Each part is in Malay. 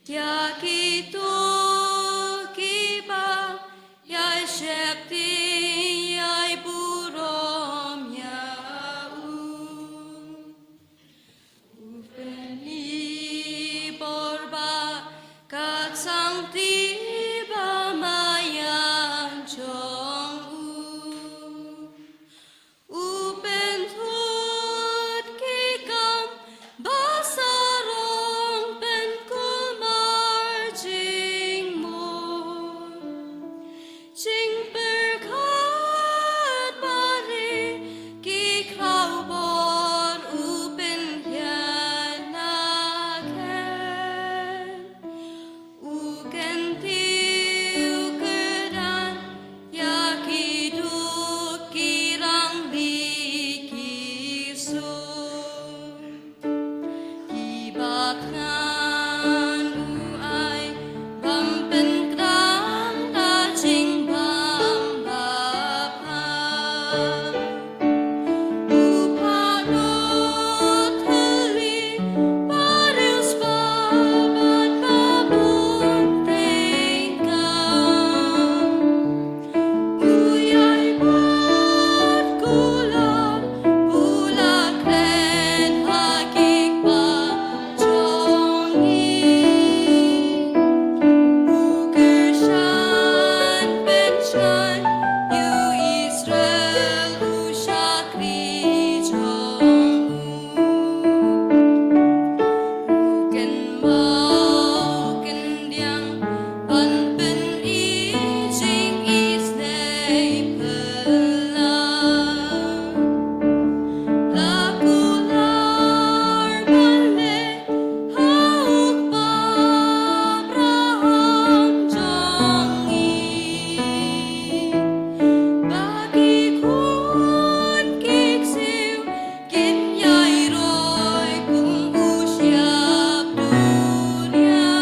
Ya kitu kiba ya shakti ya burom ya upeni borba kat sang tiba mayang chong upen thut kikam basarong pen kumar jing mo jing berkat bari ki khau bor upen yanaken uken tiu keran ya kiduk kirang dikisun Bakhuid uai pampen kram ta ching bam bapam upadot heli Pius babat babuk tingkam uyai bat kulam bulak ren hakik ba jongi ukershan penchan yu Israel ushakri jongu uken mau ken diang ban pen I jing isnei pelang lakular bale hauk Abraham jongi bagi kun kiksiu kin yai roi kung usiap dunia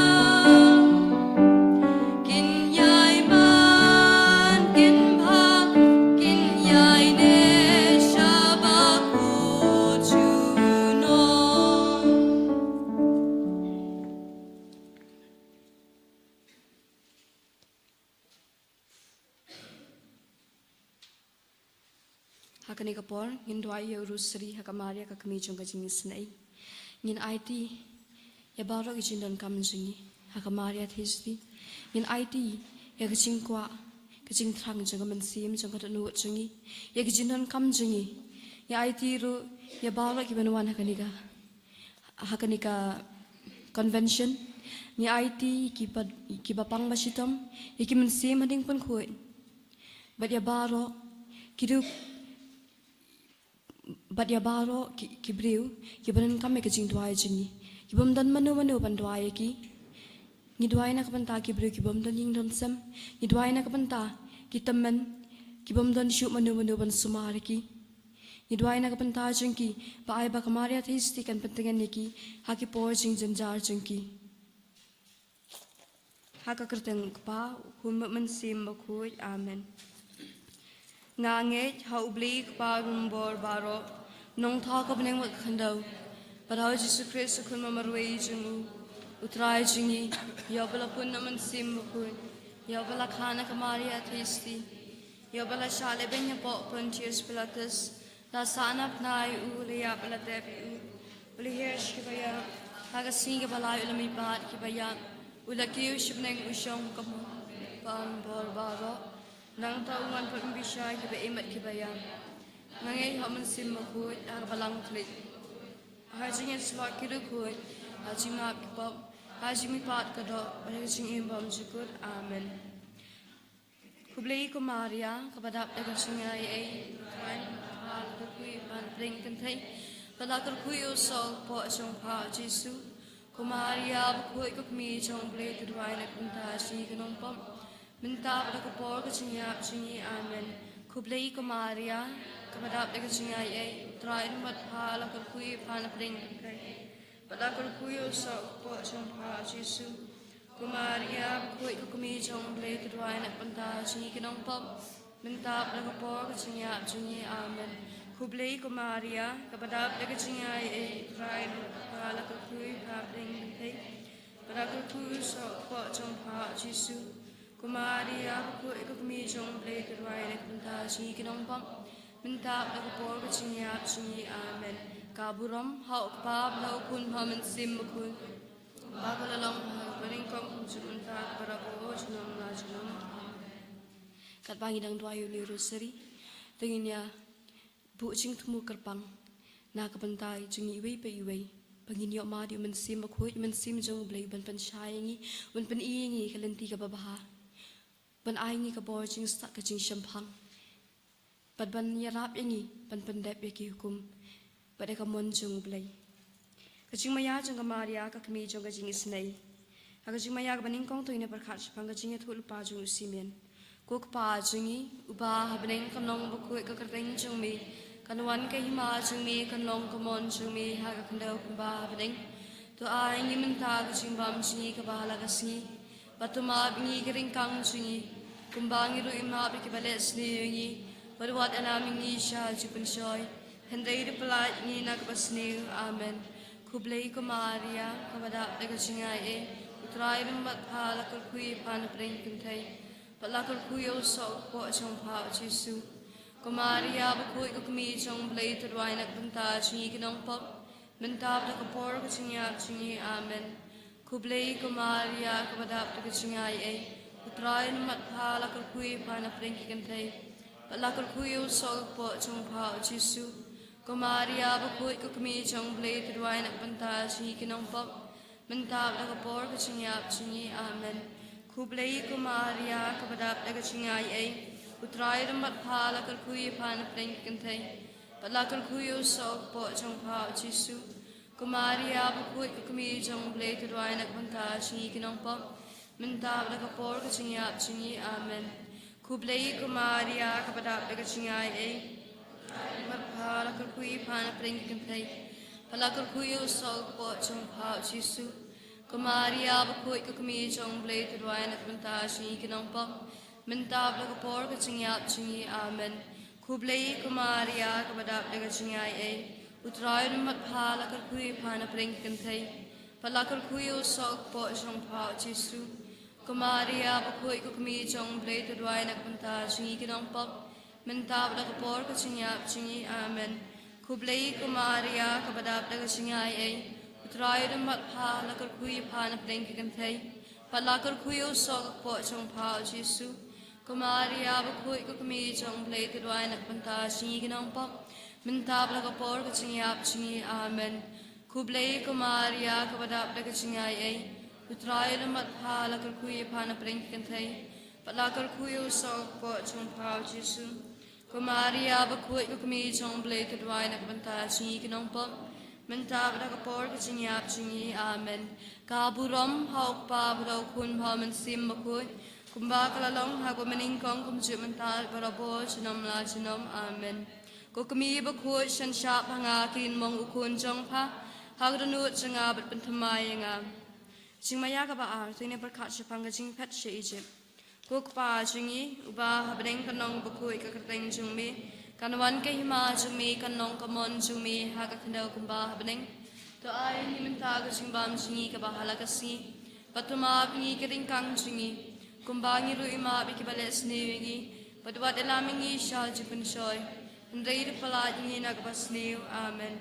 kin yai man kin bhak kin yai ne shabaku chuno Hakani kapor ngin dua ya urusri hakamaria ka kami jong kajing snai ngin IT ya baro kajing don kam jingi hakamaria thisti ngin IT ya kajing kwa kajing thrang jong man sim jong ka nu jingi ya kajing don kam jingi ya IT ru ya baro ki banwan hakani ka convention ni IT ki bapang basitam ya ki man sim hading pun khoi but ya baro kidu But ya baro kibriu kibanan kami kajing duai jingi kibam dan manu ban duai ki ni duai na kapanta kibriu kibam dan ying don sam ni duai na kapanta kitaman kibam dan shu manu ban sumari ki ni duai na kapanta jingi ba ai ba kamaria thisti kan pentengan ni ki haki por jing janjar jingi haka kerteng pa hum man sim Bakhuid amen Nganget haubli kparumbor baro nong tha ka beneng mak khandau parau Jisu Christ kun mamarwei jingu utrai jingi yobala pun naman sim Bakhuid yobala khana kamaria thisti yobala shale benya po Pontius Pilatus la sana pnai uliya palate uli hirsh kibaya haga singa balai ulami pat kibaya ulakiu shibneng ushong kamu pambor baro Nang taungan pembisya kiba imat kibayang Nangay haman sim Bakhuid balang klit Hajing yan slot kidukhuid Hajing map kipop Hajing mipat kado Hajing imbam jikut amen Kublai ko Maria Kapadap na kasingay ay Kain hal kukui pan pring kantay Padakar kuyo sol po asong pa Jisu Ko Maria Bakhuid ko kami Chong blay tudway na kunta Singi kanompam Minta pada kapor kecingap cingi amen. Kublai ko Maria, kapadap na kecingay ay train mat pala kalkuy panapring kay. Pada kalkuyo sa upo siyang pa Jisu. Ko Maria, Bakhuid ko kami chong blay tudway na panta cingi kinompam. Minta pada kapor kecingap cingi amen. Kublai ko Maria, kapadap na kecingay ay train mat pala kalkuy panapring kay. Pada kalkuyo po trong phao Jisu Kumaria ko ikakmi trong play to right punta chi kinong pam minta da ko por ko chinya chi amen kaburam hau pa lau kun hamen sim kun bagalalong paring kom junta para ko junong na junong kat bangi dang dua yu rosary tingin ya bu ching tumu kerpang na kapantai jungi iwi pe iwi pangin yo ma di men sim Bakhuid men sim jong blay ban pan shayangi ban pan iingi kalenti ka babaha ban aingi ka bor ching sta ka ching shampang ban ban yarap yangi ban pan dep yaki hukum ban ka mon jong blay ka ching maya jong ka maria ka kmi jong ka ching Sngi ka ching maya ka baning kong toine par khat shapang ka ching ya thul pa jong simen ko ka pa jingi uba habeneng ka nong Bakhuid ka kateng jong mi kanwan ka hima jong mi kan long ka mon jong mi ha ka kandau ba habeneng to aingi menta ka ching bam jingi ka bahala ka singi batuma bingi kering kang jingi kumbangi ru ima bi kibale Sngi barwat anamingi sha jupun shoy hendai de pala ni nak basni amen kublei ko maria ka bada daga jingai e utrai rum mat phala kul kui pan preng kinthai pala kul kuyo so po chong pha Jisu ko maria Bakhuid ko kmi chong blei to dwai nak bunta jingi kinong pop mentab da ka por ko chinya jingi amen kublei ko maria ka bada daga jingai e utrai rum mat phala kul kui pan preng kinthai palakul kuyo so po chong pha Jisu ko maria Bakhuid ko kmi chong blay to dwai nak banta chi kinong pop mentab da ka por ka chinyap chingi amen kublay ko maria ka badap da ka chingai ai utrai rambat pha lakul kuyo pha na preng kinthai palakul kuyo so po chong pha Jisu ko maria Bakhuid ko kmi chong blay to dwai nak banta chi kinong pop mentab da ka por ka chinyap chingi amen kublai ko maria ka badap daga chingai ai maphala ka kui phana preng kinthai phala ka kuyo so po chong pha Jisu ko maria Bakhuid ko kmi chong blai to dwai nak banta chi kinong pop mentab daga por ka chingyap chingi amen kublai ko maria ka badap daga chingai ai utrai mat phala ka kui phana preng kinthai phala ka kuyo so po chong pha Jisu ko maria Bakhuid ko kmi chong blay to dwai nak banta chingi kinong pop mentab da ka por ka chinyap chingi amen kublai ko maria ka badap da ka chingai ai utrai mat pha la ka kui pha na preng kinthai pala ka kuyo so po chong pha Jisu ko maria Bakhuid ko kmi chong blay to dwai nak banta chingi kinong pop mentab da ka por ka chinyap chingi amen kublai ko maria ka badap da ka chingai ai utrai mat pha la ka kui pha na preng kinthai pala ka kuyo so po chong pha Jisu ko maria Bakhuid ko kmi chong blay to dwai nak banta chingi kinong pop mentab da ka por ka chinyap chingi amen kaburam hau pa bro kun pha men sim Bakhuid kumba kalalong ha ko mening kong kum ju mental para bo chinom la chinom amen ko kmi Bakhuid shan sha phanga kin mong ukun chong pha hagranut changa bat panthamai nga Jingmaya ka ba ar tuine barkat shapang ka jing pet she Egypt kuk pa jingi uba habdeng kanong Bakhuid ka kateng jungmi kanwan ka hima jungmi kanong kamon jungmi ha ka kandau kumba habdeng to ay ni menta ka jingbam jingi ka bahala ka si patuma bingi ka ringkang jingi kumba ngi ru ima bi ki bale Sngi padwat elamingi sha jipun shoy ndrei de pala jingi na ka basniu amen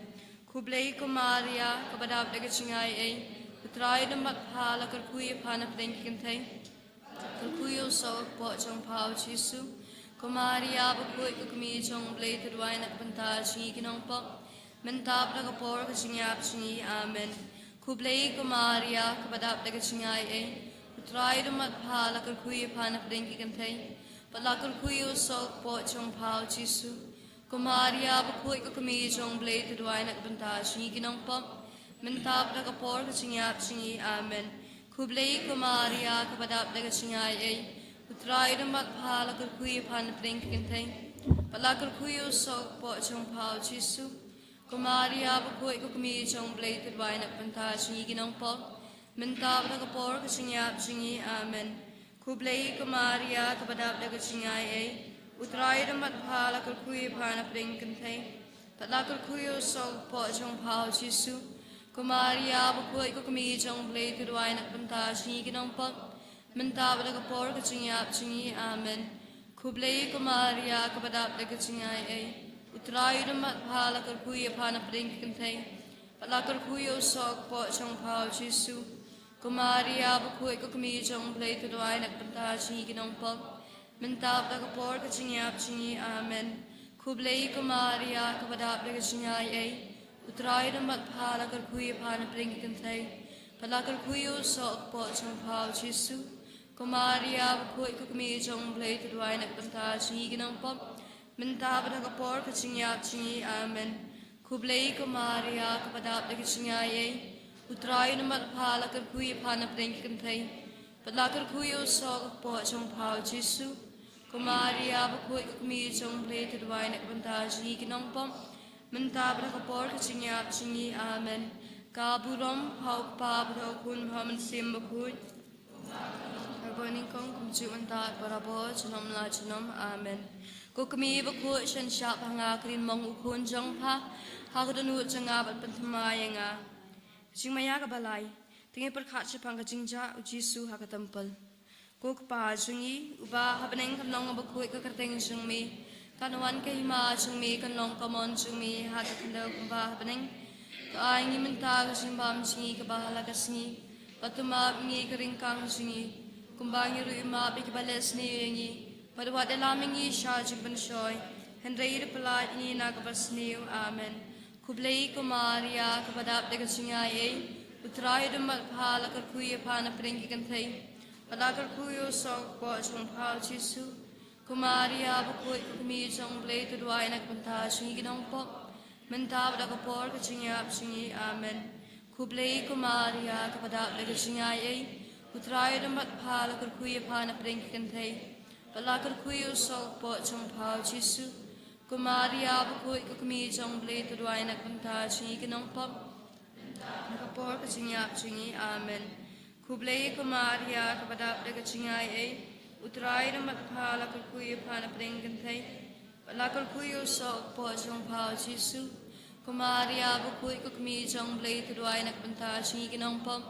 kublai ko maria ka badap daga chingai ai utrai de mat pha la ka kui pha na preng kinthai ka kuyo so po chong pha Jisu ko maria Bakhuid ko kmi chong blay to dwai nak banta chi kinong pop mentab da ka por ka chingyap chingi amen kublai ko maria ka badap daga chingai ai utrai de mat pha la ka kui pha na preng kinthai pala ka kuyo so po chong pha Jisu ko maria Bakhuid ko kmi chong blay to dwai nak banta chi kinong pop mentab da ka por ka chingyap chingi amen kublai ko maria ka badap daga chingai ai utrai de mat pha la ka kui pha na preng kinthai pala ka kuyo so po chong pha Jisu ko maria Bakhuid ko kmi chong blay to dwai nak banta chingi kinong pop mentab da ka por ka chingyap chingi amen kublai ko maria ka badap daga chingai ai utrai de mat pha la ka kui pha na preng kinthai pala ka kuyo so po chong pha Jisu Kumaria Bakhuid Kukumi Jong Blade to Wine at Pantashi Ginampa, Mentaba the Kapor Kachinga Chingi, Amen. Kublai Kumaria Kapadap the Kachinga, Utrai the Matpala Kurkuya upon a brink contain, but Lakurkuyo sock pot Chong Pao Jisu. Kumaria Bakhuid Kukumi Jong Blade to Wine at Pantashi Ginampa, Mentab the Kapor Kachinga Chingi, Amen. Kublai Kumaria Kapadap the Kachinga, Utrai the Matpala Kurkuya upon a brink contain, but Lakurkuyo sock pot Chong Pao Jisu. Kumaria Bakhuid Kukumi Jong Blade to Wine at Pantashi Ginampa, Mentab the Kapor Kachinga Chingi, Amen. Kublai Kumaria Kapadap the Kachinga, Utrai the Matpala Kurkuya upon a brink contain, but Lakurkuyo sock pot Chong Pao Jisu. Kumaria Bakhuid Kukumi Jong Blade to Wine at Pantashi Ginampa, Mentab the Kapor Kachinga Chingi, Amen. Kaburam Hau Pabro Kun Haman Sim Bakhuid. Burning Kong come to and that Barabo, Chinam La Chinam, Amen. Kukumi Bakhuid Shan Shap Hangakrin Mong Ukun Jong Pa, Hagadan Wutjanga at Pantamayanga. Jingmayaga Balai, Tinga Perkachapanga Jinja, Jisu Hakatample. Cook Pa Jungi, Uba Habanang Long Bakhuid Kakartang Jungmi, Kanawan Kahima Jungmi, Kanlong Kamon Jungmi, Hakakando Kuba Habanang, Kaing Mintag Jimbam Jingi Kabahalakasni, Patuma Ngi Karinkang Jingi. Kumbang yu ima bikibales ni yengi, pada wat dalamingi shajik benshoy, Henry replied ni nagabas niu, Amen. Kublai Kumaria kapadap de Kachingaye, Utrai de Matpala Kurkuya Pana Prinki Kantay, Padakurkuyo Sok Bochong Pao Jisu, Kumaria Bakhuid Kukumi Jong Blade to Wine at Pantashi Ginampo, Mentab the Kapor Kachingap Chingi, Amen. Kublai Kumaria kapadap de Kachingaye, Utrai the Matpala Kurkuya upon a brink contain, but Lakurkuyo soak pot Chong Pao Jisu, Kumaria Bakhuid Kukumi Jong Blade to Wine at Pantashi Ginampa, Nakapor Kachingap Chingi, Amen. Kublai Kumaria Kapadap the Kachingaye, Utrai the Matpala Kurkuya upon a brink contain, but Lakurkuyo soak pot Chong Pao Jisu, Kumaria Bakhuid Kukumi Jong Blade to Wine at Pantashi Ginampa.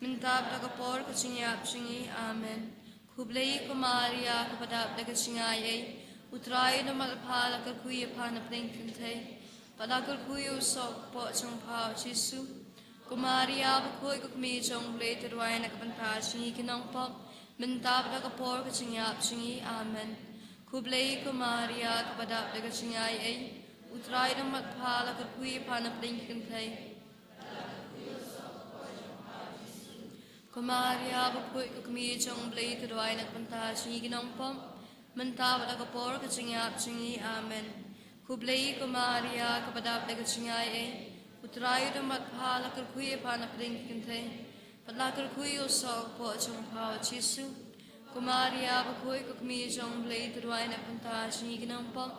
Mentab the Kapor Kachinga Chingi, Amen. Kublai Kumaria Kapadap the Kachingaye, Utrai the Matpala Kurkuya upon a brink contain, but Lakurkuyo soak pot Chong Pao Jisu, Kumaria Bakhuid Kukumi Jong Blade to Wine at Pantashi Ginampa, Mentab the Kapor Kachinga Chingi, Amen. Kublai Kumaria Kapadap the Kachingaye, Utrai the Matpala Kurkuya upon a brink contain. Kumaria Bakhuid Kukumi Jong Blade to Wine at Pantashi Ginampa, Mentab the Kapor Kachinga Chingi, Amen. Kublai Kumaria Kapadap the Kachingaye, Utrai the Matpala Kurkuya upon a brink contain, but Lakurkuyo soak pot Chong Pao Jisu, Kumaria Bakhuid Kukumi Jong Blade to Wine at Pantashi Ginampa,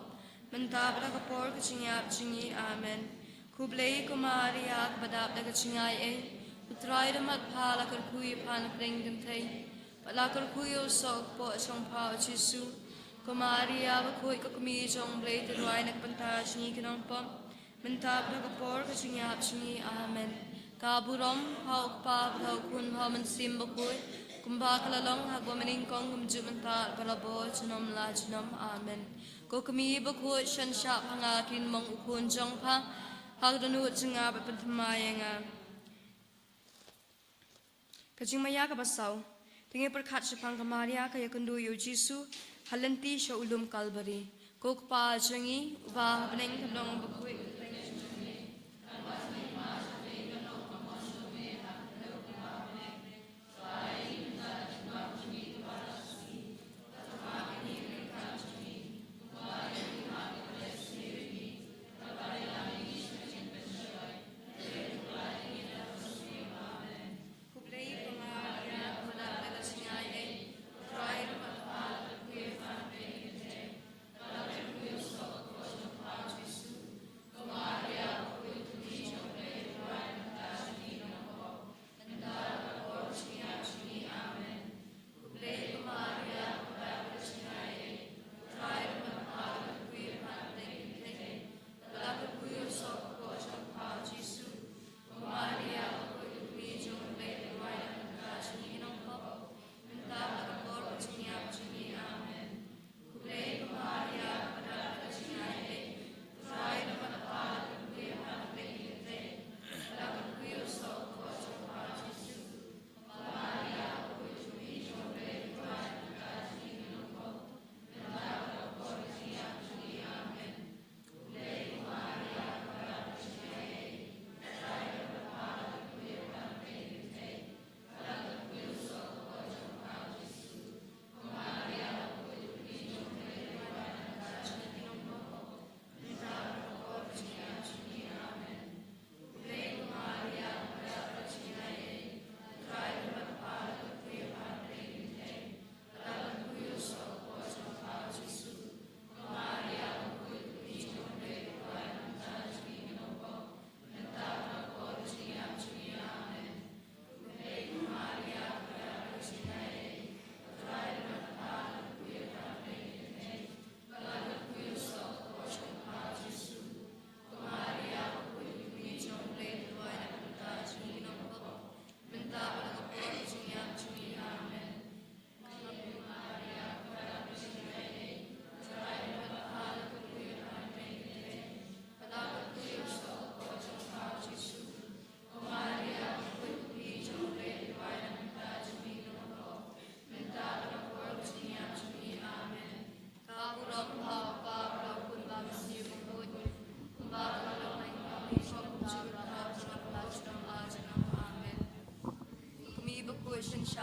Mentab the Kapor Kachinga Chingi, Amen. Kublai Kumaria Kapadap the Kachingaye, Utrai the Matpala Kurkuya upon a brink contain, but Lakurkuyo soak pot Chong Pao Jisu, Kumaria Bakhuid Kukumi Jong Blade to Wine at Pantashi Ginampa, Mentab the Kapor Kachinga Chingi, Amen. Kaburam Hau Pabro Kun Haman Sim Bakhuid, Kumbakalalong Hagwamaning Kong Jumanta Balabo Chinam La Chinam, Amen. Kokumi Bakhuid Shan Shap Hangakin Mong Ukun Jong Pa, Hagdanu Jinga Pantamayanga. Kajimaya Kabasaw, Tinga Perkachapang Kamaria Kayakundu Yu Jisu, Halanti Shaulum Kalbari, Kokpa Jangi, Uba Habanang Kalong Bakhuid.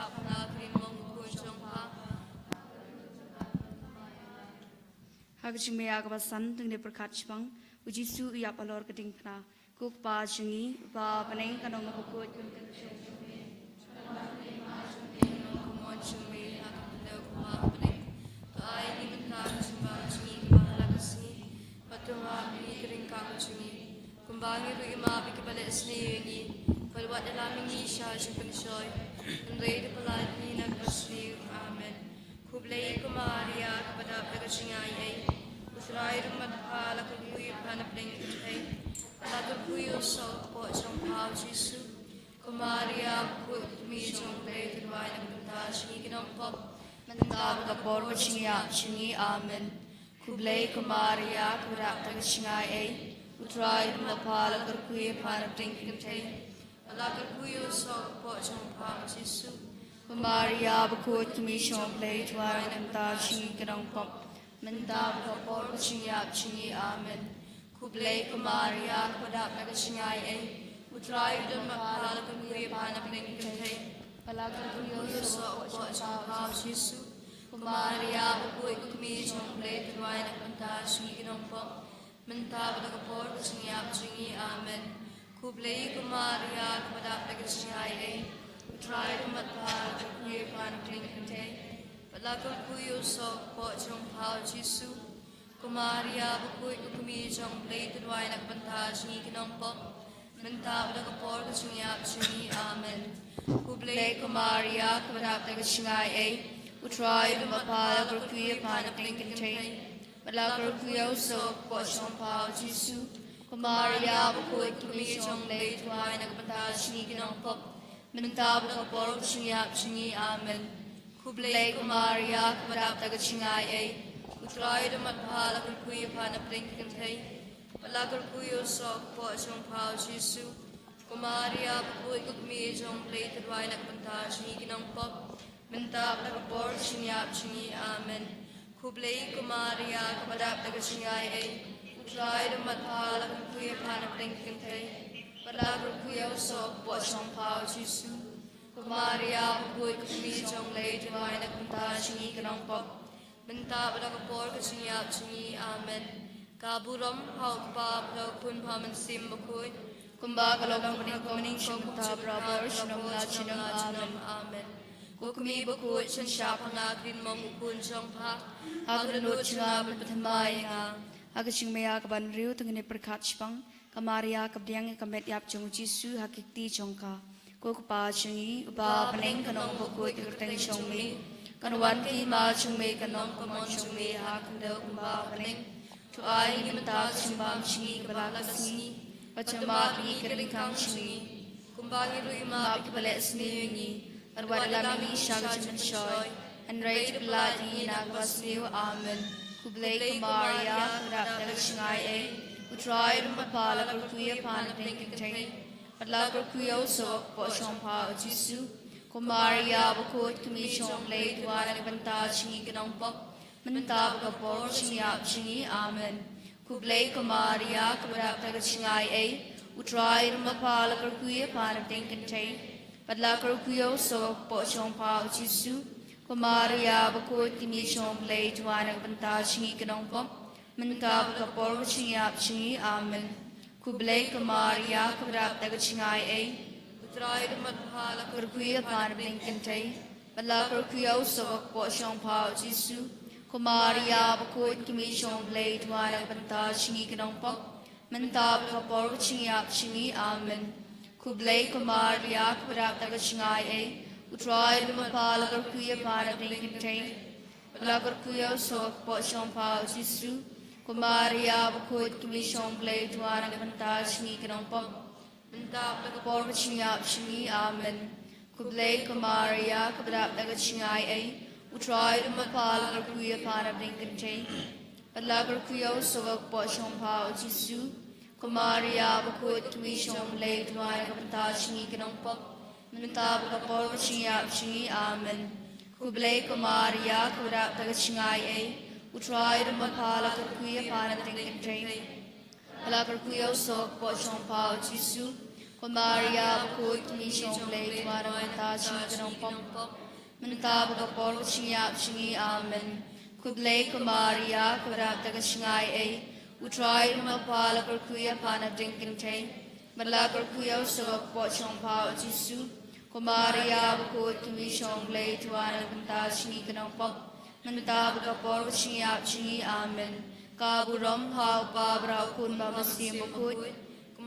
Shapna Green Monk Jongha. Hagajimea Gabasan, the Neperkachbang, which is Jisu Yapalor getting Pra, Cook Pa Jingi, Ba Banang, and on the Bakhuid. Kumbangi ru ima bikabale Sngi, Palwat Alamingi Shaj Panshoy, and Ray the Polite Nagasni, Amen. Kublai Kumaria, Kabada Pagasingai, Usrai Matala Kuyu Panapling, Lagapuyo so, Ports on Pau Jisu, Kumaria, put me on play to wine and Patash, he can pop, Mandaba Borgachinga, Chingi, Amen. Kublai Kumaria, Kabada Pagasingai, Utrai Mapala Kurkuya Panapling contain, Lagapuyo so, Ports on Pau Jisu. Kumaria Bakhuid Commission play to wine and Tashi Ganong Pop, Mandab Kapor Chingi, Amen. Kublai Kumaria, Kadak Nagashingai, Utrai Mapala Kurkuya Panapling contain, Lagapuyo so, Ports on Pau Jisu. Kumaria Bakhuid Commission play to wine and Tashi Ganong Pop, Mandab Kapor Chingi, Amen. Kublai Kumaria, Kadak Nagashingai, Try to Matpal, the queer pan of Lincoln, but Lagapuyo so, Porchong Pao Jisu, Kumaria, Bakhuid Commission, plate and wine at Pantage, Nikanong Pop, Mentab the Kapor, the Chingi, Amen. Kublai Kumaria, Kadak Nagashingai, who tried to Matpal, the queer pan of Lincoln, but Lagapuyo so, Porchong Pao Jisu, Kumaria, Bakhuid Commission, plate and wine at Pantage, Nikanong Pop. Mentab the Kapor Chingi, Amen. Kublai Kumaria, Kadak Nagashingai, who tried to Matpala Kurkuya Panapling contain, but Lagapuyo so, Porchong Pao Jisu, Kumaria, Bakhuid Commission, plate and wine at Pantage, Nikanong Pop, Mentab the Kapor Chingi, Amen. Kublai Kumaria, Kadak Nagashingai, who tried to Matpala Kurkuya Panapling contain, Lagapuyo so, Porchong Pao Jisu, Kumaria, Bakhuid Commission, late to wine at Pantage, Nikanong Pop, Mentab Lagapor Chingi, Amen. Kaburam, Hawkpa, Lokun Pam and Sim Bakhuid, Kumbakalong Winning Shungta, Brother, Shnong Lachinam, Amen. Kukumi Bakhuid, Shapanga, Green Mongkun Jongpa, Haganut Chab, Patamaya, Agachimea Banriu, to Niperkachbang. Kamaria Kabdiang Kamet Yap Jong Jisu Hakikti Jongka, Kokpa Chingi, Uba Banang Kanong Bakhuid Kurtang Shongmi, Kanwanki Ma Chungme Kanong Kamon Chungme Hakando Kumba Banang, to I Nimata Chimbam Chingi Kabalakasi, Pachama Kirinkang Chingi, Kumbangi Ruima Bikabalet Sngi, and Wadalami Shagach and Shoy, and Rate Bladi Nagwas Amen, Kublai Kamaria, Raptagashingai. Tried Mapala Kurkuya Panapling contain, but Lagapuyo so, Porchong Pao Jisu, Kumaria, Bakhuid Commission, late one and Pantage, Nikanong Pop, Mentab Kapor Chingi, Amen. Kublai Kumaria, Kadak Nagashingai, who tried Mapala Kurkuya Panapling contain, but Lagapuyo so, Porchong Pao Jisu, Kumaria, Bakhuid Commission, late one and Pantage, Nikanong Pop. Mentab Kapor Chingi, Amen. Kublai Kumaria, Kadak Nagashingai, who tried Matpala Kurkuya Panapling contain, but Lagapuyo so, Porchong Pao Jisu, Kumaria, Bakhuid Commission, late one and Pantage, Nikanong Pop, Mentab Kapor Chingi, Amen. Kublai Kumaria, Kadak Nagashingai, who tried Matpala Kurkuya Panapling contain, but Lagapuyo so, Porchong Pao Jisu, Kumaria, Bakhuid Commission, late one and Pantage, Nikanong Pop, Mentab Kapor Chingi, Amen. Kublai Kumaria, Kadak Nagashingai, who tried Mapala Kurkuya Panapling contain, but Lagapuyo so, Porchong Pao Jisu, Kumaria, Bakhuid Commission, late one and Pantage, Nikanong Pop, Mentab Kapor Chingi, Amen. Kublai Kumaria, Kadak Nagashingai, who tried Mapala Kurkuya Panapling contain, Lagapuyo so, Porchong Pao Jisu, Maria Bakhuid Commission Play Maramata Chinkanong Pop Mentabaka Pork Chinyap Chingi Amen Kublay Maria Kurataga Sngi A Utrai Mapala Perkuya Pana Drinking Tay Malakar Kuyo Sogok Pochong Pao Jisu Maria Bakhuid Commission Play Maramata Chinkanong Pop Mentabaka Pork Chinyap Chingi Amen Kaburam Hao Babra Kun Mamasim Bakhuid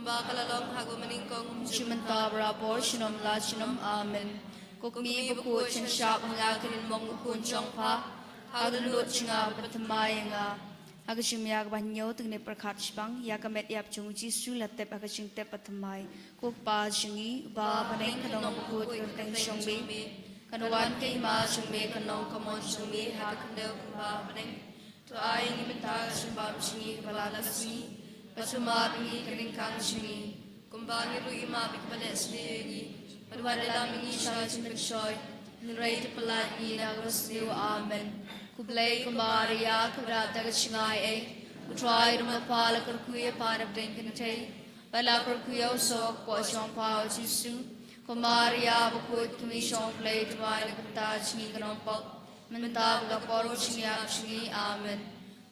Bakalalong hago maningkong Shumanta Brapor Shinam La Shinam Amen Kukmi Bakhuid Chin Shap Hangakin Mong Ukun Chong Pa Hagan Lut Chinga Batamayanga Agashimyag Banyo Tugni Prakatchbang Yakamet Yap Chung Jisu Latep Agashing Tepatamay Kukpa Shingi Ba Panay Kanong Bakhuid Urtang Shongbi Kanuan Kay Ma Shongbi Kanong Kamon Shongbi Hakandel Kumba Panay To Ayin Imita Shimbab Shingi Balalasi Pasumabingi Karingkang Shimi, Kumbangi Ruima Bikbalesli, Padwadalamini Shajin Shoy, and Ray to Palani Nagoslu Amen. Kublay Kumaria Kurata Shngai, who tried Mapala Kurkuya Pan of Dinkante, Balakurkuyo Sok, Washon Pao Jisu, Kumaria Bakhuid Commission Play to Vine Chinikon Pop, Mentabga Poro Chinyap Shingi Amen.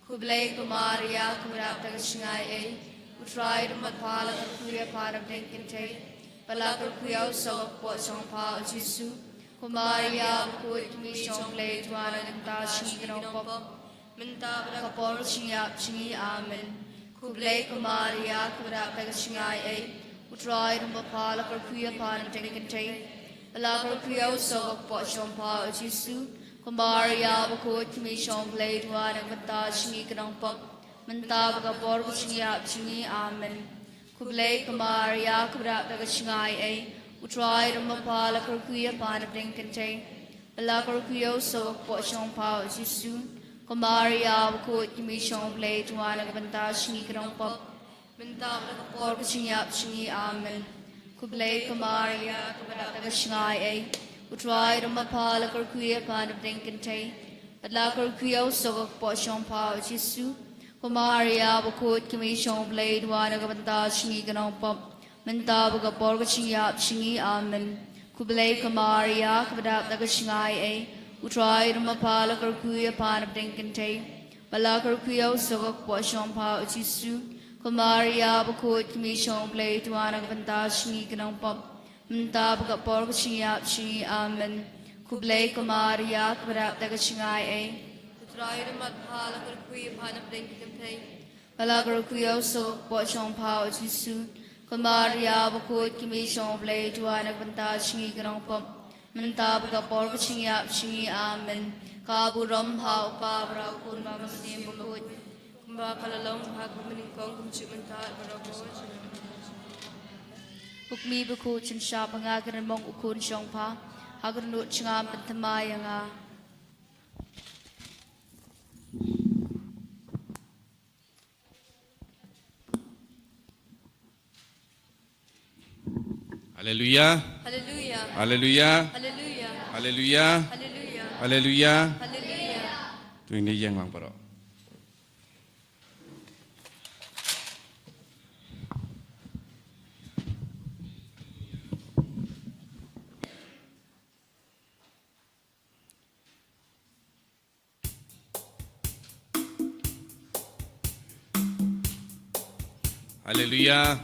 Kublay Kumaria Kurata Sngi, who tried Mapala Kuya Pan of Dinkante, Balakurkuyo Sok, Washon Pao Jisu, Kumaria Bakhuid Commission Play to Vine Chinikon Pop, Mentabga Poro Chinyap Shingi Amen. Kublay Kumaria Kurata Sngi, who tried Mapala Kuya Pan of Dinkante, Balakurkuyo Sok, Washon Pao Jisu, Kumaria Bakhuid Commission Play to One and Matashi Kanong Pop, Mentabga Borg Chinyap Chingi Amen. Kublay Kumaria Kurata Sngi, who tried Mapala Kurkuya Pan of Dinkante, Balakurkuyo Sok, Washon Pao Jisu, Kumaria Bakhuid Commission Play to One and Matashi Kanong Pop, Mentabga Borg Chinyap Chingi Amen. Kublay Kumaria Kurata Sngi, who tried Mapala Kurkuya Pan of Dinkante, Balakurkuyo Sok, Washon Pao Jisu, Kumaria Bakhuid Commission Play to One and Matashi Kanong Pop, Mentabga Borg Chinyap Chingi Amen. Kublay Kumaria Kurata Sngi, who tried Mapala Kurkuya Pan of Dinkante, Balakurkuyo Sok, Washon Pao Jisu, Kumaria Bakhuid Commission Play to One and Matashi Kanong Pop, Mentabga Borg Chinyap Chingi Amen. Kublay Kumaria Kurata Sngi, who tried Mapala Kurkuya Pan of Dinkante, Balakurkuyo Sok, Washon Pao Jisu, Kumaria Bakhuid Commission Play to One and Matashi Kanong Pop, Mentabga Borg Chinyap Chingi Amen. Kaburam Hao Babra Kun Mamasim Bakhuid, Bakalalong Hago Maningkong Kumchimanta Barabo. Bukmi Bakhuid Chin Shap Hangakan Mong Ukun Shongpa, Haganut Chingam Tamayanga. Hallelujah. Hallelujah. Hallelujah. Hallelujah. Hallelujah. Hallelujah. Hallelujah. Hallelujah. Tuing ni yang mang paro. Hallelujah.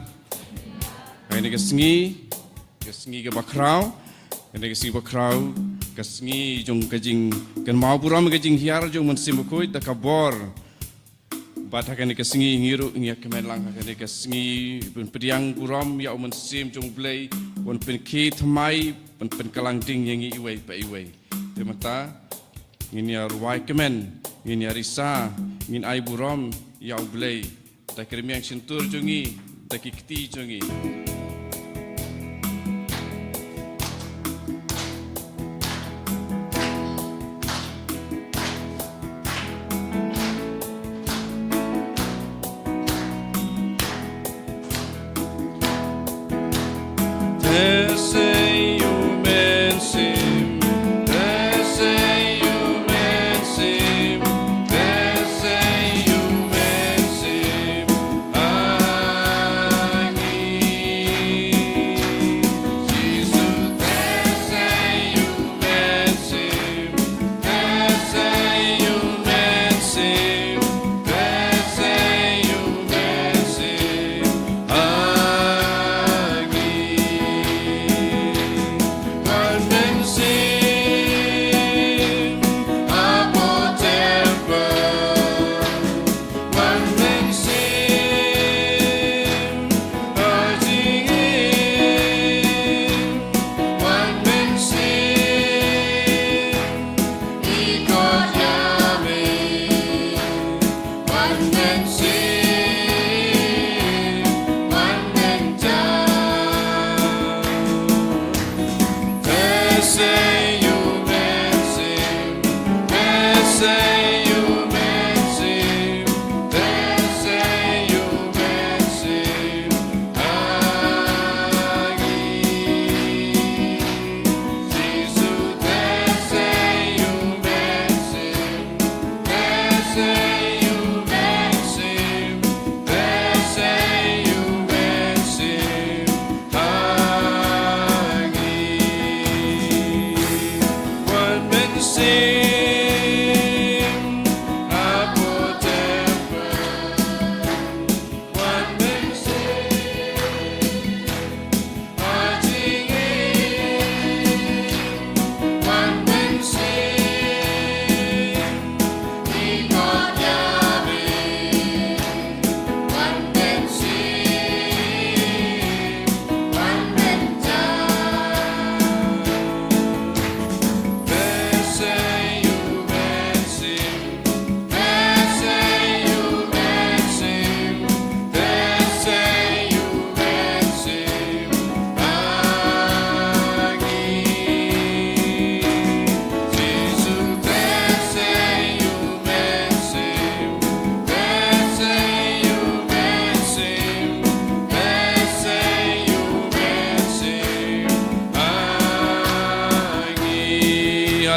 Ini kesengi ke bakrau, ini kesengi bakrau, kesengi jong kajing kan mau buram kajing hiar jong mensim Bakhuid tak kabor. Batah ini kesengi ngiru ngiak kemelang ini kesengi penpediang buram ya mensim jong play, penki thamai penkalang ding yang iway pa iway. Temata ini arwai kemen, ini arisa, ini ai buram ya play. Tak kerimiang sentur jongi, tak kiti jongi.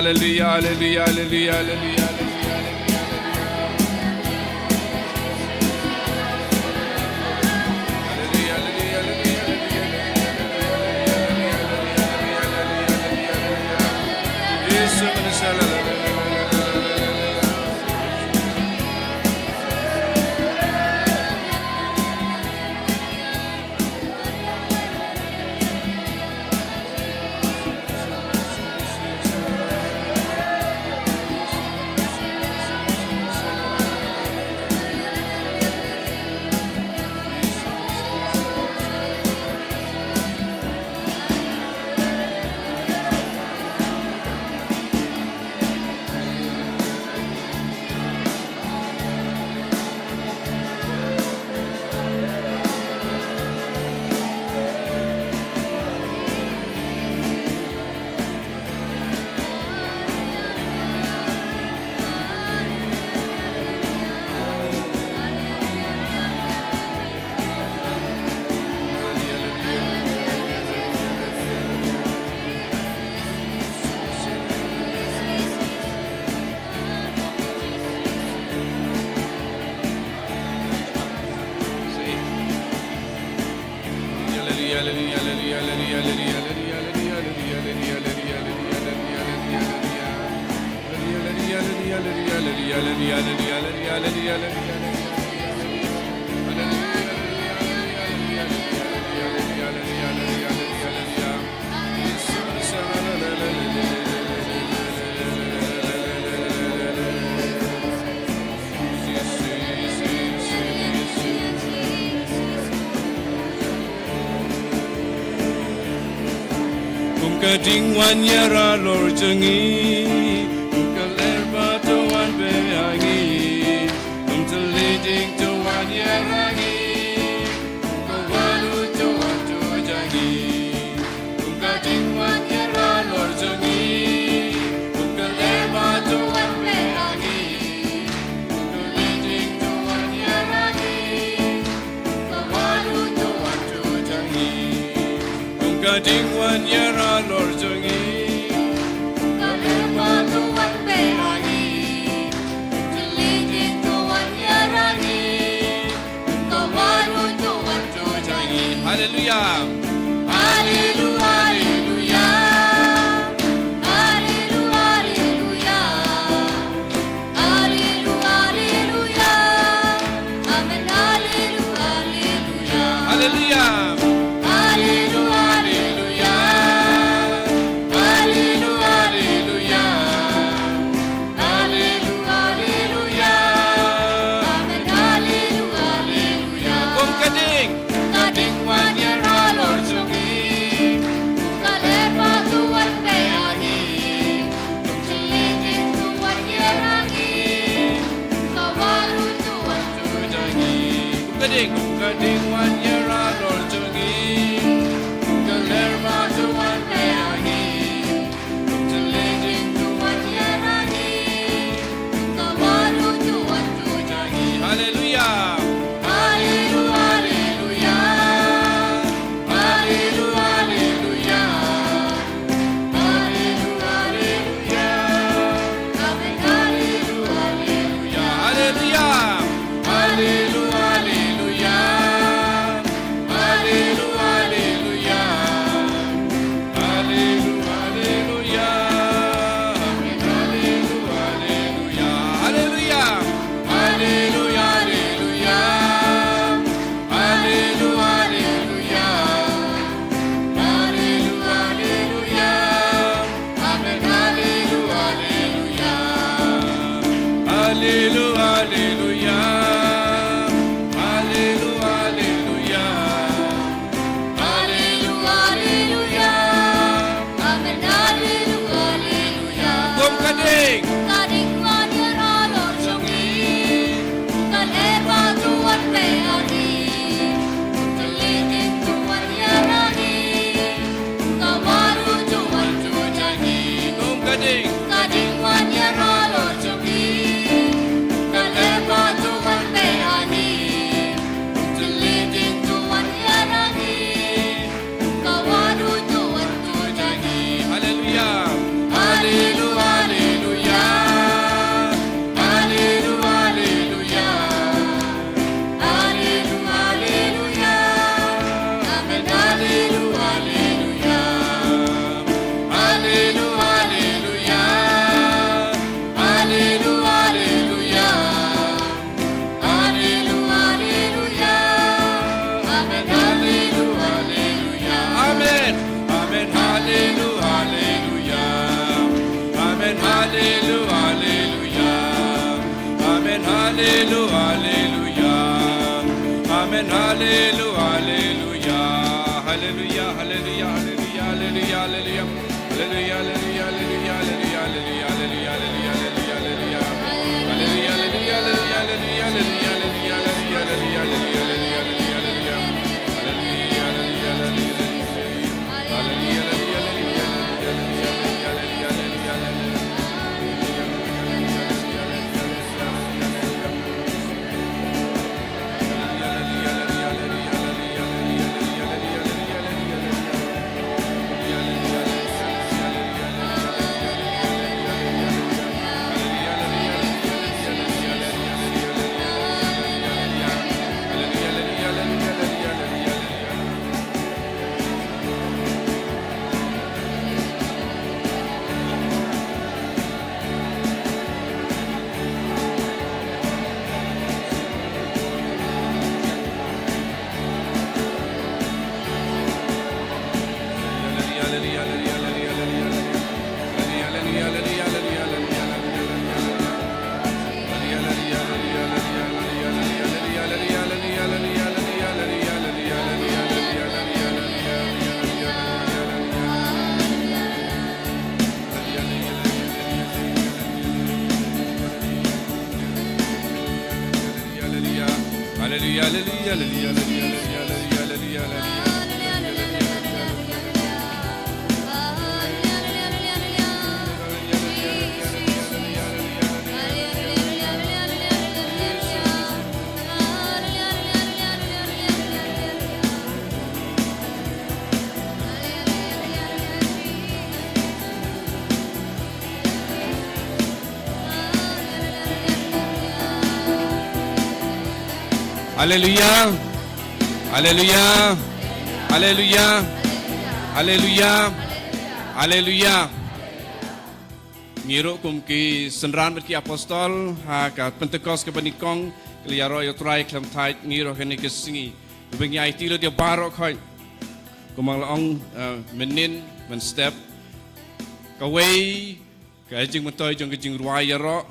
Hallelujah, hallelujah, hallelujah, hallelujah. Kading wan yara lor jangi, kalerba to wan behangi, to leading to wan yarangi, kawalu to wan to jangi, kading wan yara lor jangi, kalerba to wan behangi, to leading to wan yarangi, kawalu to wan to jangi, kading wan yara lor jangi. Hallelujah. Hallelujah. Hallelujah. Hallelujah. Hallelujah. Amen. Hallelujah. Hallelujah. Kading wan yara lor Haleluya. Haleluya. Haleluya. Haleluya. Haleluya. Ngiro kum ki senran berki apostol ha ka PENTECOST ke banikong keliaro yo try klam tait ngiro kene ke singi bengi IT lo dia barok khoi kumang laong menin men step ka wei ka jing matoy jong ke jing ruai ro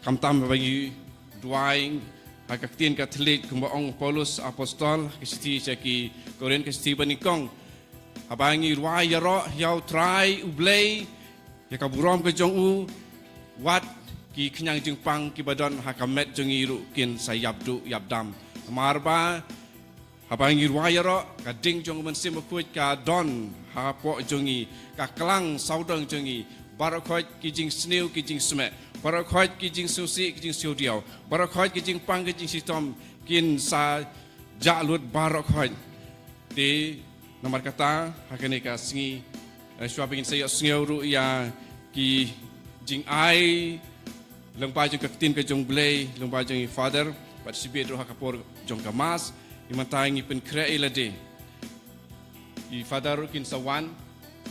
kam tam bagi duaing Hakaktin Katolik kumbaong Paulus Apostol kisiti ki Koren kisiti banikong habangi ruai yaro yau try ublay ya kaburom ke jong u wat ki knyang jing pang ki badon hakamet jong iru kin sayabdu yabdam marba habangi ruai yaro kading jong mensim kuit ka don hapo jongi ka klang saudang jongi barakot ki jing snew ki jing sme Barakhoit ki jing susi ki jing studio barakhoit ki jing pang ki jing sistem kin sa jalut barakhoit di nomor kata hakane ka singi swabing saya sngeu ya ki jing ai lengpa jong kaktin ka jong blay lengpa jong father participate ro hakapor jong kamas imantai ngi pen kre ilade i father kin sawan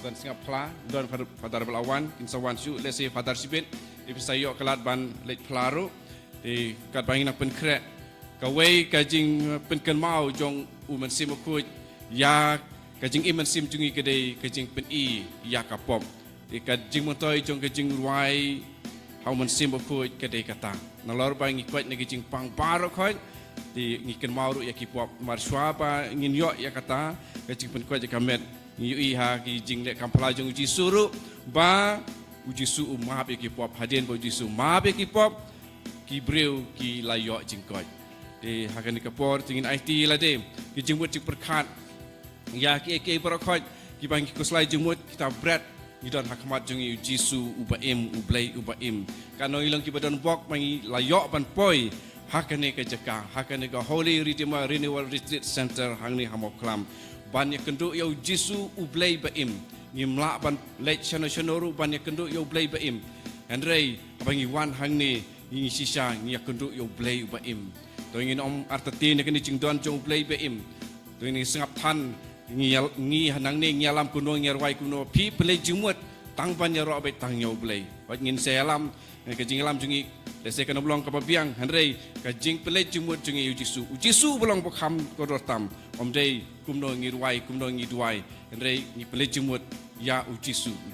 dan singapla don father belawan kin sawan su let's say father sibit Ipisayo kalat ban lek pelaro di kat bangin pen krek kawai kajing pen kenmau jong uman sim kut ya kajing iman sim jungi kedai kajing pen i ya kapop di kajing motoy jong kajing ruai hau man sim kut kedai kata nalor bang ikut ne kajing pang barok khoi di ngiken mau ru ya kipop marswa ba ngin yo ya kata kajing pen kut kamet ngi ha kajing lek kampala jong Jisu ru ba Jisu maaf ki pop hadin bo Jisu maaf ki pop ki breu ki layo jingkoi de hakan ni kapor tingin IT la de ki jimut cik perkat ya ki barakot ki bang ki kuslai jimut kita bread ni don hakmat jungi Jisu ubaim ublai ubaim kano ilang ki badan bok mangi layo ban poi hakan ni ka jaka hakan ni ka Holy Redeemer Renewal Retreat Center hang ni Mawkhlam ban ya kenduk yo Jisu ublai baim ngimla ban lek chano ban ya kenduk yo blay baim andrei abangi wan hang ni ngi sisa ngi kenduk yo blay baim to ngin om artati ne kini jingdon jong blay baim to ini sengap tan ngi hanang ni ngi alam kuno ngi rwai kuno pi blay jumut tang ban ya ro be tang yo blay wat ngin selam ke jing alam jungi lese kana blong ka biang andrei ka jing blay jumut jungi Jisu blong bokham ko rotam om dei kumno ngi rwai kumno ngi duai andrei ngi blay jumut ya u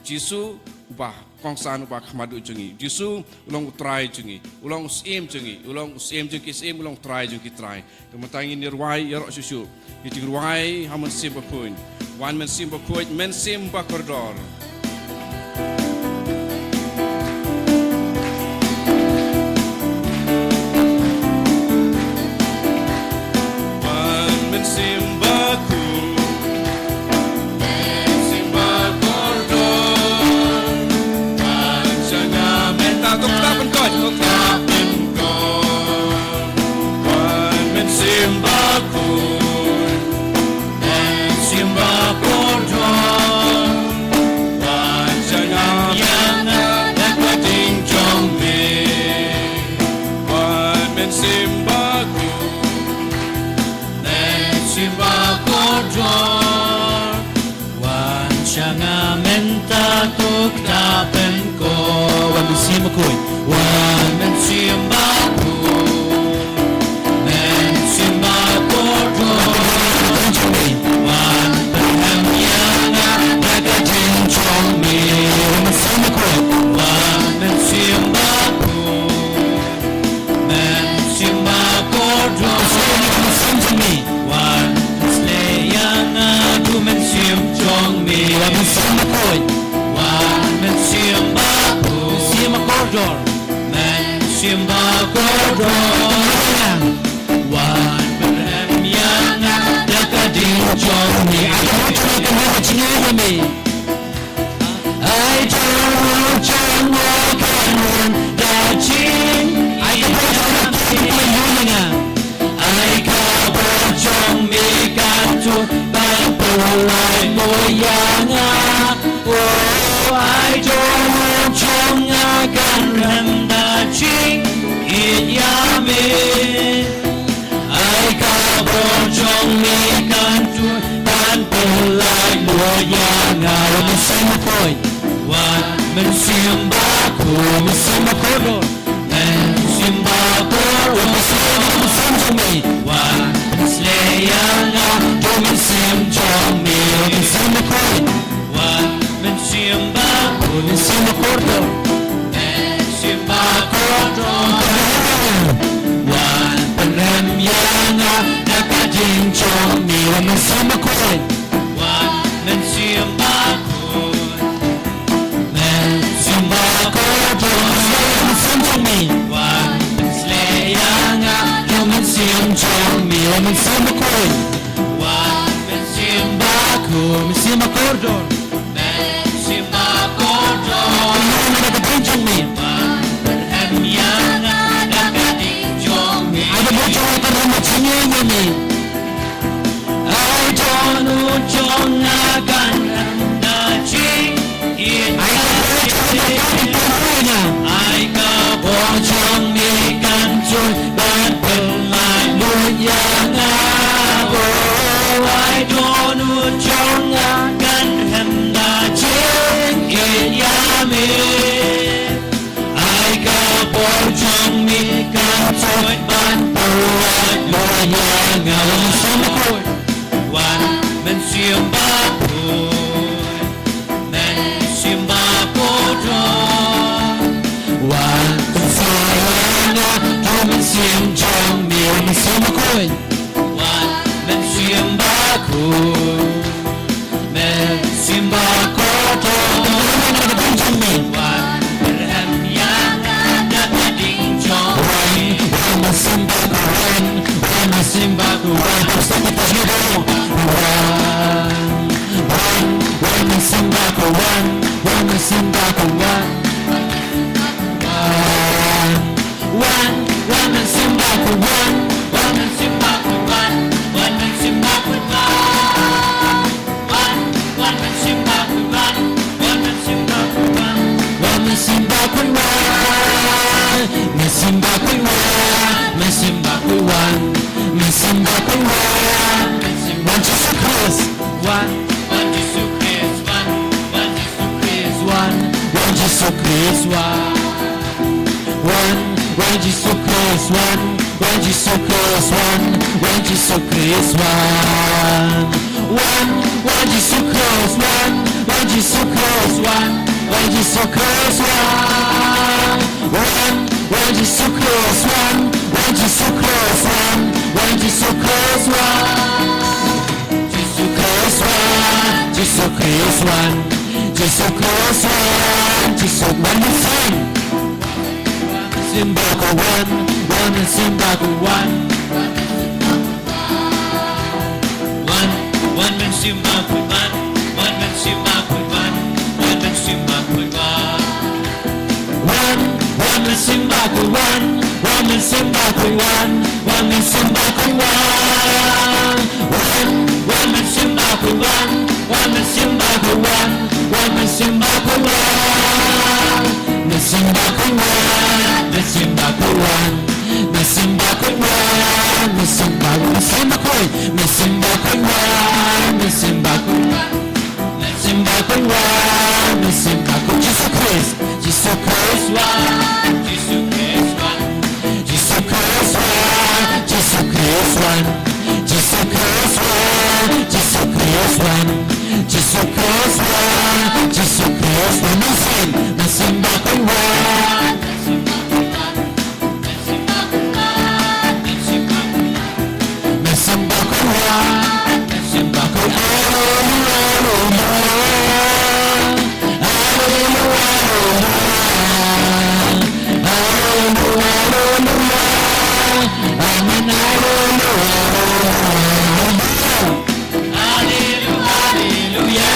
Jisu ubah kongsan ubah khamadu jungi Jisu ulong utrai jungi ulong usim jungi sim ulong try jungi try kementangi nirwai yarok susu itirwai hamun sim bakun wan men sim bakun men sim bakordor Jisu Christ one Jisu Christ one Jisu Christ one Jisu Christ one Jisu Christ one Jisu Christ one Jisu Christ one Jisu Christ one Jisu one sing Simbaku one Simbaku one One man Simbaku one man Simbaku one man Simbaku one man Simbaku one man Simbaku one man Simbaku one man Simbaku one man Simbaku one man Simbaku Simbaku Simbaku Simbaku Simbaku Simbaku Jesus Christ Jesus Christ one Jesus Christ one Jesus Christ one Jesus Christ one Jesus Christ one Jesus Christ one Jesus Christ one Jesus Christ one Simbaku one Hallelujah.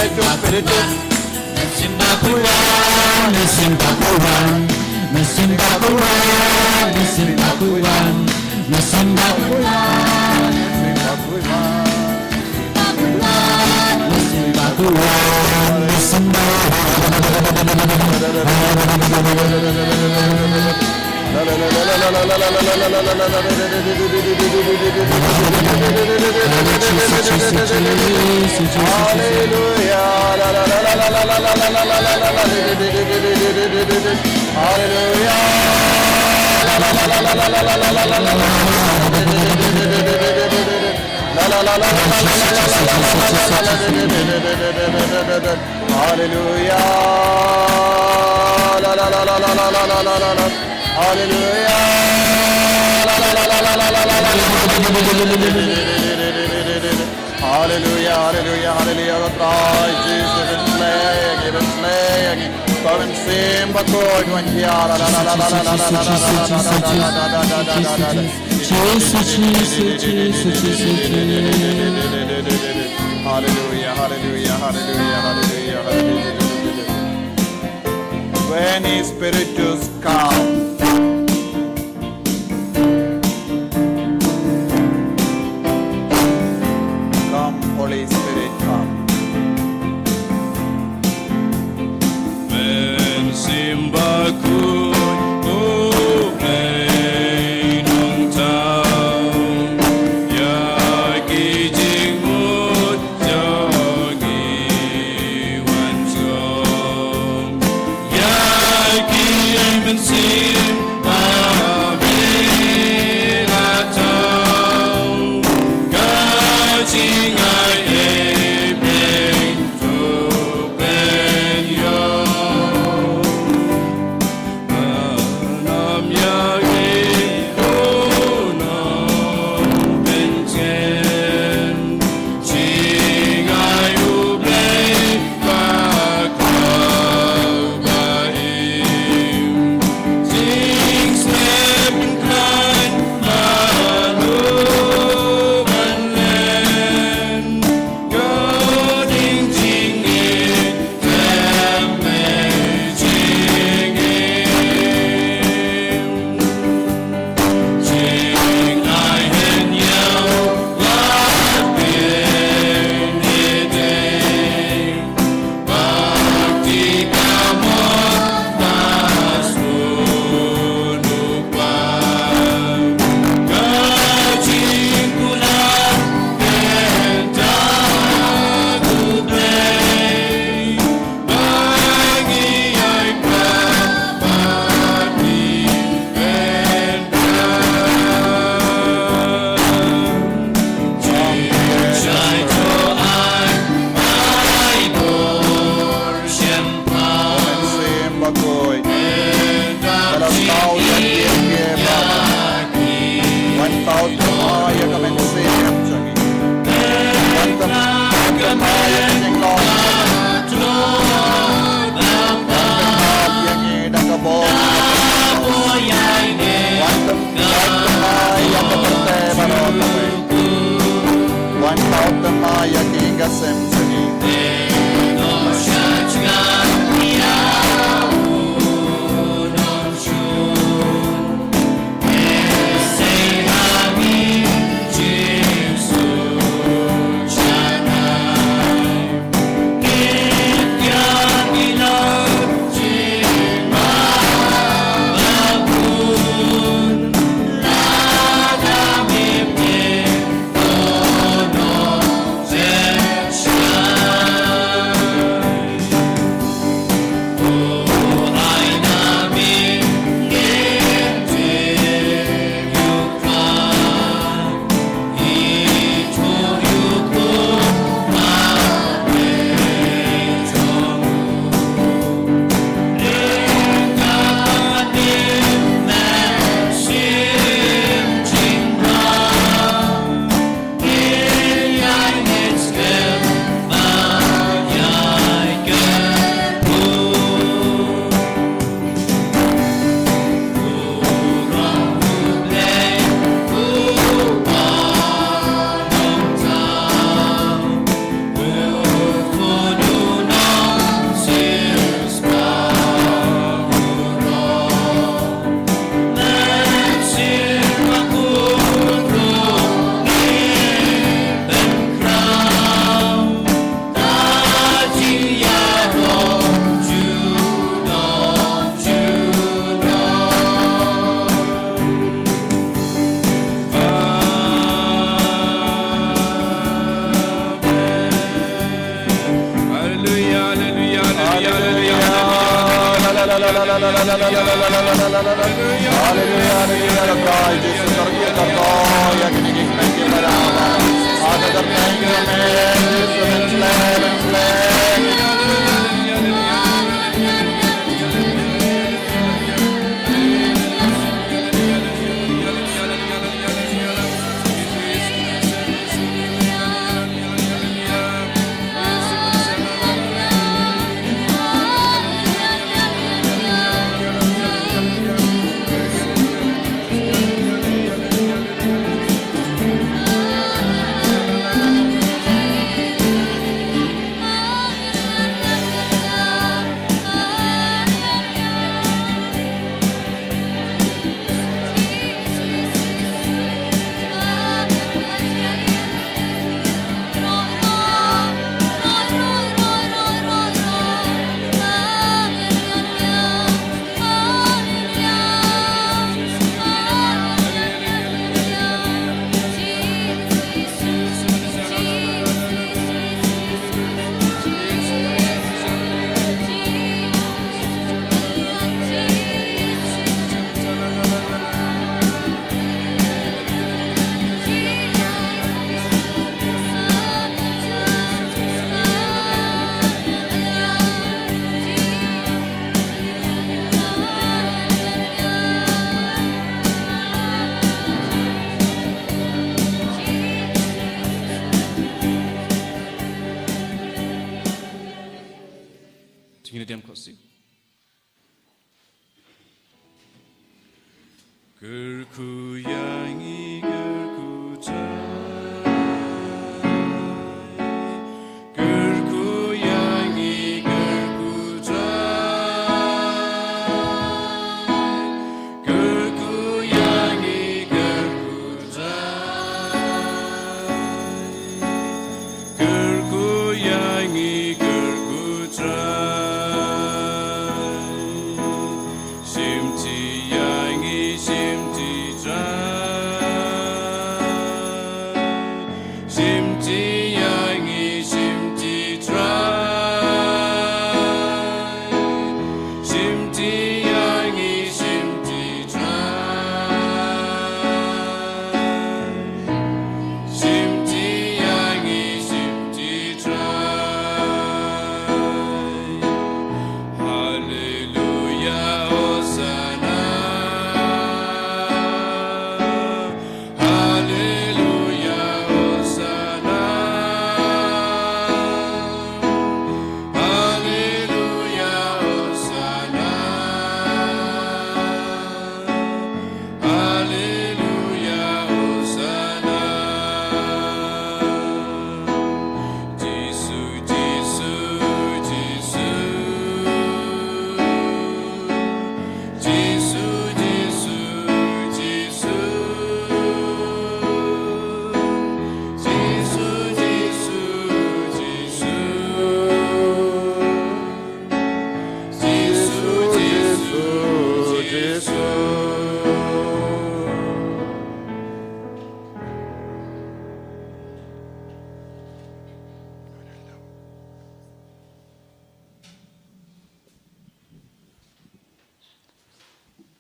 ഏറ്റവും spirit Simba Quran, Simba Quran, Simba Quran, Simba Quran, Simba Quran, Simba Quran, Simba Hallelujah, hallelujah, hallelujah. The Christ Jesus is slaying, even slaying. Come and sing, but God, when he Hallelujah, hallelujah, hallelujah, hallelujah, hallelujah. When his spiritus come, Holy Spirit, come. Men simba kun o may nong tao ya ki jing mut ya gi wan song ya ki men 결코 양이 결코 자 결코 양이 결코 자 결코 양이 결코 자 결코 양이 결코 자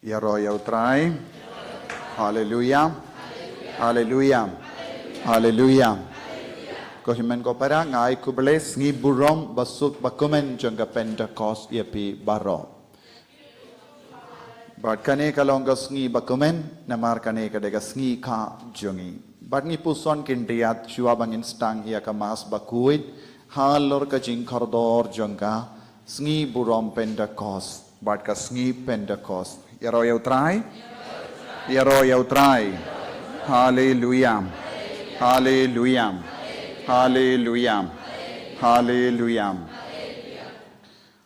Yaro yautrai. Hallelujah. Hallelujah. Hallelujah. Kohimen ko para ngai kubles ngi burom basuk bakumen jangga Pentecost yapi baro. But kane kalongas ngi bakumen namar kane kadegas ngi ka jungi. But ngi puson kindiat shuabangin Sdang Ïukharist Bakhuid halor ka jing kardor jangga sngi burom Pentecost. But ka sngi Pentecost. Yaro yautrai. Yaro yautrai. Hallelujah. Hallelujah. Hallelujah. Hallelujah.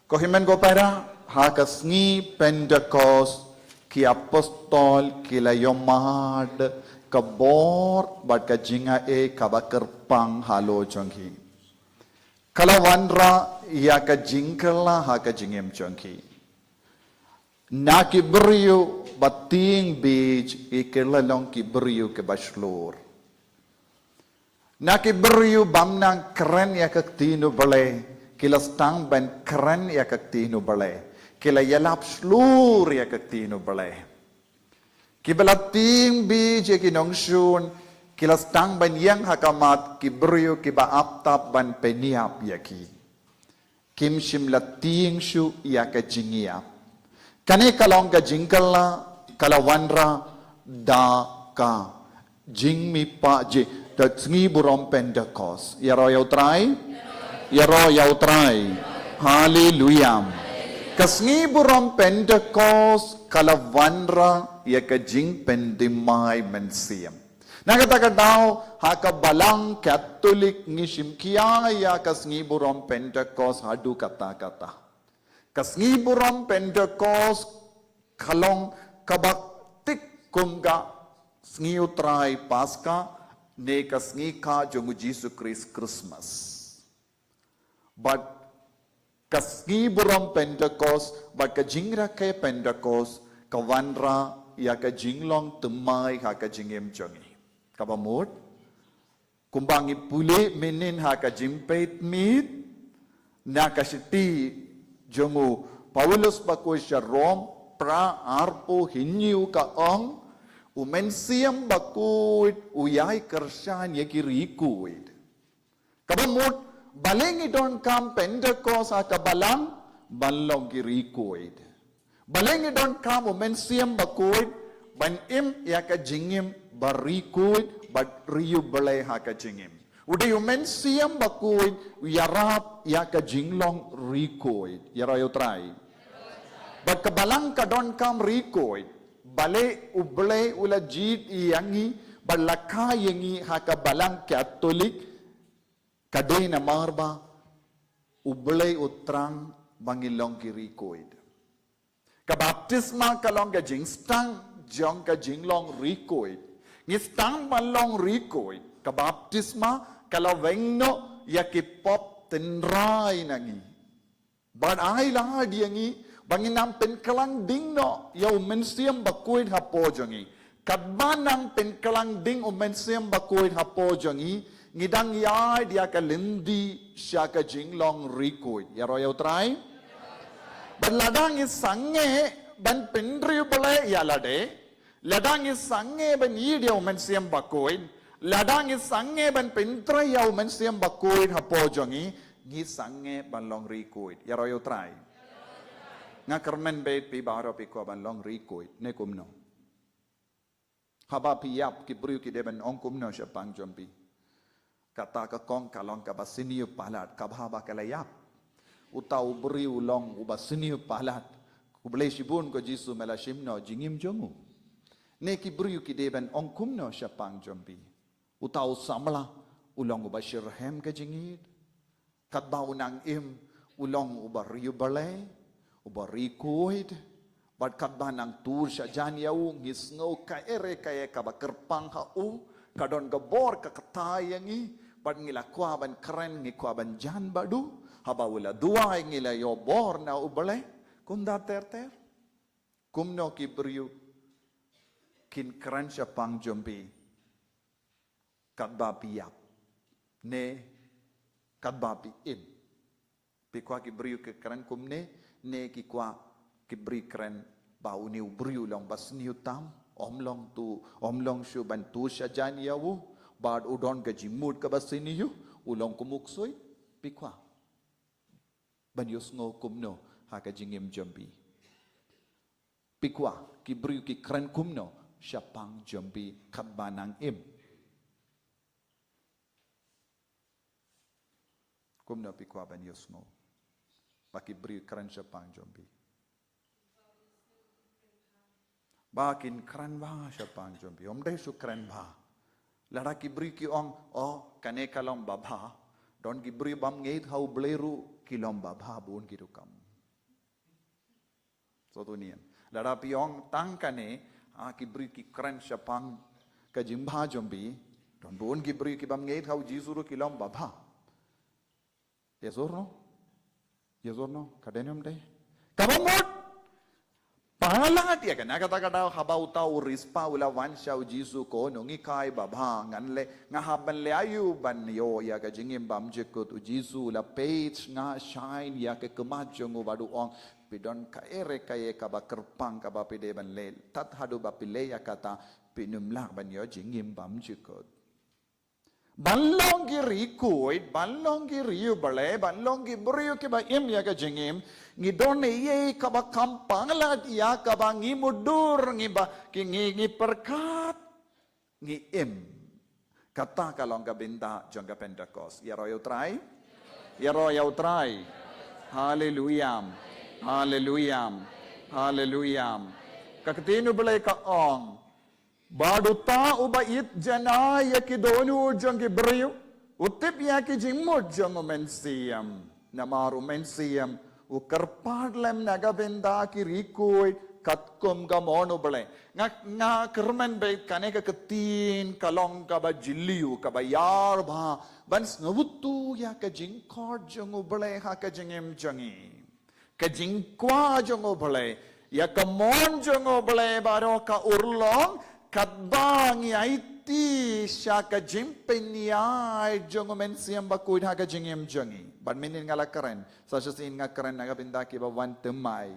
Kohimen ko para hakasngi Pentecost ki apostol kila yomad kabor bat ka jinga e kabakerpang halo jonghi. Kalawanra ya ka jingkala ha ka jingem jonghi. Nakibriyo bating beach ikilalong kibriyo ke baslor. Nakibriyo bamnang keren ya kaktino bale kilas tang ban keren ya kaktino bale kila yalap seluruh ya ketinu boleh. Kibala ting bi je kinong shun kila stang ban yang hakamat kibrio kiba aptap ban peniap yaki. Kim shimla ting shu ya ka jingiap. Kane kalong ka jingkala kala wanra da ka jingmi pa je da sngi burom Pentecost. Ya ro yau try? Ya ro yau try. Hallelujah. Kasngi burom Pentecost kala wanra ya ka jing pendimai mensiam. Nagatagadao haka balang Catholic ngishim kia ya kasngi burom Pentecost hadu kata-kata. Kasngi burom Pentecost kalong kabaktik kumga sngi utrai Pasca ne kasngi ka jongu Jisu Christmas. But kasngi burom Pentecost but ka jingra ke Pentecost kawanra ya ka jinglong temai ha ka jingem jongi. Kabamut kumbangi puli menin ha ka jimpet mit na kasiti jongu Paulus Bakhuid siya Rom pra arpo hinyu ka ong umensiam Bakhuid uyay kersan yakirikuid. Kabamut baling idon kam Pentecost ha kabalang balong kirikuid. Baling idon kam umensiam Bakhuid ban im ya ka jingim barikuid but riyu balay ha ka jingim. Uday umensiam Bakhuid yarap ya ka jinglong rikuid. Yarayo try. But kabalang ka don kam rikuid. Bale ublay ula jid iyangi balaka yangi ha kabalang Catholic kaday na marba ublay utrang bangilong kirikuid. Kabaptisma kalong ka jingstang jong ka jinglong rikuid. Ngistang malong rikoy, kabaptisma, kalawengno, yakipop, tenray nangi. But ay lahad yangi, banginang penkalang ding no, yaw mensiam Bakhuid hapo jongi. Kadmanang penkalang ding umensiam Bakhuid hapo jongi, ngidang yard yakalindi siya ka jinglong rikoy. Yaro yaw try? But ladang isange, ban pendriyo bale yalade, ladang is sange ban yidia umensiam Bakhuid. Ladang is sange ban pentraya umensiam Bakhuid hapojongi. Ni sange ban long rikuid. Yaro yo try. Nga kermen bait pi baro pi ko ban long rikuid. Ne kumno. Haba pi yap ki bru ki deben ong kumno siya pang jompi. Kata ka kong kalong ka basiniyo palat. Kabhaba kalayap. Utaw bri ulong ubasiniyo palat. Kublay shibun ko Jisu melashimno jingim jongu. Neki bru ki deben ong kumno siya pang jompi. Utaw samla ulong ubashirhem ka jingid. Katba unang im ulong ubariyo balay. Ubarikuid. Bad katba nang tur siya jan yaw ngisngaw ka ere kaya kabakerpang hau. Kadon gabor kakatayangi. Bad ngilakwa ban keren ngikwa ban jan badu. Haba wala duway ngila yo bor na ubalay. Kunda ter. Kumno ki bru kin keren siya pang jombi kadba piyap ne kadba pi im pikwa ki briu ke keren kumne ne ki kwa ki bri keren bau ni briu long bas ni utam omlong shu ban tu sha jan yawu bad udon ka jimut ka bas ni yu ulong kumuksoi pikwa ban yusngo kumno ha ka jingim jombi pikwa ki briu ki keren kumno Syapang jombi katbanang im. Kumna pikwa ban yusno. Baki beri keren syapang jombi. Bakin keren ba syapang jombi. Omday su keren ba. Lara ki beri ki ong kane kalong babha. Don ki beri bam ngeit hau bleru kilom babha bun kirukam. So tu niyan. Lara pi ong tang kane ki beri ki keren syapang ka jimbha jombi don bon ki beri ki bam ngeit hau Jisu ru kilom babha. Yes or no? Yes or no? Kadenyom deh. Kabamot. Balat ya kan nakata habauta urispa ula wansha Jisu ko nungi kai baba nganle ngahaban le ayu ban yo ya ka jingim bam jekut Jisu la page nga shine ya ke kemajong wadu ong pidon ka ere kaye ka ba kerpang ka ba pide ban le tat hadu ba pile ya kata pinumlak ban yo jingim bam jekut Banlongi rikuit, banlongi riu bale, banlongi beriu ke ba im ya ka jengim, ngidone ye ka ba kampang lat ya ka ba ngi mudur ngi ba ngi perkat ngi im. Kata kalong ka binta jong ka Pentecost. Ya royau try? Ya royau try. Hallelujah. Hallelujah. Hallelujah. Kakatinu bale ka ong. Baduta ubait janaya ki donu jang ki beriu utip ya ki jingmod jang mensiam namaru mensiam ukarpad lem nagabenda ki rikoi katkum ka mono bale nga kermen be kane ka ketin kalong ka ba jilliu ka ba yar ba ban snobutu ya ka jingkod jang bale ha ka jingem jangi ka jingkwa jang bale ya ka mon jang bale baro ka urlong Kadbang yaiti siya ka jimpeniay jongo mensiam Bakhuid ha ka jingim jongi. Badminin nga lakaren. Sa siya nga karen nagabinda ki ba wan temay.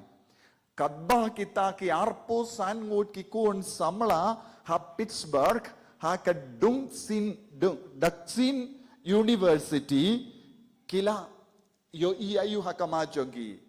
Kadba kita ki arpo san ngut ki kun samla ha Pittsburgh ha ka Daksin University kila yo iyayu ha ka majongi.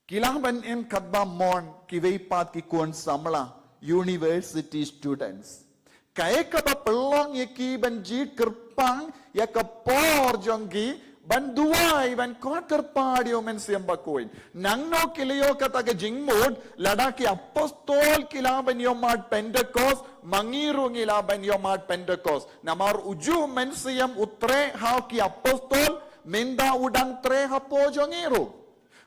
Kila ban em kadba mon ki veipat ki kun samla. University students. Kaya ka ba pelong yaki banjit kerpang ya ka por jonggi ban duai ban kot kerpad yo mensiam Bakhuid. Nang no kiliyo kata ka jingmod ladaki apostol kila ban yo mat Pentecost mangiru ngila ban yo mat Pentecost. Namar uju mensiam utre ha ki apostol minda udang tre ha po jongiru.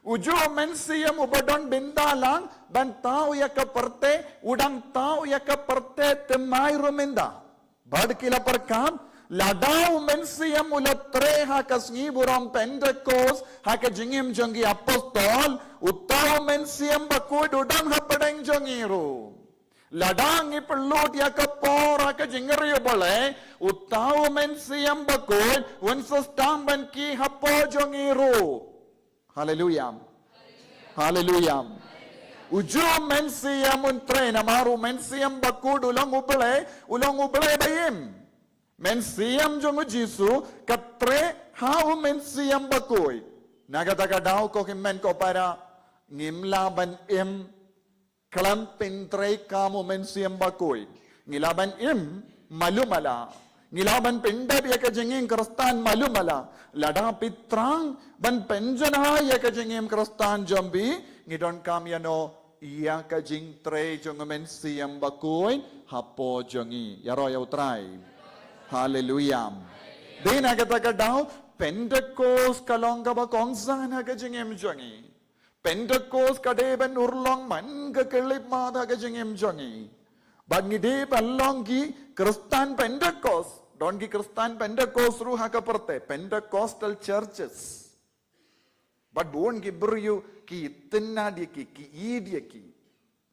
Uju mensiam ubadon bindalang ban tau ya ka perte udang tau ya ka perte temai romenda bad kila perkam ladau mensiam ulatre ha kasngi buram Pentecost ha ka jingim jongi apostol utau mensiam Bakhuid udang ha padang jongiru ladang ipelot ya ka por ha ka jingri bole utau mensiam Bakhuid wensos tamban ki ha po jongiru. Hallelujah. Hallelujah. Ujung mensiam untre namaru mensiam Bakhuid ulang ubele bayim. Mensiam jong Jisu katre hau mensiam Bakhuid. Nagataka daw ko kimen ko para ngimlaban im klampin tre kamu mensiam Bakhuid. Ngilaban im malumala. Ngilaban pinda ya ka jingim kristan malumala lada pitrang ban penjana ya ka jingim kristan jambi ngidon kam yano iya ka jing tre jong mensiam Bakhuid hapo jongi yaro ya utrai. Hallelujah. Din agata ka daw Pentecost kalong ka ba kongsan ha ka jingim jongi Pentecost ka de ban urlong man ka kelip ma ha ka jingim jongi Bagide palonggi Kristan Pentecost, dongi Kristan Pentecost ruha kaperte Pentecostal churches. But bongi beriu ki tenna dia ki idia ki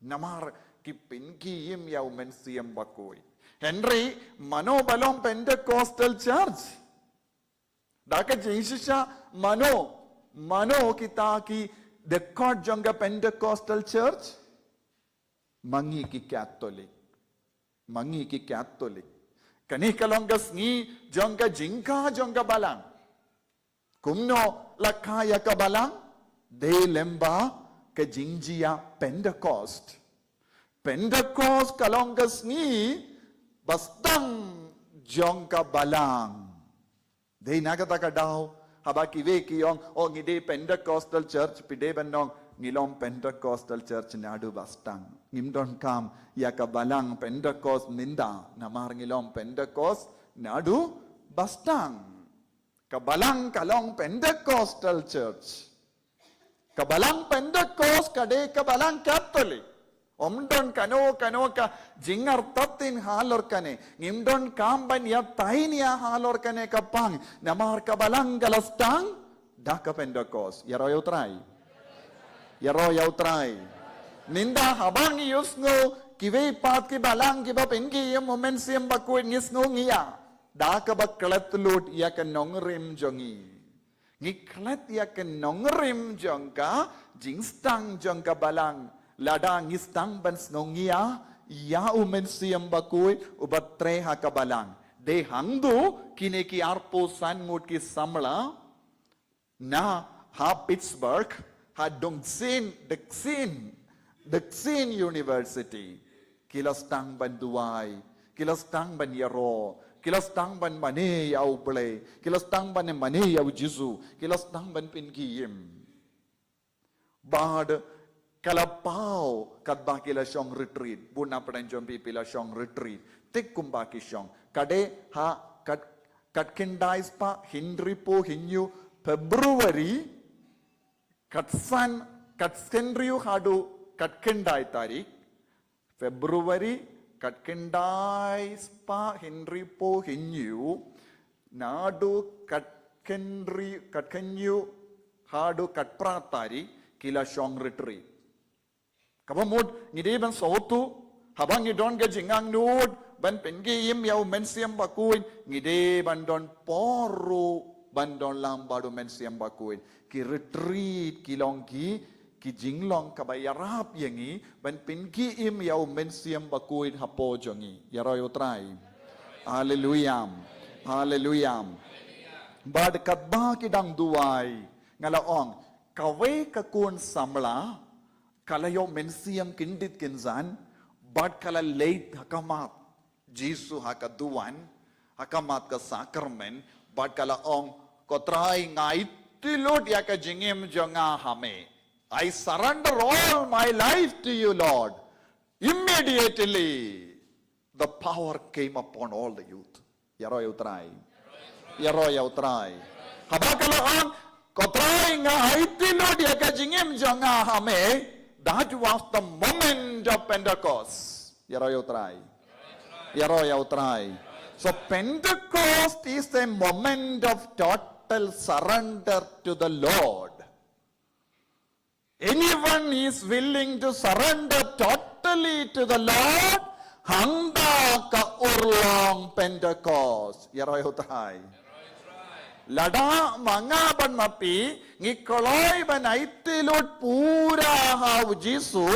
namar ki pinki yim yau mensiam Bakhuid. Henry mano balong Pentecostal church. Daka jinsisha mano kita ki dekat jangga Pentecostal church mangi ki Catholic. Kani kalonggas ni jongga jingka jongga balang. Kumno lakaya ka balang de lemba ka jingjia Pentecost. Pentecost kalonggas ni bastang jongga balang. De nagata ka daw habaki ve ki yong ngide Pentecostal church pide banong ngilom Pentecostal church nadu bastang ngimdon kam ya kabalang Pentecost minda namar ngilom Pentecost nadu bastang kabalang kalong Pentecostal church kabalang Pentecost kade kabalang Catholic omdon kano ka jingar tatin halor kane ngimdon kam ban ya tain ya halor kane kapang namar kabalang galastang daka Pentecost yaro try Yaro yaw try. Ninda habang iyus ngo kiweipat ki balang ki ba penki yam momensiam Bakhuid ngis ngo ngiya. Da ka ba kletlut ya ka nongrim jongi. Ngi klet ya ka nongrim jongka jingstang jongka balang. Lada ngistang ban snongia ya momensiam Bakhuid ubat tre ha ka balang. De hangdu kine ki arpo san ngut ki samla na ha Pittsburgh ha Dexin University kilastang ban duway kilastang ban yaro kilastang ban mane yaw play kilastang ban mane yaw Jisu kilastang ban pinkiyim bad kalapao kadba kila syong retreat buna padanjom pipila syong retreat tik kumbaki syong kade ha katkindais pa hindri po hinyu February Katsendriyu hadu katkindai tarik February katkindai spa Henry po hinyu nadu katkenyu hadu katpra tarik kila syong retreat kapamud ngide ban sotu habang idon ga jingang nud ban pengi im yaw mensiam Bakhuid ngide ban don poru bandon lambado mensiam Bakhuid ki retreat ki longki ki jinglong kabayarap yangi ban pinki im yaw mensiam Bakhuid hapo jongi yaroy utray hallelujah hallelujah bad kadba ki dang duway ngalaong kaway kakun samla kalayo mensiam kindit kinzan bad kala late hakamat Jisu hakaduan hakamat ka sacrament bad kalaong kotray ngai tilod ya ka jingim jonga hame I surrender all my life to you Lord. Immediately the power came upon all the youth. Yaroy utray habakalaong kotray ngai tilod ya ka jingim jonga hame that was the moment of Pentecost. Yaroy utray so Pentecost is a moment of total surrender to the Lord. Anyone is willing to surrender totally to the Lord, hangda ka urlong Pentecost. Yaroy utray. Lada mga ban mapi ngikoloy ban aitilot pura haw Jisu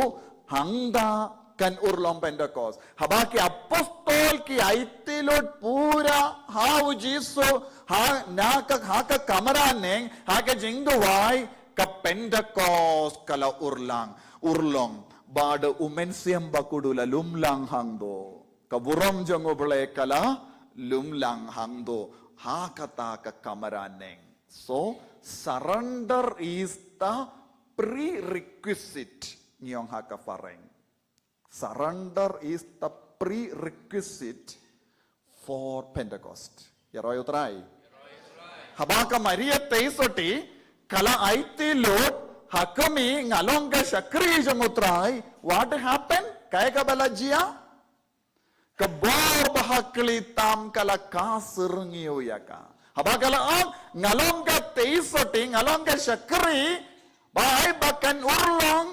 hangda kan urlong Pentecost. Habaki apostol ki aitilot pura haw Jisu ha haka kamera neng haka jingduway ka Pentecost kala urlong bada umensiam Bakhudula lumlang hangdo kaburom jangoble kala lumlang hangdo hakata ka kamera neng. So surrender is the prerequisite ngiyong haka fareng. Surrender is the prerequisite for Pentecost. Yaroy utray. Habaka Maria Teisoti kala aiti lot hakami ngalongga shakri jamutray. What happened? Kaya ka balajia? Kabor bahakli tam kala kaserngiyo yaka. Habakala ang ngalongga Teisoti ngalongga shakri bay bakan urlong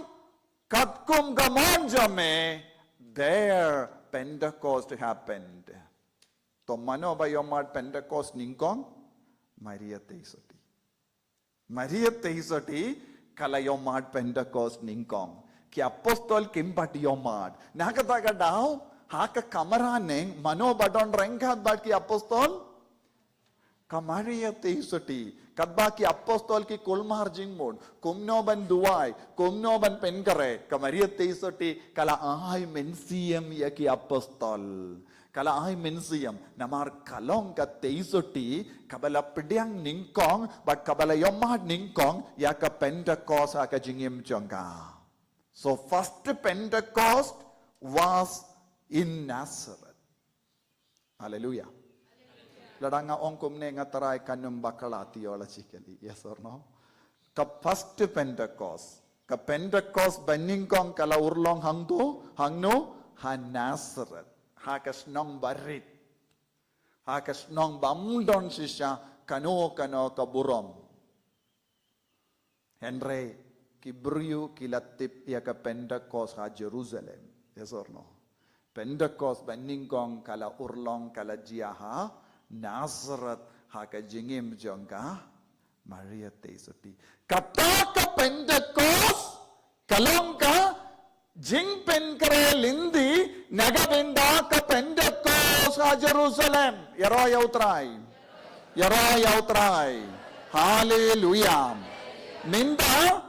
katkum gamon jame. There Pentecost happened. To mano ba yomad Pentecost ningkong? Maria Teisoti. Maria Teisoti kala yomad Pentecost ningkong. Ki apostol kimbat yomad. Nakataga daw haka kamera neng mano badon rengkat bad ki apostol? Ka Maria Teisoti. Kadba ki apostol ki kulmar jingmod. Kumno ban duway. Kumno ban penkare. Ka Maria Teisoti kala ay mensiam ya ki apostol. Kala ay mensiam namar kalong ka Teisoti kabala pidyang ningkong but kabala yomad ningkong ya ka Pentecost ka jingim jongka. So first Pentecost was in Nazareth. Hallelujah. Ladanga ongkum ne ngataray kanum bakala theologically. Yes or no? Ka first Pentecost. Ka Pentecost baningkong kala urlong hangno ha Nazareth. Hakas nong barit. Hakas nong bamdon sisya kano kaburom. Henry Kibriu kilatip yaka Pentecost ha Jerusalem. Yes or no? Pentecost baningkong kala urlong kala jiaha Nazareth ha ka jingim jongka Maria Tesuti. Kataka Pentecost kalong ka jingpen kare lindi nagabinda ka Pentecost ha Jerusalem. Yaro yautray. Hallelujah. Minda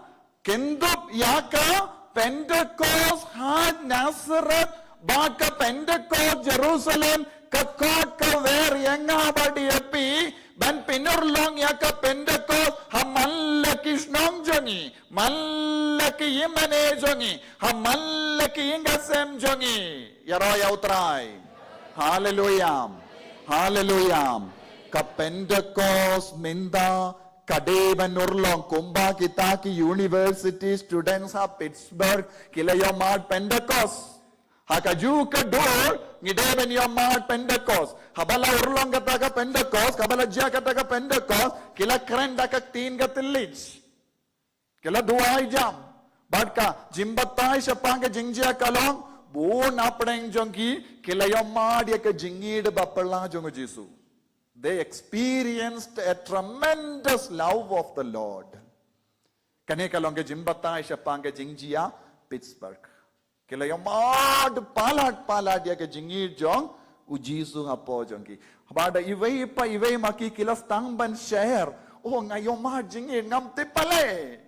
kendup yaka Pentecost ha Nazareth baka Pentecost Jerusalem kakot ka ver yanga badi api ban pinurlong yaka Pentecost ha mallaki snong jongi mallaki yimane jongi ha mallaki ingasem jongi yaro yautray. Hallelujah. Ka Pentecost minda Kadeban Urlong Kumba Kitaki University students ha Pittsburgh Kilayomad Pentecost Hakajuka door Ngideban Yomad Pentecost Habala Urlong Kataka Pentecost Kabala Jakataka Pentecost Kila Krendaka Teen Gatilich Kila Duai Jam Badka Jimbatai Shapanga Jingjia Kalong Boon Apang Jonki Kilayomad Yaka Jingid Bapala Jongo Jisu. They experienced a tremendous love of the Lord. Kanekalonga Jimbata Shapanga Jingjia, Pittsburgh. Kilayomad palad yaka jingi jong ujisu hapo jongi. Bada iway maki kilas tangban share. Oh ngayomad jingi ngamte pale.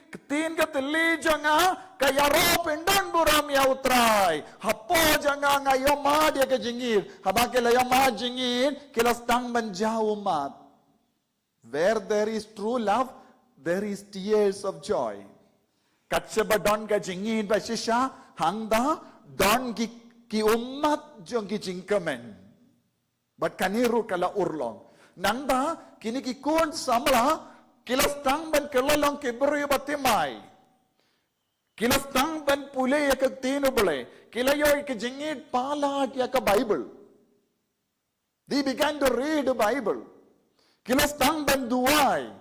Ketin katili janga kayaro pindan buram yautray. Hapo janga ngayomad yaka jingir. Habake layomad jingir kilas tangban jaumat. Where there is true love, there is tears of joy. Katsaba don ka jingin ba shisha hangda don ki ummat jong ki jingkamen. But kaniru kala urlong. Nangda kini ki kun samla kilas tang ban kelalong kibru batimai. Kilas tang ban pule ya ka tinu bole. Kilayo ki jingin pala ya ka Bible. They began to read the Bible. Kilas tang ban duai.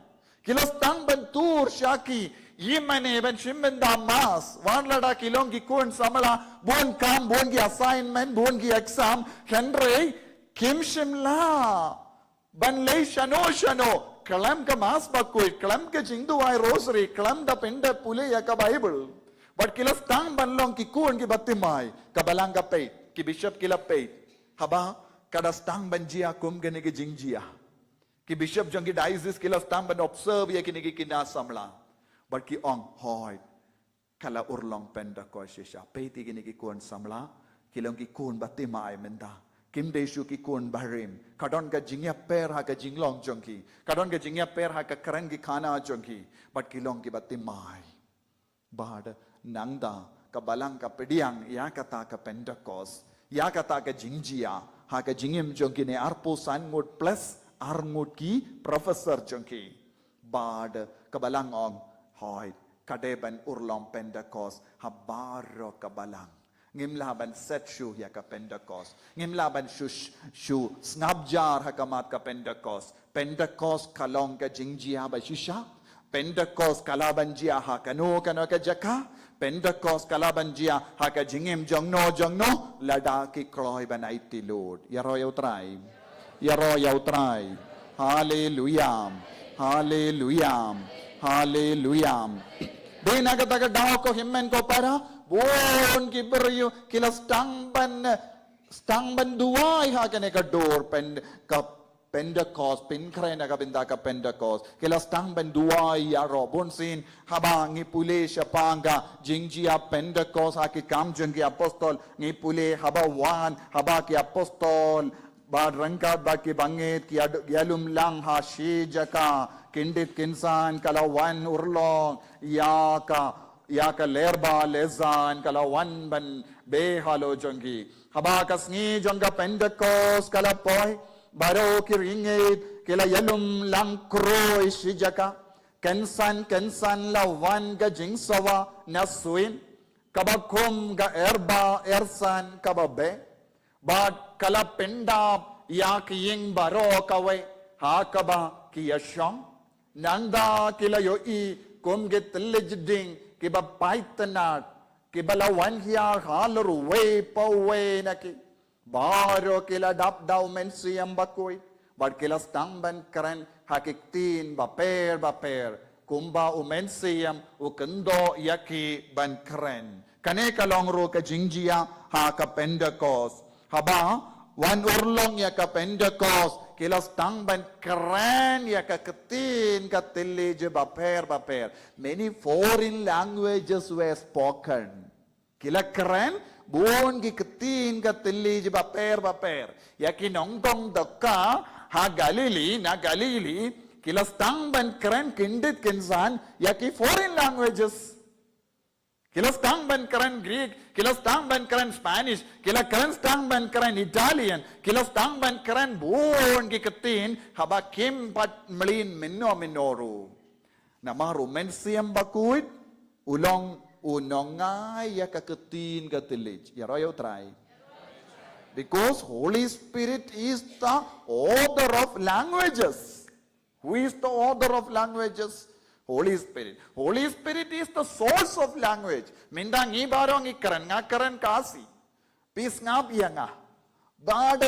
Kilas tang ban tur shaki. Yimane ban shimben damas. Wan lada kilong ki kun samala. Buon kam, buon ki assignment, buon ki exam. Henry, kim shimla. Ban lay shano. Kalam ka mas Bakhuid. Kalam ka jingduai rosary. Kalam da penda pule ya ka Bible. But kilas tang ban long ki kun ki batimay. Kabalang ka pay. Ki bishop kila pay. Haba, kadas tang ban jia kum gani ki jingjia. Ki bishop jang ki diocese kilas tang ban observe ya kini ki kinasamla. But ki ong hoy kala urlong Pentecost shisha peti gini ki kun samla kilong ki kun batimai menda kim deshu ki kun barim kadon ka jingya per ha ka jinglong jongki kadon ka jingya per ha ka karen ki khana jongki but kilong ki batimai bad nangda ka balang ka pediang ya kata ka Pentecost ya kata ka jingjia ha ka jingim jongki ne arpo san ngut plus arngut ki professor jongki bad ka balang ong hoy kadeban urlong Pentecost habaro kabalang ngimlaban set shu ya ka Pentecost ngimlaban shu snabjar hakamat ka Pentecost kalong ka jingjia ba shisha Pentecost kalaban jia ha kano ka jaka Pentecost kalaban jia ha ka jingim jongno lada ki kroy banai ti Lord yaro yautray Hallelujah. Dena kata daw ko himmen ko para bon ki beryu kilas tang ban duai ha kane ka door Pentecost pin krena ka binda ka Pentecost kilas tang ban duai ya robon sin habang ipule siya panga jingjia Pentecost ha ki kam jeng ki apostol ngipule haba wan haba ki apostol bad rangkat baki bangit ki yalum lang ha shijaka kindit kinsan kalawan urlong yaka lerba lezan kalawan ban behalo jonggi habakas ni jongga Pentecost kalapoy baro ki ringit kila yalum lang kroy shijaka kensan lawan ga jingsawa nasuin kabakum ga ersan kababe But kalapendap yak ying baro kawe hakaba ki yashong Nanda kila yo I kum get legending kiba pythonat kibala one here halaru way way naki baro kila dap daw mensiam bakui but kila stamban karen hakiktin baper kumba umensiam ukendo yaki ban karen kane kalong ro ka jingjia ha ka Pentecost haba one urlong ya ka Pentecost kila stamban karen ya ka ketin ka tillage baper many foreign languages were spoken kila keren buon gi ketin ka tillage baper ya ki nongtong dokka ha Galili kila stangban keren kindit kinsan ya ki foreign languages kila stangban keren Greek kila stangban keren Spanish kila keren stangban keren Italian kila stangban keren buon gi ketin haba kim pat mlin minoru namaru mensiam Bakhuid ulong unongai ya ka ketin ka tillage ya royo try because Holy Spirit is the author of languages. Who is the author of languages? Holy Spirit. Holy Spirit is the source of language. Minda ngi barong ikaran ngakaran kasi. Pis ngap nga. Bad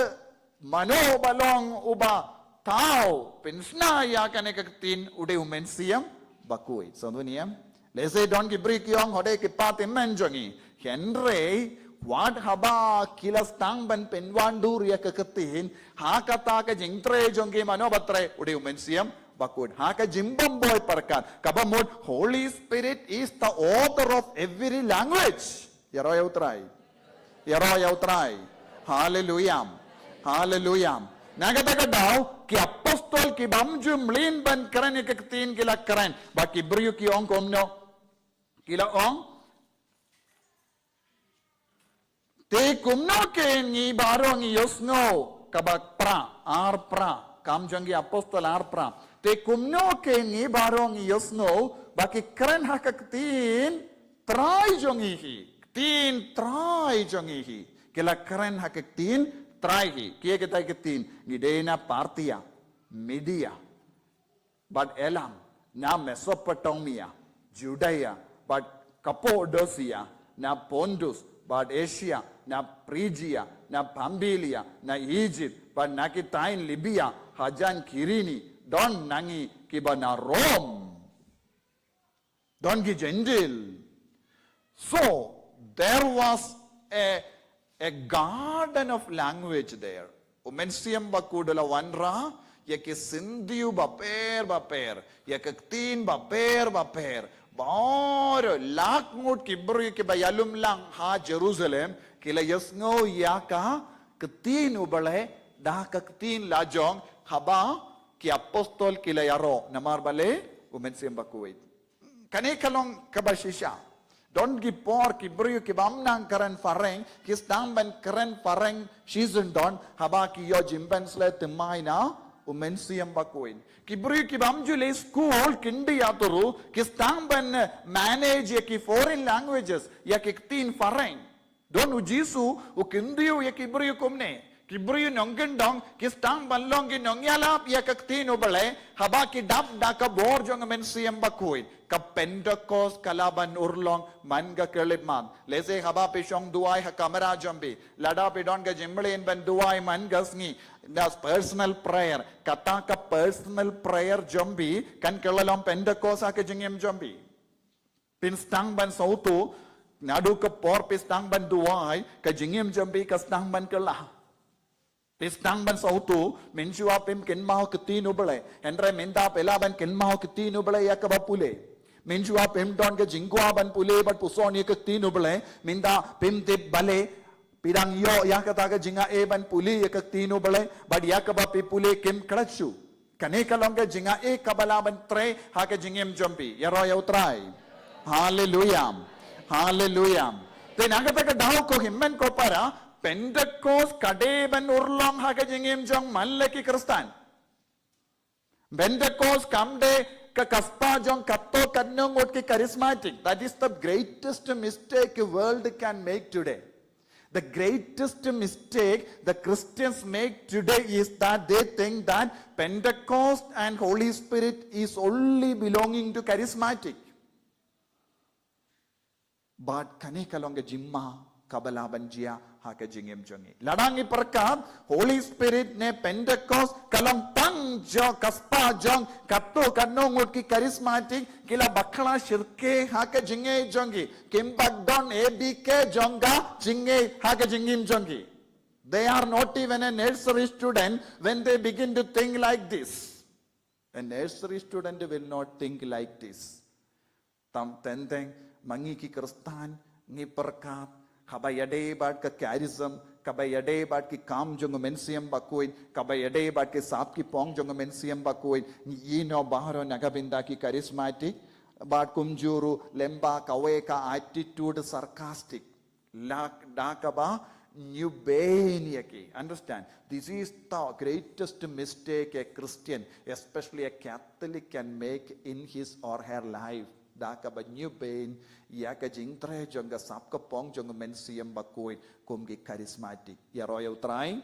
mano balong uba tao pinsna ya kanekatin ude umensiam Bakhuid. So duniyam. Let's say don't give break yong hode kipat immenjongi. Henry what haba kila stangban penwandur ya keketin hakata ka jingtre jongki mano batre ude umensiam Bakhuid haka jimbam boy parkat kabamod Holy Spirit is the author of every language yaro try hallelujah nagata daw ki apostol ki bamju mlin ban kran keketin kila kran baki briyu ki ong komno kila ong te kumno ke ni barong yosno kabak pra kam jangi apostol pra te kumno ke ni barong yosno baki kran hakaktin try jongi hi kila kran hakaktin try hi kia kita ketin gidena Partia Media but Elam na Mesopotamia Judea but Cappadocia na Pontus but Asia, na Phrygia, na Pamphylia, na Egypt, but nakitain Libya, Hajan Kirini, don nangi kiba na Rome, don ki Gentile. So there was a garden of language there. Umensiam Bakudala wanra, yaki Sindhu baper, yakaktin baper. Baro lakmut kibru ki bayalum lang ha Jerusalem kila yasngo yaka ketin ubale dah ketin lajong haba ki apostol kila yaro namar bale umensiam Bakhuid kane kalong kabashisha don't give por kibru ki bamnang karen fareng ki stamban karen fareng season don haba ki yo jimbensle temaina umensiam Bakhuid kibru ki bamjule school kindi yaturu ki stamban manage ki foreign languages ya ki tin fareng don u Jisu u kindiu ya kibru komne kibru nonggendong ki stamban long ki nongyalap ya ki tin ubale haba ki dap da ka bor jong umensiam Bakhuid ka Pentecost kalaban urlong manga kelipman lese haba pe shong duai ha kamera jambi lada pe don ga jimlen ban duai man gasngi das personal prayer kata ka personal prayer jambi kan kelalom Pentecost ka jingem jambi pin stang ban sautu nadu ka por pe stang ban duai ka jingem jambi ka stang ban kala Pistang ban sautu menjua pem ken mau ketinu bele endre minta pela ban ken mau ketinu bele ya ka bapule menjua pem don ke jingkwa ban pule bat pusoni ke ketinu bele minta pem te bale pidang yo ya kata ka jinga e ban puli ya ke ketinu bele bad ya ka bapi pule kem krachu kane kalong ke jinga e kabala ban tre ha ke jingem jompi ya ro ya utrai hallelujah te nagata ka daw ko himmen ko para Pentecost kadeban urlong haga jingim jong mallaki kristan. Pentecost kamde ka kaspa jong katto kadnong ot ki charismatic. That is the greatest mistake a world can make today. The greatest mistake the Christians make today is that they think that Pentecost and Holy Spirit is only belonging to charismatic. But kanekalonga jimma kabala banjia haka jingem jongi. Ladangi perkat Holy Spirit ne Pentecost kalang tang jo kaspa jong kapto kanong ki charismatic kila bakla shirke haka jinge jongi. Kimbak don ABK jonga jinge haka jingim jongi. They are not even a nursery student when they begin to think like this. A nursery student will not think like this. Tam tenteng mangi ki kristan ngi perkat kabayade bat ke charism kabayade bat ki kam jong mensiam Bakhuid kabayade bat ke sap ki pong jong mensiam Bakhuid yino baharo nagabinda ki charismatic bat kumjuru lemba kawe ka attitude sarcastic lak dakaba new baniaki. Understand, this is the greatest mistake a Christian, especially a Catholic, can make in his or her life. Dakaba new pain yaka jingtre jonga sapka pong jonga mensiam Bakhuid kumgi charismatic. Yaro yaw try.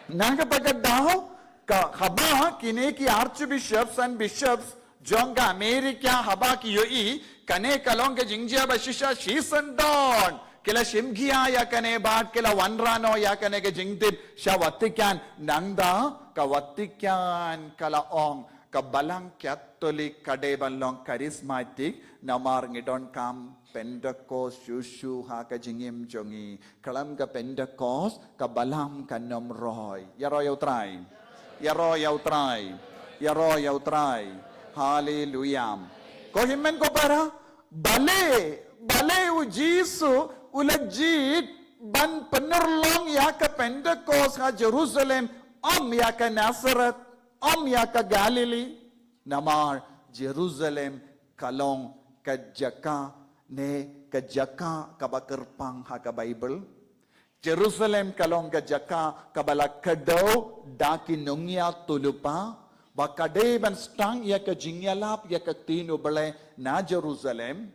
Naga pagadaw ka haba kineki archbishops and bishops jonga America haba ki yoi kane kalonga jingjia bashisha shisandon kila shimgia yakane bat kila wanrano yakane ke jingtid sha Vatican nangda ka Vatican kala ong kabalang Catholic kadebalong charismatic namar ngidon kam Pentecost shushu haka jingim jongi kalam ka Pentecost kabalam kanom roy yaro yaw try hallelujah ko himmen ko para bale u Jisu ulajit ban penerlong yaka Pentecost ha Jerusalem yaka Nazareth yaka Galilee namar Jerusalem kalong kajaka ne kajaka kabakerpang haka Bible Jerusalem kalong kajaka kabala kadaw daki nungya tulupa bakade ban Sdang yaka jingyalap yaka tino bale na Jerusalem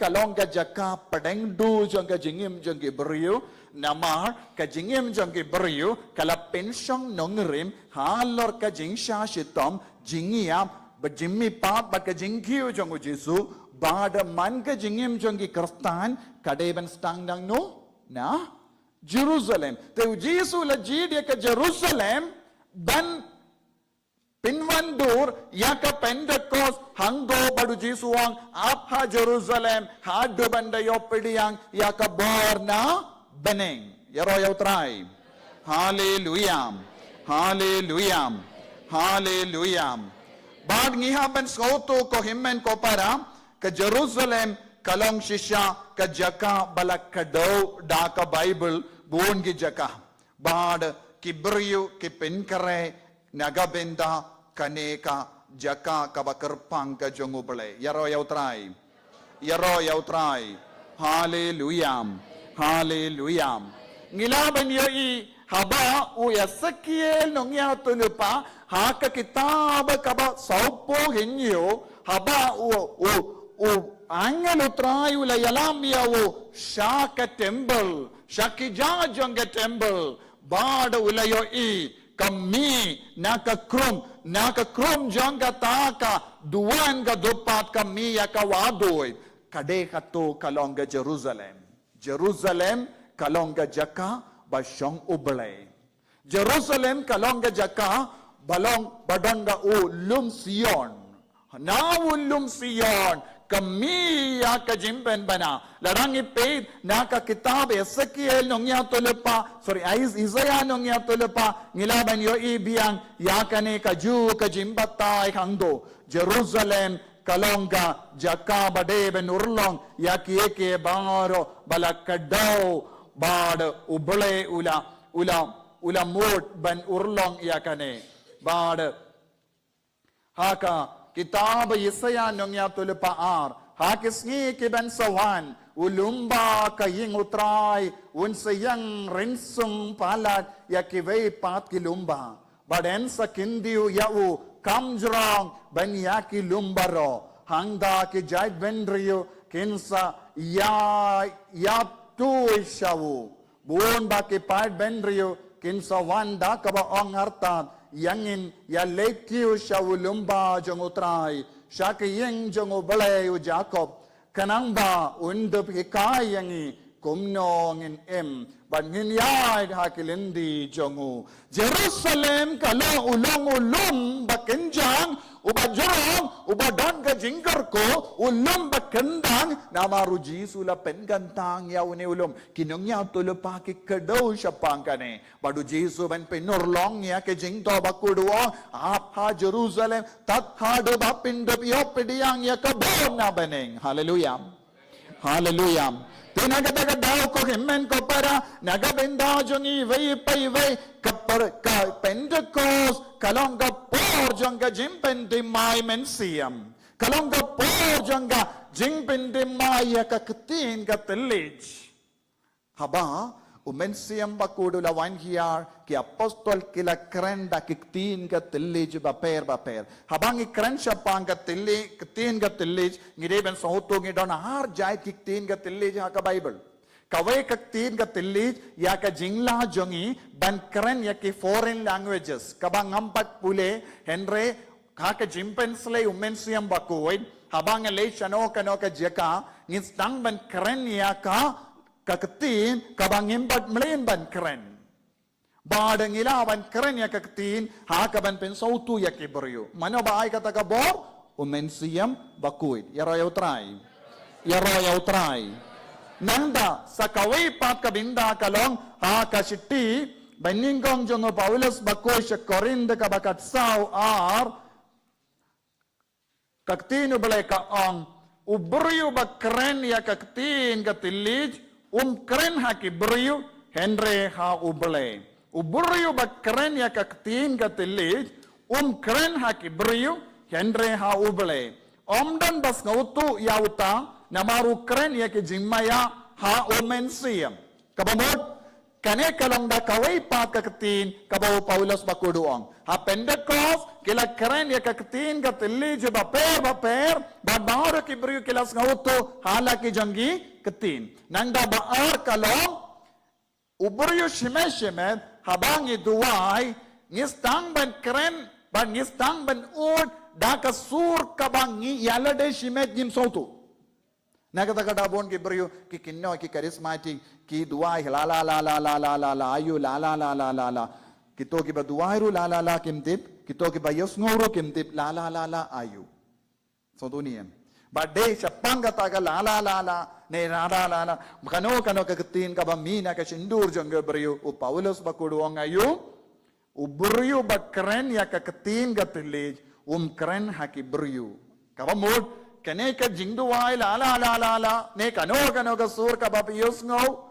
kalong kajaka padengdu jangka jingim jangki beriu namar ka jingim jangki beriu kala pensyong nongrim halor ka jingsha shitom jingiam bajimmi pat ba ka jingkiu jangku Jisu bada man ka jingim jangki kristan kadeban Sdang nang no na Jerusalem te Jisu la jid ka Jerusalem ban Pinwandur yaka Pentecost hanggo badu Jisuang apha Jerusalem hadu banda yopediang yaka borna beneng yaro yaw try hallelujah bad ngiha ban skoto ko himmen ko para ka Jerusalem kalong shisha ka jaka balak kadaw da ka Bible buon gi jaka bad kibriyu ki penkare nagabenda kaneka jaka kabakerpang ka jongubale yaro yaw try hallelujah ngilaban yoi haba u Ezekiel nongya tulupa haka kitab kaba saupo hinyo haba u angelo try ula yalamia u shaka temple shakija jonga temple bad ula yoi kami naka krum jangka taka duan ka dupat kami yaka wadoy kade kato kalonga Jerusalem kalonga jaka basyong ublay Jerusalem kalonga jaka balong badanga lum Sion kami yaka jimben bana larangi paid naka kitab Ezekiel nongya tulupa Isaiah nongya tulupa ngilaban yo ibiyang yakane kaju kajimbatay hangdo Jerusalem kalonga jaka badeben urlong yaki bangaro balakadaw bad ubole ula mut ban urlong yakane bad haka kitab Isaiah nongya tulupa hakisngi kiban sawan ulumba kaying utray unsayang rinsung palat yakivay pat kilumba baden sa kindiu yau kamjrong ban yaki lumbaro hangda ki jait vendriyo kinsa ya tu shawu buon ba ke part ben rio kin sa wanda ka ba ong harta yangin ya lekiu shawu lumba jong utrai shaka yeng jong ubale u Jacob kanang ba undup hikai yangi kumnong in ban ngin yai hakilindi jongu Jerusalem kalo ulong bakenjang uba jorong uba don ka jingkar ko ulum bakendang namaru Jisu la pengantang ya uni ulum kinong ya tulo paki kado siya pangkane badu Jisu ban penurlong ya ke jingto bakuduo apa Jerusalem tat hado bapindo piopediang ya kabon na beneng. Hallelujah, hallelujah. Tinagadaga daw ko himen ko para nagabenda jong iway payway kapar ka Pentecost kalong ka por jong ka jimpen di may mensiam kalong ka por jong ka jimpen di may kakatin ka telij haba umensiam bakudo la wan hiar ki apostol kila krenda kiktin ka telij baper habang ikren siya pang ka telij kitin ka telij ngideben sa hutong idon har jay kiktin ka telij ha ka Bible kaway kiktin ka telij ya ka jingla jongi ban kren ya ki foreign languages kabang ampat pule henry ha ka jimpensle umensiam bakuid habang le chano kano ka jeka ngistang ban kren ya ka kakatin kabangin bat melain ban keren badang ilawan keren ya kakatin ha kaban pensautu ya kibryo mano ba ay katagabor umensiam Bakhuid yarayaw try nanda sa kaway pat kabinda kalong ha kasiti baningkong jongo Paulus Bakhuid sa Corinth kabakat saw ar kakatin ubalay ka ang ubryo ba keren ya kakatin katilij kren ha kibryo Henry ha ubale ubryo ba kren ya kaktin katilij kren ha kibryo Henry ha ubale omdan bas ngautu yauta namaru kren ya ki jimmaya ha umensiam kabamot kane kalong da kaway pa kaktin kabaw Paulus bakuduong ha Pentecost kila kren ya kaktin katilij baper babaro kibryo kilas ngautu hala ki jangi ketin nangda baar kalong ubryo shimeshemet habang iduway ngistang ban kren ban ngistang ban ud daka sur kabangi yalade shimet jim sautu nagataka bon ki bryo ki kinno ki charismatic ki duway la ayu la kito ki ba duway ru la kimtip kito ki ba yosngoro kimtip la ayu sautu niyan Badai siapang kataga la ne la kano kakatin ka ba mina ka sindur jong gabriyo u Paulus bakuduang ayu ubryo bakren ya kakatin ka tilij kren hakibryo kabamod kane ka jingduway la ne kano ka sur ka ba piyos ngaw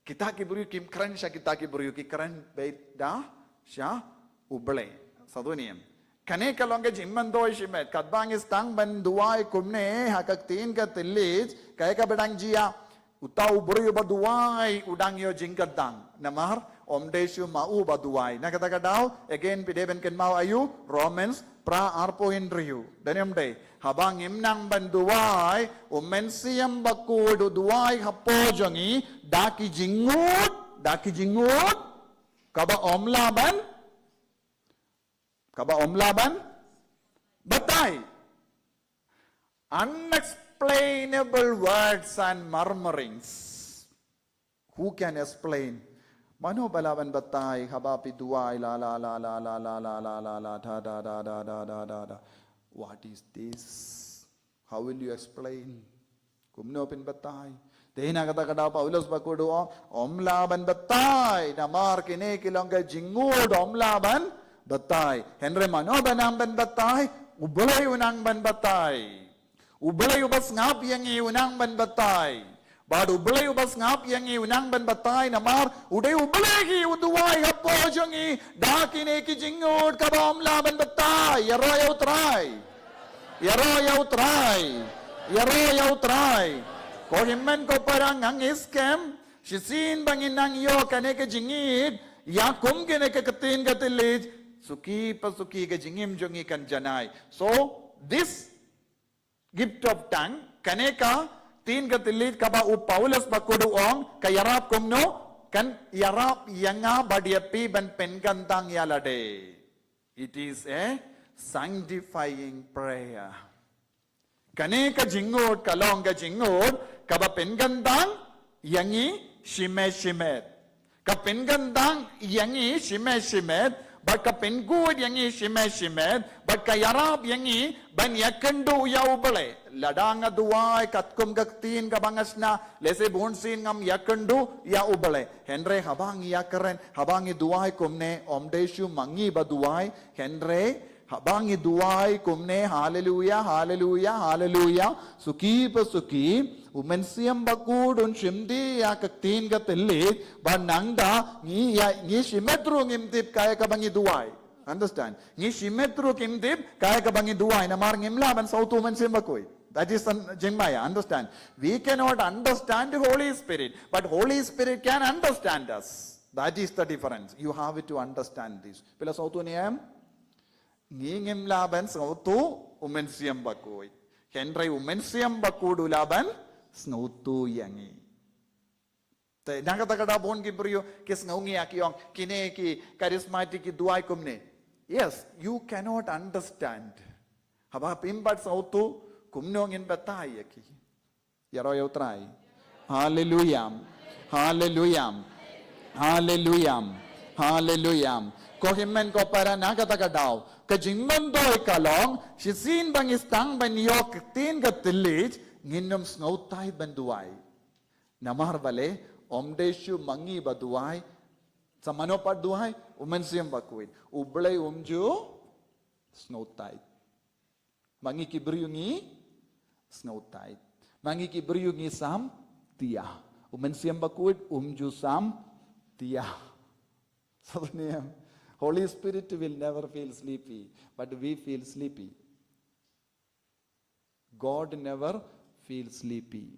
kita kibryo kim kren siya kita kibryo ki kren bait da siya uble saduniyam kane kalonga jimmandoy shimet kadbang istang ban duway kumne hakaktin ka tilij kaya ka bedang jia utaw buryo ba duway udang yo jingkadang namar omdesyo mau ba duway nakataka daw again pideben ken mau ayu Romans pra arpo hinriyu danyamde habang imnang ban duway umensiam bakudu duway hapojongi daki jingut kaba omlaban batay unexplainable words and murmurings who can explain mano balaban batay habapi duway la da what is this how will you explain kumno pin batay Tehina kata Paulus bakudo omlaban batay namar kine kilongga jingud omlaban batay. Henry mano banang ban batay, ubulay unang ban batay. Ubulay ubas ngap yang unang ban batay. Bad ubulay ubas ngap yang unang ban batay namar uday ubulay ki uduway hapo jongi dakine ki jingod kabam laban batay. Yaroyaw try. Ko himmen ko parang ang iskem shisin bangin nang iyo kane ka jingid yakum kine ka katin katilid suki pasuki ka jingim jongi kan janay. So this gift of tongue kane ka tin ka tilit ka ba u Paulus bakudu ong ka yarap kumno kan yarap yanga badiapi ban penkantang yalade. It is a sanctifying prayer. Kane ka jingod kalong ka jingod ka ba penkantang yangi shimet. Ka penkantang yangi shimet. But ka pengkud yangi shimet, but ka yarab yangi ban yakendu yaubale. Ladanga duwai katkum gaktin ka bangas na lese bonsin ngam yakendu yaubale. Henry habang yakaren habang duwai kumne omdeshu mangi ba duwai Henry habang duwai kumne hallelujah suki pa suki umensiam bakud un shimdi ya kaktin ka tilit ba nangda ni shimetru ngimtip kaya ka bangi duwai. Understand? Ni shimetru ngimtip kaya ka bangi duwai na mar ngimla ban sautu umensiam bakoy. That is jingmaya. Understand? We cannot understand the Holy Spirit, but Holy Spirit can understand us. That is the difference. You have to understand this. Pila sautu niyam? Ni ngimla ban sautu umensiam bakoy. Henry umensiam bakudu laban snautu yangi. Te nakatagada bon ki brio kis ngaungi akiong kine ki charismatic ki duai kumne. Yes, you cannot understand. Haba pimbat sautu kumnong in batai yaki. Yaro yautrai. Hallelujah. Ko himmen ko para nakatagadaw. Kajingman doy kalong shisin bangistang banyok tin gatilit nginom snautai banduai. Namar bale omdeshu mangi baduai sa manopad duai umensiam bakuid. Ublay umju snautai. Mangi kibriyungi snautai. Mangi kibriyungi sam tia. Umensiam bakuid umju sam tia. So Holy Spirit will never feel sleepy, but we feel sleepy. God never feels sleepy.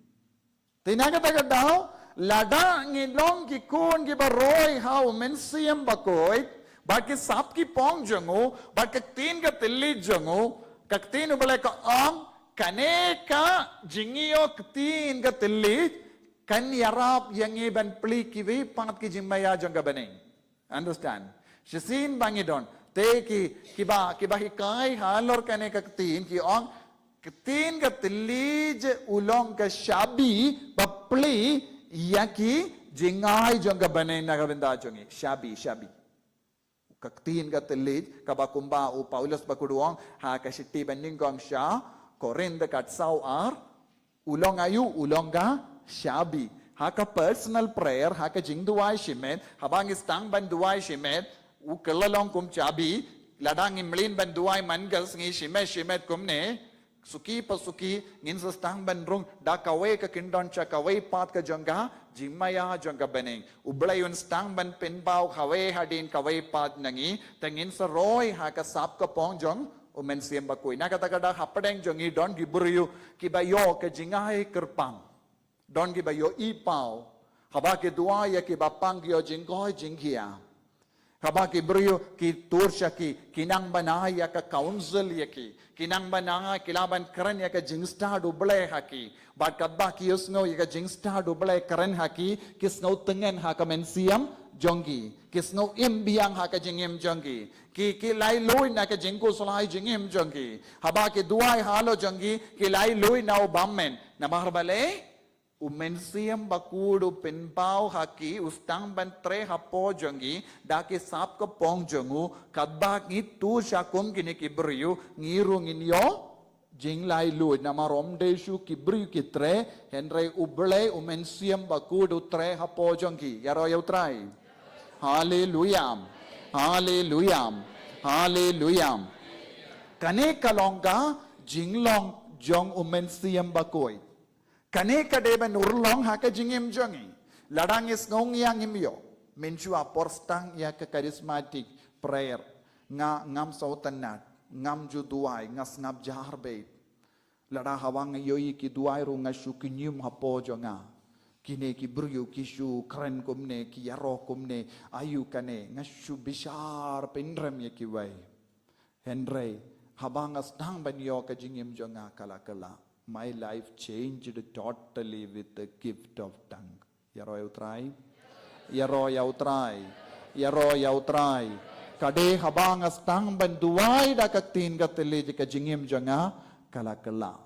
Tinagadaw, lada ngilong ki kun ki baroy how mensiam bakoy, but ki sap ki pong jango, but kaktin ka tilid jango, kaktin ubale ka ang kane ka jingiyo kaktin ka tilid, kan yarap yangi ban pli kiwi pangat ki jingmaya jangga baning. Understand? Shisin bangidon, te kiba hikai halor kane kaktin ki ong kaktin ka tilij ulong ka shabi bapli yaki jingay jong ka banay na kabinda jongi shabi kaktin ka tilij kabakumba u Paulus bakuduong ha ka shiti banding kong sha korin the katsaw ar ulong ayu ulong ka shabi ha ka personal prayer ha ka jingduay shimet habang istang banduay shimet u kelalong kum chabi ladang imlin banduay mangas ngi shimet kumne suki pasuki ngin sa stang bandrung da kaway ka kindon cha kaway pat ka jangga jimaya jangga beneng ublayon stang ban penbaw kaway hadin kaway pat nangi tangin sa roy ha ka sap ka pong jong umensiam bakoy nakatagada hapadeng jongi don giburiyo kibayo ka jingay kerpang don gibayo ipaw haba ke duaya ki bapang gyo jinggoy jinghiya haba ki brio ki tursha ki kinang banaya ka council yaki kinang bananga kilaban kran ya ka jingsta duble haki bat kadba ki usno ya ka jingsta duble kran haki kisno tengen ha ka mensiam jongi kisno imbiang ha ka jingim jongi ki lai loi na ka jingko solai jingim jongi haba ki duai halo jongi ki lai loi na ubammen na maharbale umensiam bakudu penpau haki ustang bantre hapo jongi daki sap ka pong jongu kadbak itu syakum kini kibriyu ngirung inyo jinglai luid nama romdeshu kibriyu kitre henry uble umensiam bakudu tre hapo jongi yaro yautrai hallelujah kane kalongga jinglong jong umensiam bakoy kane kadeban urlong haka jingim jongi ladang is ngong yang imyo menjua porstang ya ke charismatic prayer ngam sautanat ngam juduai ngas ngap jaharbeit lada hawang yoi ki duai ru ngashu kinyum hapo jonga kine ki bryu kishu kren kumne ki yaro kumne ayu kane ngashu bishar pendrem ya ki wai henry habang astang banyo ka jingim jonga kala my life changed totally with the gift of tongue. Yaro yautrai? Yaro yautrai? Yaro yautrai? Kade habang astang banduay da kaktin katili ka jingim janga kalakala.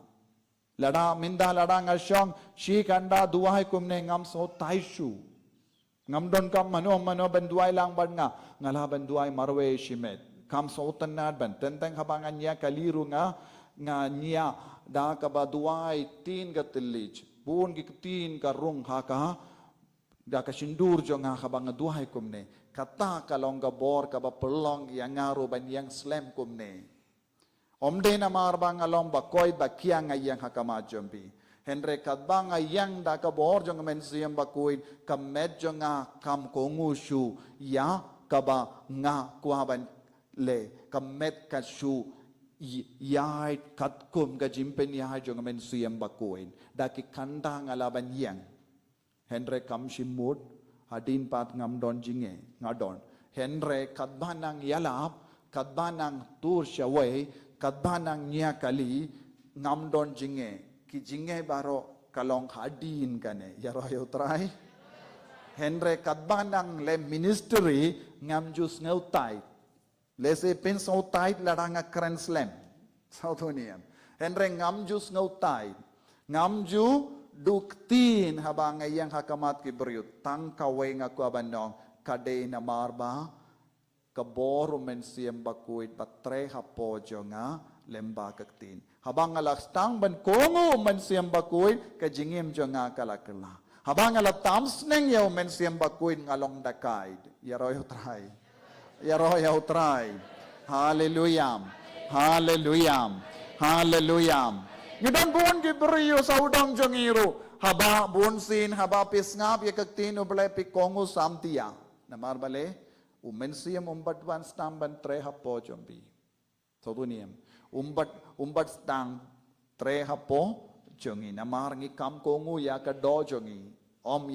Lada minda lada ngasyong shi kanda duay kumne ngam so taishu. Ngam don kam mano banduay lang ban nga ngala banduay marwe shimet. Kam so tanad ban tenteng habangan niya kaliru nga niya da ka baduay tin katili. Buon gitin ka rung haka da ka sindur jo nga habang duay kumne. Kata kalong gabor kaba pelong yang ngaru ban yang slam kumne. Omde na marbang along Bakhuid bakiang yang hakama jombi. Henry kadbang yang da kabor jong mensiam Bakhuid kamed jonga kam kongushu ya kaba nga kuaban le kamed kashu yai katkum ka jimpen ya jong mensiam Bakhuid. Daki kandang alaban yang. Henry kam shimut hadin pat ngamdon jinge ngadon Henry kadbanang yalap kadbanang tur syawai kadbanang nya kali ngamdon jinge ki jinge baro kalong hadin kane yaro yautrai Henry kadbanang le ministry ngamjus ngautai lese pen sautai ladanga kran slam sautoniam Henry ngamjus ngautai ngamju duktin habang yang hakamat kibriut tang kawai ngaku abanong kade na marba kaboro mensiam Bakhuid patre hapo jonga lemba kaktin habang alastang ban kongo mensiam Bakhuid kajingim jonga kalakala habang alatam sneng yaw mensiam Bakhuid ngalong dakaid yaroy utray hallelujah hallelujah hallelujah Ngidon buon gibriyo sa udang jangiro. Haba buon sin, haba pisngap, yakagtino balay pikongo samtiya. Namarbale, umensiyam umbatwan stamban tre hapo jombi. So tuniyam, umbat stang tre hapo jongi. Namarngi kam kongo ya kado jongi.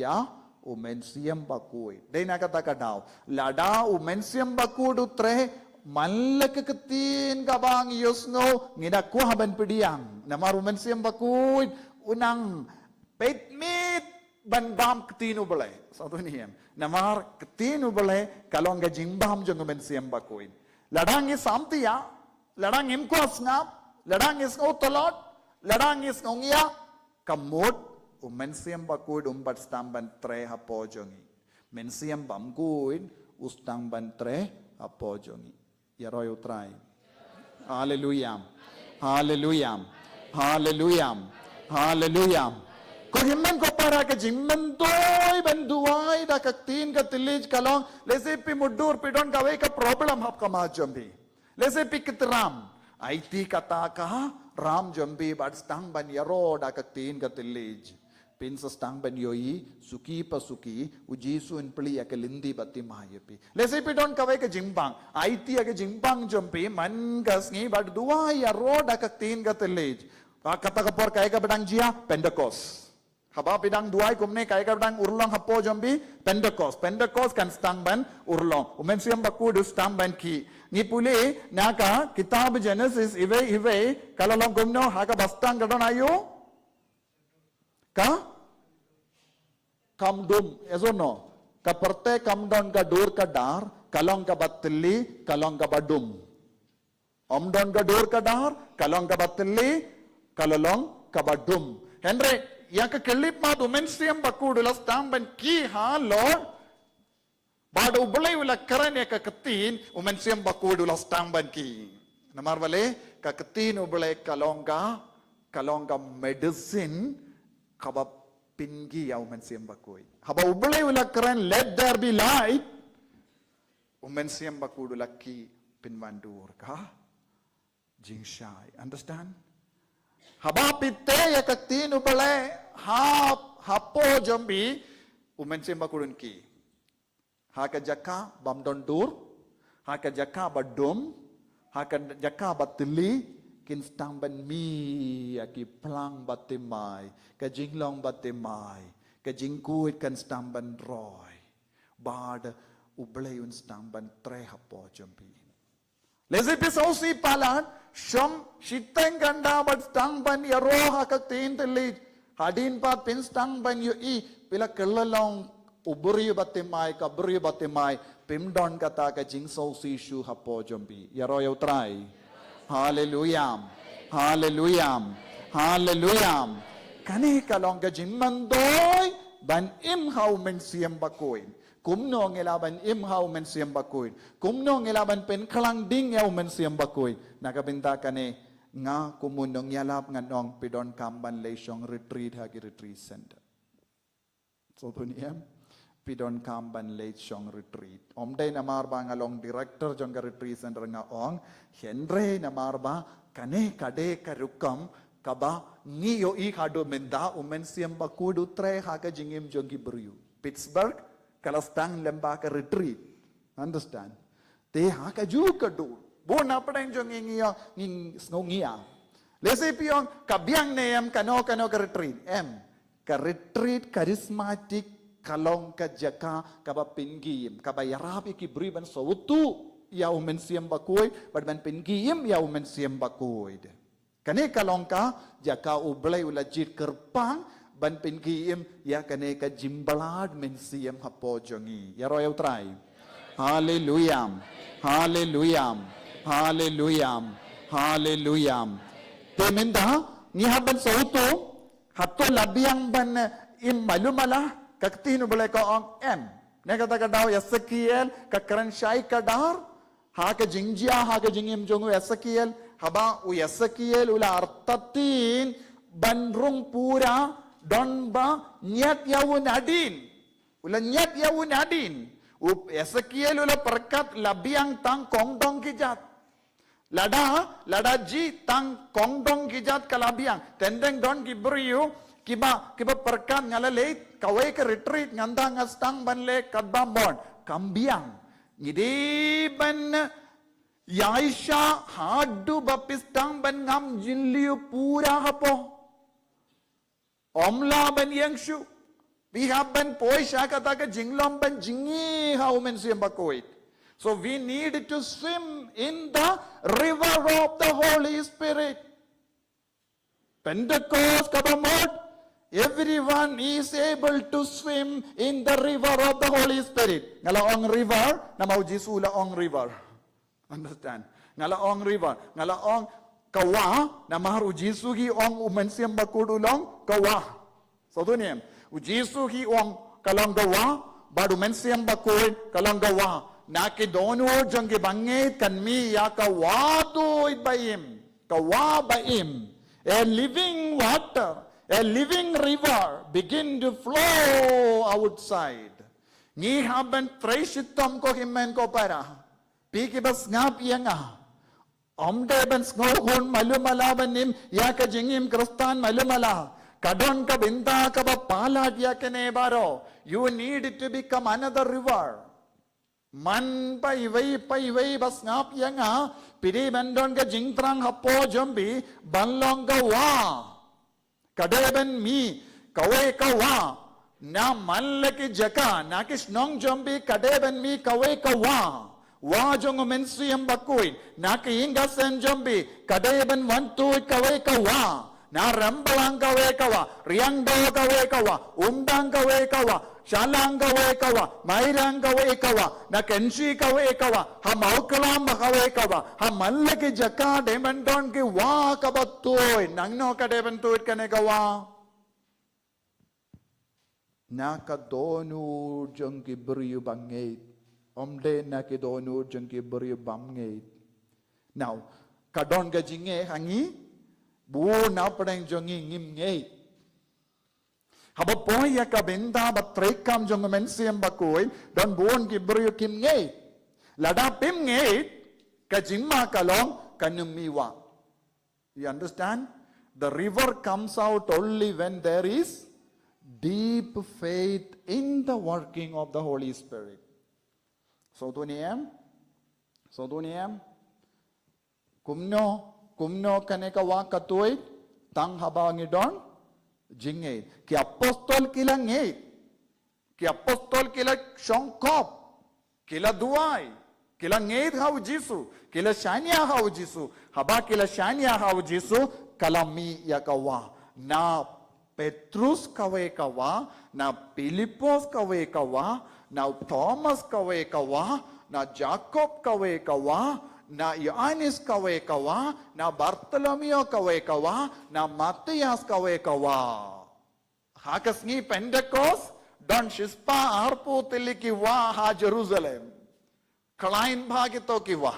Ya, umensiyam Bakhuid. Day nakataka daw. Lada umensiyam Bakhuid tre Malakatin kabang yusno ngidaku haban pediang namar mensiam Bakhuid unang petmit ban bam ketinu balai satu niam namar ketinu balai kalau enggak jimbam jong mensiam Bakhuid ladang is samtia ladang im kuasngap ladang is ngotolot ladang is ngongia kamut mensiam Bakhuid umbat stamban tre hapo jongi mensiam Bakhuid ustang ban tre hapo jongi Yaroy utray. Hallelujah. Hallelujah. Hallelujah. Hallelujah. Kung himman ko para ka jimman doy banduay da kaktin ka tilij kalong lese pi mudur pidon kaway ka problem hap ka ma jambi. Lese pi kitram IT kata ka ram jambi bad stang ban yaro da kaktin ka tilij. Pin sa stang ban yoyi suki pa suki u Jisu in pli akalindi bati mayapi. Lese pi don kaway ka jimbang IT ka jimbang jambi man kasngi bad duwa yaro da kaktin ka tilij. Kata kapor kaya ka badang jia Pentecost. Haba bidang duai kumne kaya ka badang urlong hapo jambi Pentecost. Pentecost kan stang ban urlong. Umensiam Bakhuid stang ban ki. Ni puli naka kitab Genesis iwe kalalong kumno haka bastang kadon ayo. Ka kamdum ezono kaperte kamdon ka dur ka dar kalong ka batli kalong ka badum omdon ka dur ka dar kalong ka batli kalalong ka badum Henry yang ka kelip ma umensiam Bakhuid ulas tamban ki ha Lord bad ublay ula karan ya ka ketin umensiam Bakhuid ulas tamban ki namar bale ka ketin ublay kalong ka medicine kaba pingi ya umensiam Bakhuid haba ublay ula keren let there be light umensiam Bakhuid ula ki pinmandur ka jingshai understand haba pitte ya kaktin ublay hapo jambi umensiam Bakhuid ki haka jaka bamdondur haka jaka badum haka jaka batli kinstang ban mi aki plang batimai ka jinglong batimai ka jingkuit kan stang ban roy bad ublay un stang ban tre hapo jambi leze pisausi palan shom shiteng ganda but stang ban yaroha ka tin tili hadin pa pin stang ban yu I pila kelalong uburi batimai kaburi batimai pimdon kata ka jing so si shu hapo jombi yaro yautrai hallelujah hallelujah hallelujah kani kalong ka jing mandoy ban im hau men siam bakoin kumno ngelaban im hau men siam bakoin kumno ngelaban pen klang ding yau men siam bakoin nakabinta kani nga kumunong yalap nganong pidon kamban lesyong retreat hagi retreat center so tuniem pidon kamban lesyong retreat omday namarba ngalong director jong ka retreat center nga ong henry namarba kane kade karukam kaba ngiyo I hado menda umen siam bakudu tre haka jingim jongi beriu Pittsburgh kalastang lemba ka retreat understand te haka juga do bon apa yang jongi ngiyo nging sngia lesi pion kabiang neyam kano ka retreat ka retreat charismatic kalong ka jaka kaba pinggim kaba yarabi ki briban sautu ya umen siam bakuy badban pinggim ya umen siam bakuy kane kalong ka jaka ublay ulajit kerpang ban pinggim ya kane ka jimbalad men siam hapo jongi yaro yaw try hallelujah hallelujah hallelujah hallelujah temenda ni haban sautu hatto labiang ban im malumala kaktino boleh ko ang ne kata ka daw Ezekiel ka karanshai ka dar ha ka jingjia ha ka jingim jongu Ezekiel haba u Ezekiel ula artatin bandrung pura donba nyat yawun adin ula nyat yawun adin u Ezekiel ula perkat labiang tang kongdong kijat lada ji tang kongdong kijat kalabiang tendeng don gibriu kiba perkat ngalaleit kawai ke retreat nganda ngastang banle kadba mon kambiang ngidi ban Yaisha hadu bapistang ban ngam jinliu pura hapo omla ban yangshu piha ban poisha kata ka jinglom ban jingi haumen siam bakoit so we need to swim in the river of the Holy Spirit Pentecost kabamot everyone is able to swim in the river of the Holy Spirit ngalaong river namau Jisu laong river understand ngalaong river ngalaong kawa namaru Jisu gi ong umensiam bakudulong kawa so tunim Jisu gi ong kalong gawa badu mensiam bakud kalong gawa naki donu jangge bangit kan mi ya kawa tu ibayim kawa baim a living water a living river begin to flow outside ni haben treshitom ko himen ko para Piki bas ngap yanga. Omde ban sngohon malumala banim ya ka jingim kristan malumala. Kadon ka binta ka ba palat ya kene baro. You need to become another river. Man pa iway bas ngap yanga. Pidi bandon ka jingtrang hapo jombi banlong ka wa. Kadeben mi kawe ka wa. Na manlaki jaka na kisnong jombi kadeben mi kawe ka wa. Wajong mensiam bakuin na kiinga sen jombi kadeben wantu kawe kawa na rambalang kawe kawa riang do kawe kawa undang kawe kawa shalang kawe kawa mairang kawe kawa na kenshi kawe kawa ha Mawkhlam kawe kawa ha mallaki jaka demandon ki wa kabatoi nangno kadeben tuit kane kawa na kadonu jongki beriu bangait Omde na kidonu jengki beri bamnge. Now, kadon gajinge hangi bu na padang jongi ngimnge. Haba poy ya kabenda batrekam jong mensiam bakoi don buon ki beri kimnge. Lada pimnge kajingma kalong kanumiwa. You understand? The river comes out only when there is deep faith in the working of the Holy Spirit. So tuniem kumno kaneka wa katoy tang habang idon jinge ki apostol kila ngeit ki apostol kila shongkop kila duai Kila ngeit hau Jisu, kila shania hau Jisu, haba kila shania hau Jisu, kalami ya kawa. Na Petrus kawe kawa, na Pilipos kawe kawa, na Thomas kawe kawa, na Jacob kawe kawa, na Ioannis kawe kawa, na Bartolomeo kawe kawa, na Matthias kawe kawa. Hakas ni Pentecost, don shispa arpu tiliki wa ha Jerusalem. Klein bhagito ki wa.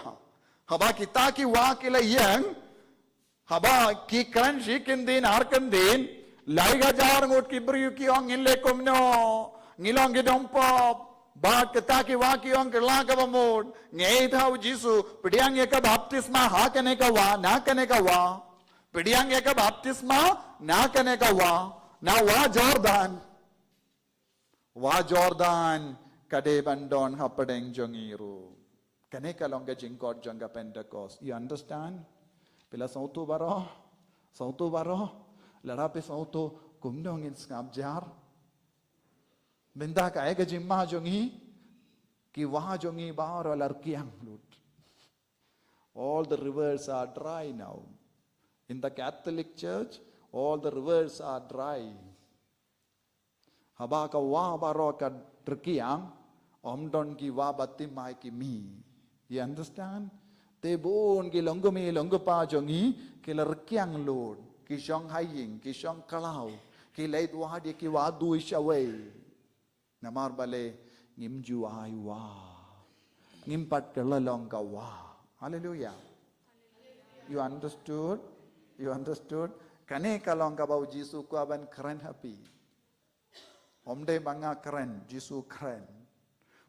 Haba kita ki wa kila yang, haba ki kran shikin din arkan din, laiga jar ngot ki briyu ki ong inle kumno, ngilong gidompo, ba kita ki wa ki ong kerla ka bamod, ngei thau Jisu, pidiang eka baptisma ha kane ka wa, na kane ka wa, pidiang eka baptisma na kane ka wa, na wa Jordan, kade bandon hapadeng jongiru, kane ka longa jingkot jonga Pentecost. You understand? Pila sautu baro, larape sautu kumdong in skabjar. Benda ka ega jimma jongi, ki waha jongi baro larkiang lut. All the rivers are dry now. In the Catholic Church, all the rivers are dry. Haba ka wa baro ka terkiang, omdon ki wa batimai ki mi. You understand? Te bon ki longgo pa jongi ki larkiang lord, ki shong haying, ki shong kalau, ki leit wa di ki wa du away. Namar bale ngim ju ai wa. Ngim pat kelalong ka wa. Hallelujah. You understood? You understood? Kane kalong ka bau Jisu ko aban keren happy. Omde banga keren, Jisu keren.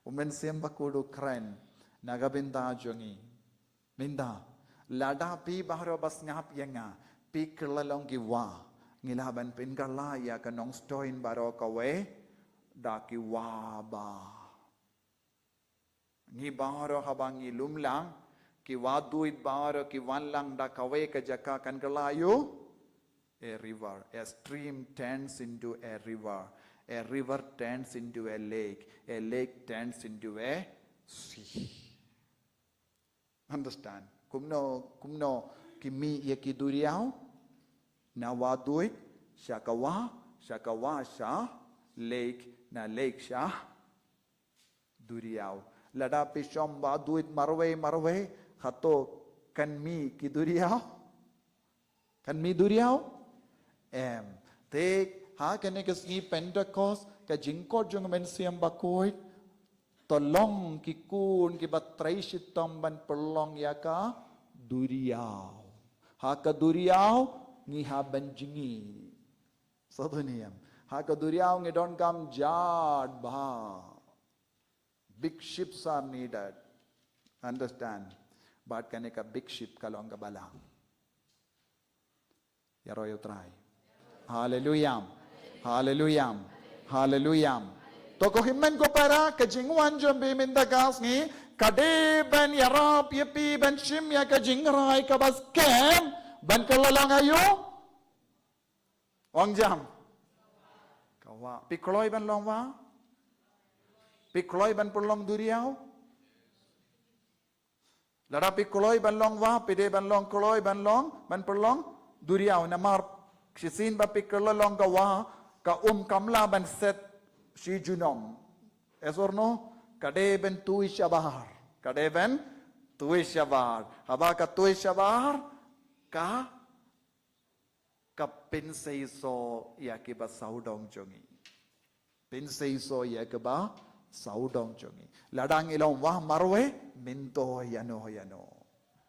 Omen semba kudu keren. Nagabinda jongi. Minda. Lada pi baharo bas ngap yenga. Pi kelalong ki wa. Ngilaban pingkala ya kanong stoin baro kawe. Daki wa ba. Ngi baharo habang ilumlang. Ki wa duit baharo ki wan lang da kawe ka jaka kan kalayo. A river. A stream turns into a river. A river turns into a lake. A lake turns into a sea. Understand? Kumno kimi yaki duriao. Na wa duit. Shakawa sha. Lake na lake sha. Duriao. Lada pishom ba duit marwe. Hato kan mi ki duriao. Kan mi duriao. Take ha kene ke si Pentecost ka jingkot jong men siam Bakhuid tolong ki kun ki batrai sitom ban perlong ya ka duriau ha ka duriau ngi ha ban jingi saduniam ha ka duriau ngi don kam jad ba big ships are needed, understand, but kane ka big ship kalong ka balang yaro you try. Hallelujah. Hallelujah. Hallelujah. Toko himmen ko para kajingwan jombe mindagas ni kade ban yarap yepi ban shim ya kajingrai ka bas kem ban kalalang ayo ong jam kawa pikloy ban long wa pikloy ban pulong duriao lara pikloy ban long wa pide ban long kloy ban long ban pulong duriao namar Shisin ba pikirla long gawa ka kamla ban set si junom. Yes or no? Kade ben tui shabar. Kade ben tui shabar. Haba ka tui shabar ka pinseiso yakiba saudong jongi. Pinseiso yakiba saudong jongi. Ladang ilong wah marwe minto yano.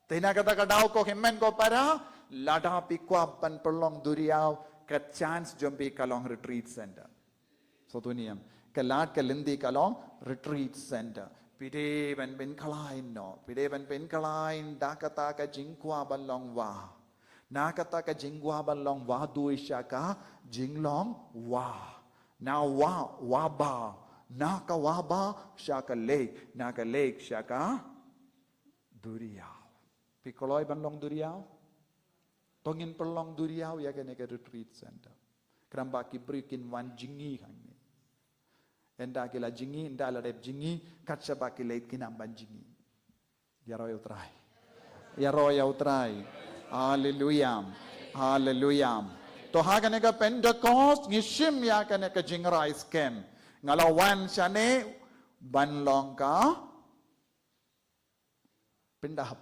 Tina kata kadao ko himmen ko para lada pikwa pan perlong duriao ka chance jompi kalong retreat center. So tuniam kalat kalindi kalong retreat center. Pide ban ben kalain no. Pide ban ben kalain dakata ka jingkwa balong wa. Nakata ka jingwa balong wa duisha ka jinglong wa. Na wa ba. Naka wa ba shaka lake. Naka lake shaka duriao. Pikoloy balong duriao. Tongin perlong duriau ya kene ke retreat center. Keramba ki brikin wan jingi hangi. Enda kila jingi, enda la rep jingi, katsa baki leit kinam ban jingi. Ya roy utrai. Ya roy utrai. Hallelujah. Hallelujah. To hagan ka Pentecost ngishim ya kan ka jingrai skem. Ngalawan syane banlong ka pindahap.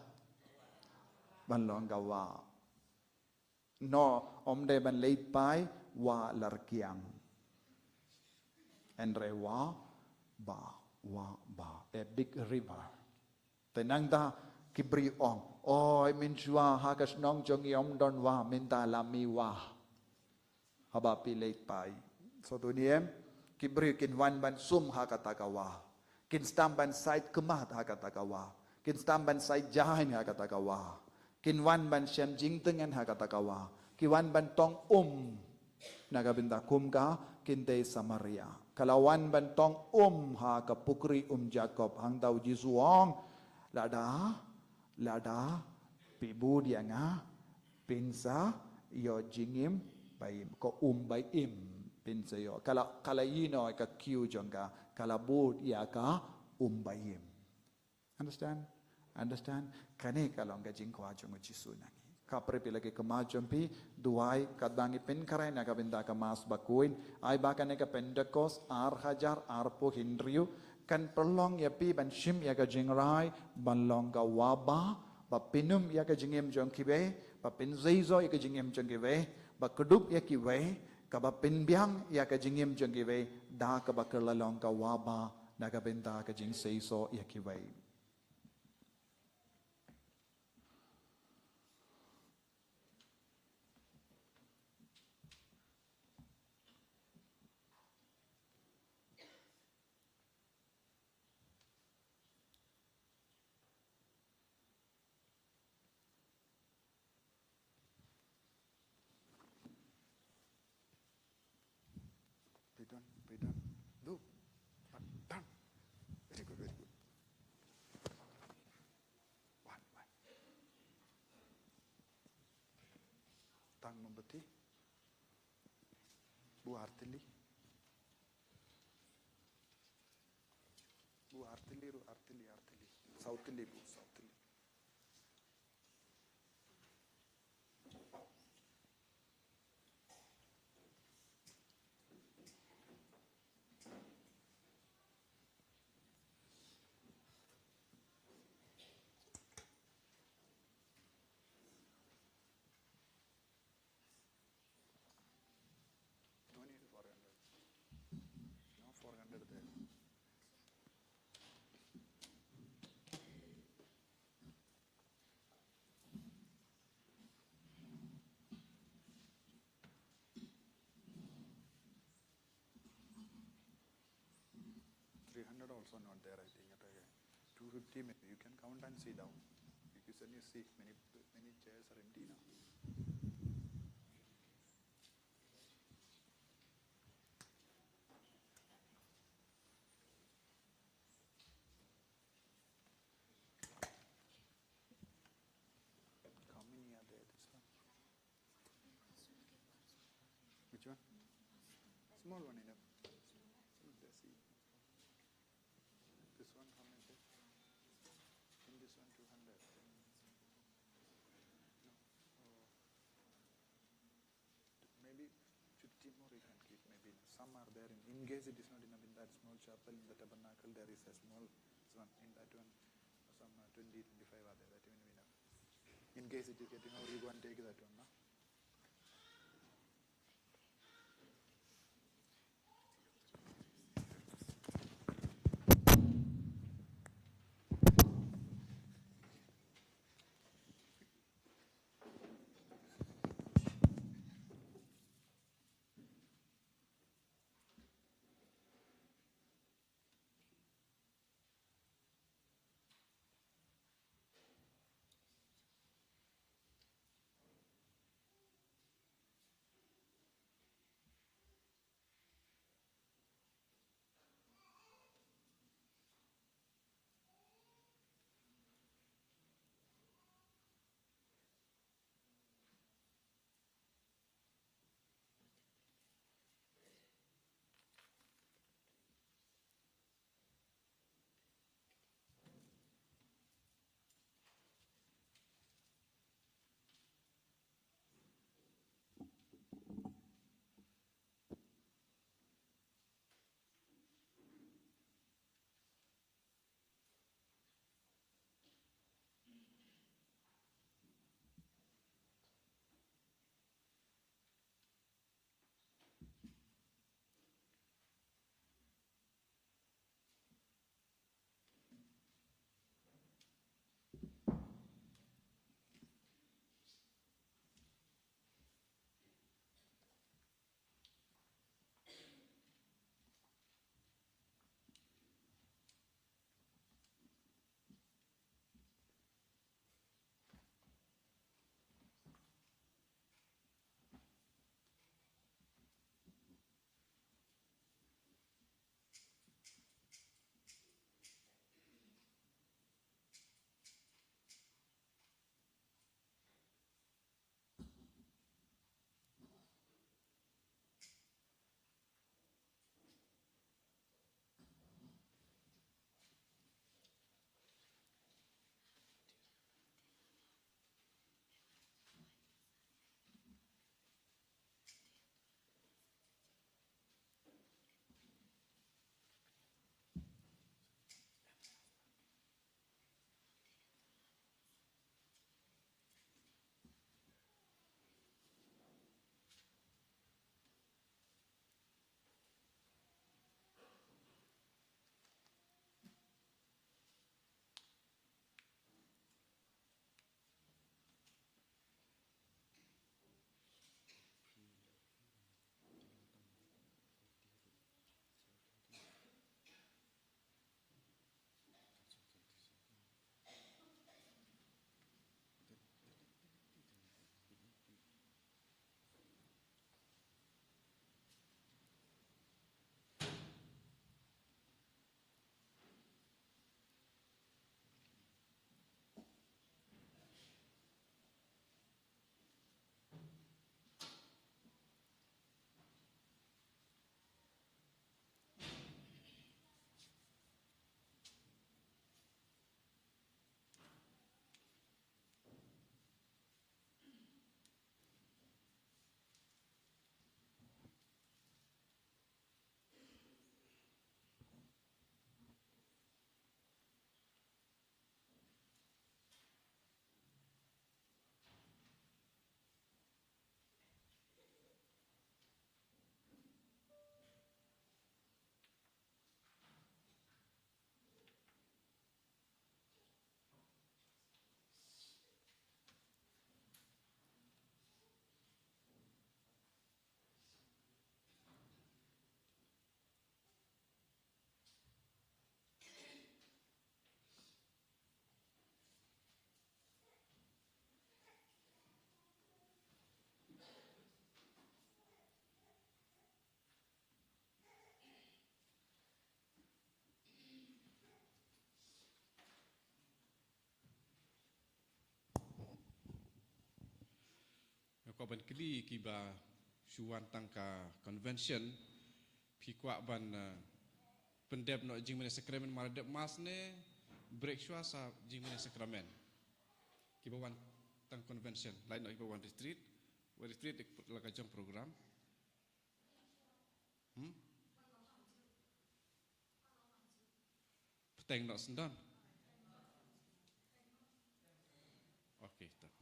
Banlong ka wa. No omde ban leit pai wa larkiang. Andre wa ba a big river. Tenang da kibri ong. Oi min chua hakas nong jong yom don wa min ta lami wa. Haba pi leit pai. So tu niem kibri kin wan ban sum hakatakawa. Kin stam ban side kemat hakatakawa. Kin stam ban side jahin hakatakawa. Kin wan ban syam jing tengan hakatakawa. Kin wan ban tong nagabinda kumka kinte Samaria. Kalawan ban tong ha ka pukri Jacob hang tau Jisu ong lada pibu dia nga pinsa yo jingim baim ko baim pinsa yo kala yino ka kiu jongka kala bud ya ka baim. Understand kane kalong ka jingkwa jong Jisu nangi kapre pilagi kemajumpi duai kadangi pen karai na kabinda ka mas Bakhuid ai bakan ka Pentecost hajar po hindriu kan perlong ya pi ban shim ya ka jingrai banlong ka waba ba pinum ya ka jingem jong kibe ba pin zeizo ya ka jingem jong kibe ba kedup ya kibe ka ba pin biang ya ka jingem jong kibe da ka ba kerlalong ka waba na kabinda ka jing zeizo ya kibe. Pidon. Do. Done. Very good. One. Tang membeti. Bu artili. Sautili bu. No 400 there. $300 also not there, I think. At 250 maybe. You can count and see down. You can see many chairs are empty now. How many are there? This one. Which one? Small one enough. Let's see. This one, how much? In this one, 200. No. Maybe 50 more you can keep. Maybe some are there. In case it is not enough in that small chapel, in the tabernacle, there is a small one. In that one, some 20, 25 are there. That will be enough. In case it is getting over, you go and take that one. No? Aku ban kli kiba syuan tangka convention pikwa ban pendep no jingmene sakramen maradep mas ne break syua sa jingmene sakramen. Kiba wan tang convention lain no kiba wan retreat ikut lakajang program. Peteng no sendan. Okey, tak.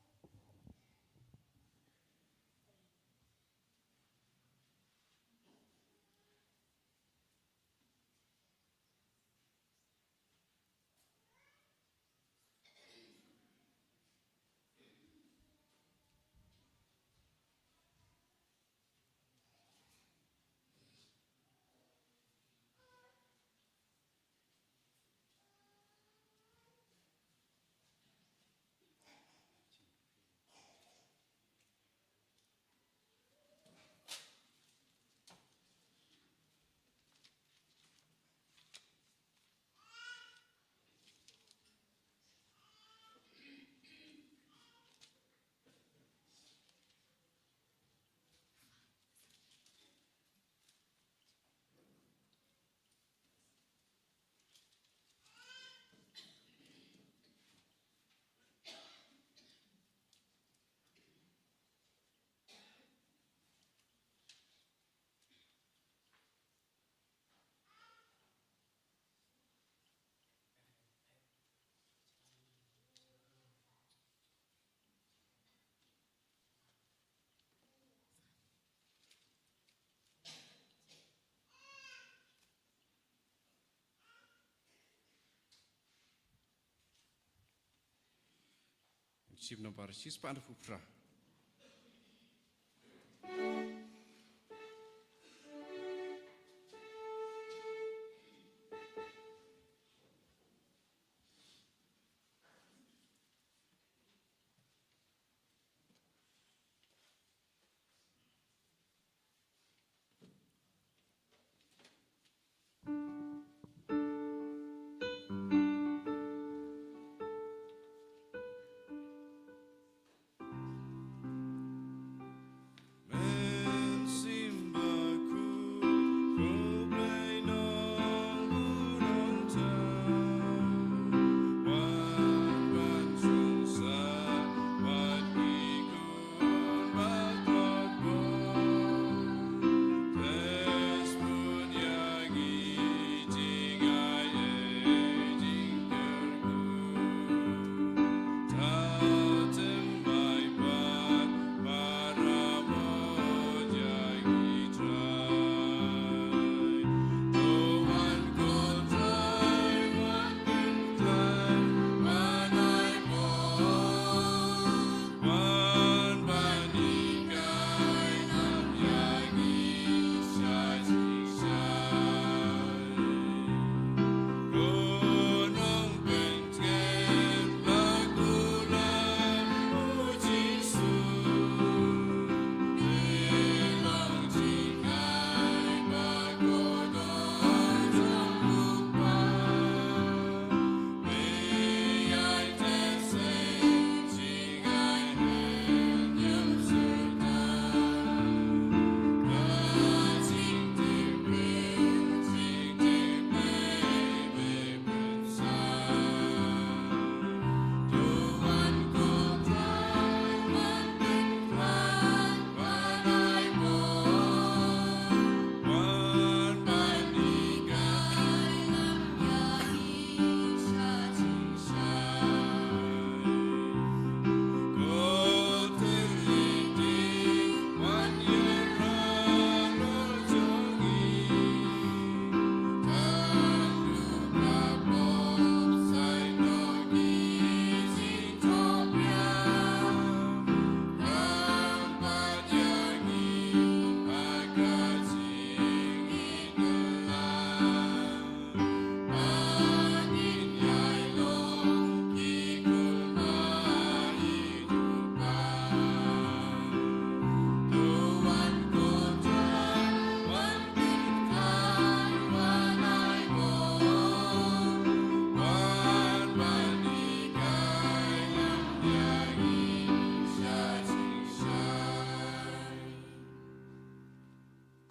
Sip nomor sis pa fupra.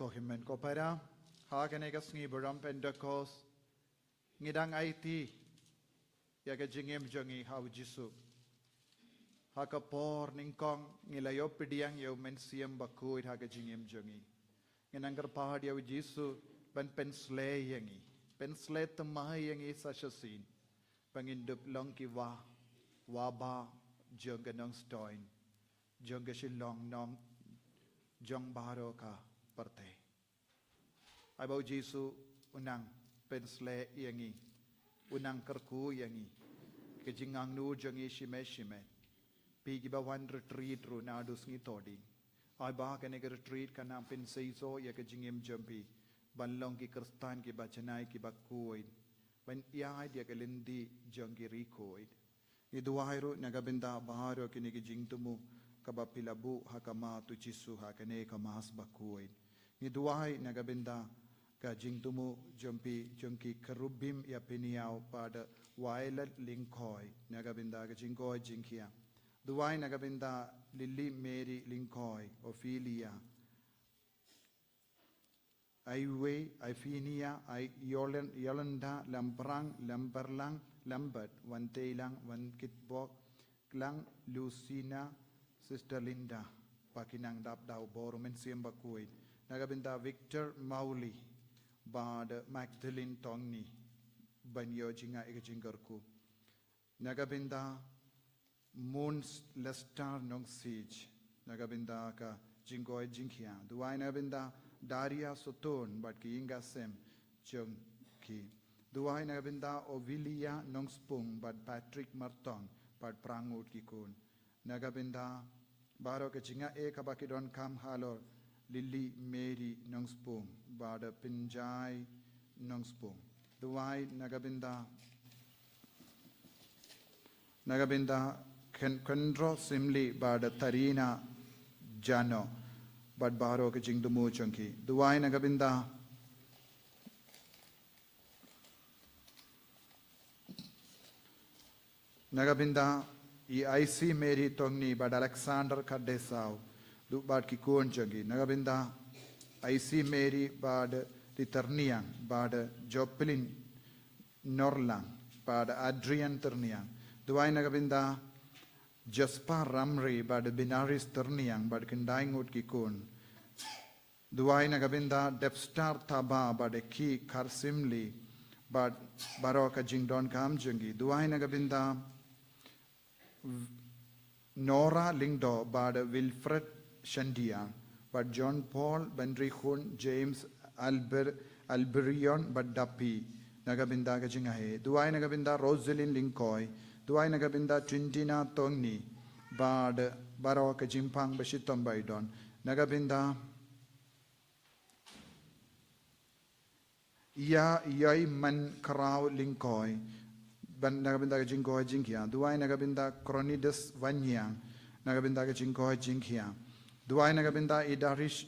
tohimen ko para ha kanegas ngi buram Pentecost ngidang IT ya ka jingem jongi hau Jisu ha ka por ningkong ngilayo pidiang yo mensiam Bakhuid ha ka jingem jongi nginanggar pahad yo Jisu ban pensle yangi pensle temai yangi sashasin pangindup long ki wa ba jong ganong stoin jong gasilong nong jong baro ka parte ai bau Jisu unang pensle yangi unang kerku yangi kejingang nu jongi shime pigi ba one retreat ru na dus ngi todi ai ba ka ne retreat kana penseiso ya kejingem jampi banlong ki kristan ki bachanai ki Bakhuid ban ia dia kelendi jongi rikoid iduairu nagabenda baharo kini kijingtumu kabapilabu hakama tu Jisu hakane kamas Bakhuid iduai nagabenda ka jingtumu jompi jongki kerubim ya piniau pada violet linkoi nagabenda ka jingkoi jingkia duai nagabenda Lily Mary linkoi Ophelia Aiwe Aifinia Ai Yolanda Lambrang Lamberlang Lambert Wanteilang Wankitbok Klang Lucina Sister Linda Pakinang Dapdau Borumen Siem Bakhuid nagabenda Victor Mauli Bad Magdalene Tongni Banyo Jinga Ikajingarku nagabenda Moons Lestar Nong Siege nagabenda ka Jingoi Jinkia duai nagabenda Daria Soton but ki inga sem chung ki duai nagabenda Ovilia Nongspung but Patrick Martong but prangut ki kun nagabenda baro ke jinga e kabakidon kam halor Lily Mary Nongspung but Pinjai Nongspung duai nagabenda Kendro Simli but Tarina Jano but baro ke jing dumu chunki duai nagabinda IC Mary Tongni but Alexander Kadesau du but ki kun chunki nagabinda IC Mary but Terniang but Joplin Norlang but Adrian Terniang duai nagabinda Jasper Ramri but Binaris Terniang but Kindaingut Kikun duai nagabinda Depstar Taba but Ki Karsimli but Baroka Jingdon Kamjungi duai nagabinda Nora Lingdo but Wilfred Shandia but John Paul Bendrihun James Alberion but Dapi nagabinda Kajingahe duai nagabinda Rosalind Linkoy duai nagabinda Trintina Tongni bad Baroka Jimpang Bashitom Baidon nagabinda Yai Man Karau Linkoy ban nagabinda Jinkoy Jinkia duai nagabinda Chronidas Vanyang nagabinda Jinkoy Jinkia duai nagabinda Idarish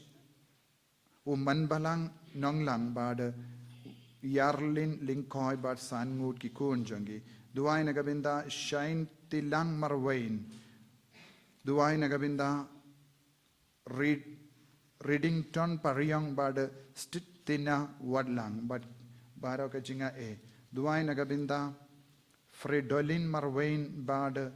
Manbalang Nonglang bad Yarlin Linkoy bad Sangut Kikun Jungi duai nagabinda Shine Tilang Marwain duai nagabinda Readington Pariang bad Stitina Wadlang bad Baroka Jinga E duai nagabinda Fredolin Marwain bad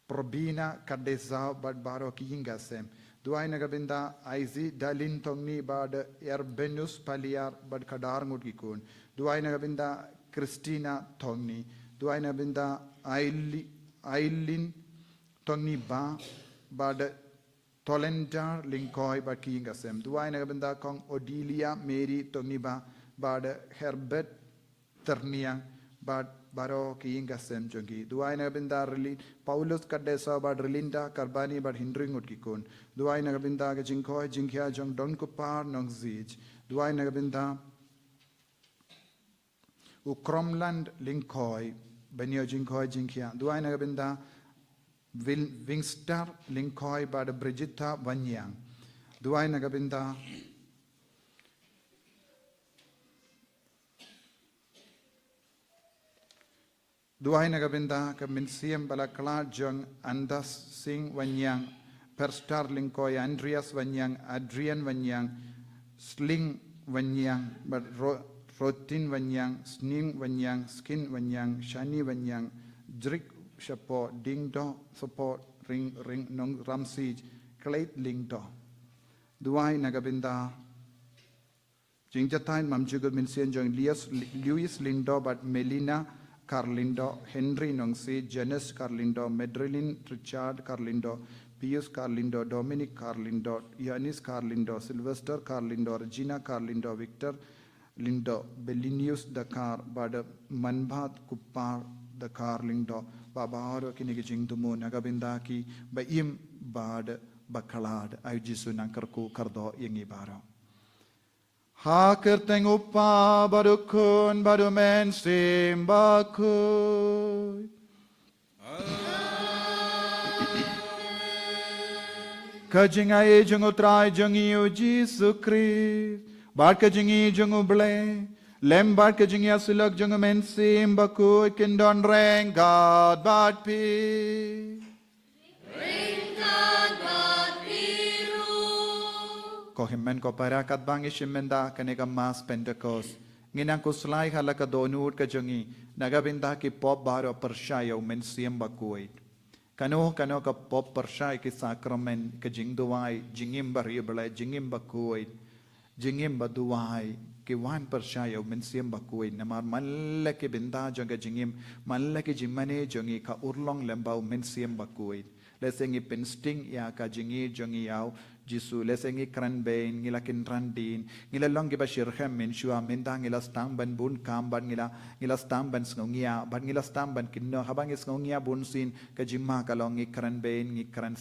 Probina Kadeza bad Baroki Ingasem duai nagabinda Aizi Dalin Tongni bad Erbenus Paliar bad Kadar Mutkikun duai nagabinda Christina Tongni duai nagabinda Ailin Tongni ba bad Tolendar Linkoy bad Kingasem duai nagabinda Kong Odilia Mary Tongni ba bad Herbert Terniang bad Baro Kingasem Jungi duai nagabinda Paulus Kadesa bad Relinda Karbani bad Hindringut Kikun duai nagabinda Jinkoy Jinkia Jong Don Kupar Nong Zij duai nagabinda Ukromland Linkoy Benyo Jinkoy Jinkia duai nagabinda Wingstar Linkoy bad Brigitta Vanyang duai nagabinda duai nagabinda ka Minsiam Balakala Jong Andas Singh Vanyang Perstar Linkoy Andreas Vanyang Adrian Vanyang sling vanyang, but rotin vanyang, sning vanyang, skin vanyang, shani vanyang, drik shapo, ding do, support, ring, nong ramsij, kleit ling do. Duai nagabinda, jing jatain mam jugul min sien jong Louis lindo, but Melina Carlindo, Henry nongsi, Janice Carlindo, Medrelin Richard Carlindo, Pius Carlindo, Dominic Carlindo, Yanis Carlindo, Sylvester Carlindo, Regina Carlindo, Victor Lindo, Bellinius Dakar, Bada Manbat Kupar Dakar Lindo, Babaro Kinigijing Dumu, Nagabindaki, Baim Bad Bakalad, ay Jisu Nankarku Kardo Yingibaro. Hakerteng upa badukun badumen sim Bakhuid. Kajing ay jung utray jung iu Jisu Christ. Bad kajing i jung uble. Lem bad kajing yasulag jung men sim Bakhuid. Kindon reng God bad peace. Ko himmen ko parakat bang ishimenda kanega mas Pentecost. Nginang ko slay halaka donut ka jungi. Nagabinda ki pop baro persyaya umen siyem Bakhuid. Kano ka pop persyaya ki sakramen ka jing duway. Jingim baribala jingim Bakhuid. Jingim baduway. Ki wan persyaya umen siyem Bakhuid. Namar malaki binda jong ka jingim. Malaki jingmane jongi ka urlong lemba umen siyem Bakhuid. Lesengi pensting ya ka jingi jongi yaw. Jisu lesengi kran bain ngila kinran din ngila long giba shirhem min shua minda ngila stang ban bun kam ban ngila stang ban sngongia ban ngila stang ban kinno habang sngongia bun sin ka jimma ka long ngi kran bain ngi kran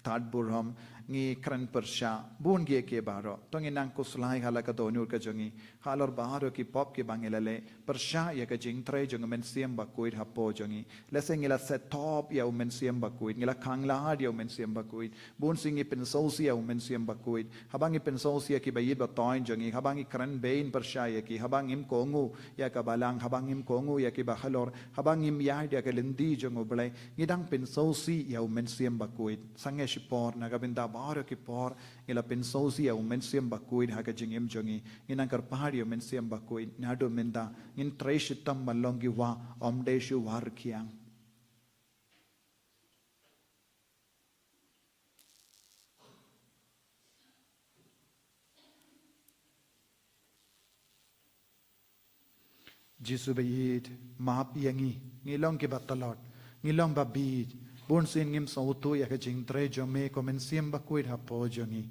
tad burham ngi kran persha bun ge ke baro tongi nang kuslai hala ka donur ka jongi halor baro ki pop ki bangilale persha ya ka jing tre jong men siem Bakhuid hapo jongi lesengila set top ya men siem Bakhuid ngila khangla ya men siem Bakhuid bun singi pen sosia men siem Bakhuid habangi pen sosia ki bayid ba toin jongi habangi kran bain persha ya ki habangim kongu ya ka balang habangim kongu ya ki ba halor habangim ya dia ka lendi jongo blai ngidang pen sosi ya men siem Bakhuid sange shipor nagabinda baro ki por ila pensosi ya men siem Bakhuid haga jingim jongi inang karpahari men siem Bakhuid nado menda in treshitam malongi wa omdeshu war kiang Jisu bayid maap yangi ngilong ki batalot ngilong babid bun sin ngim sautu ya ka jing tre jome ko men siem Bakhuid hapo jongi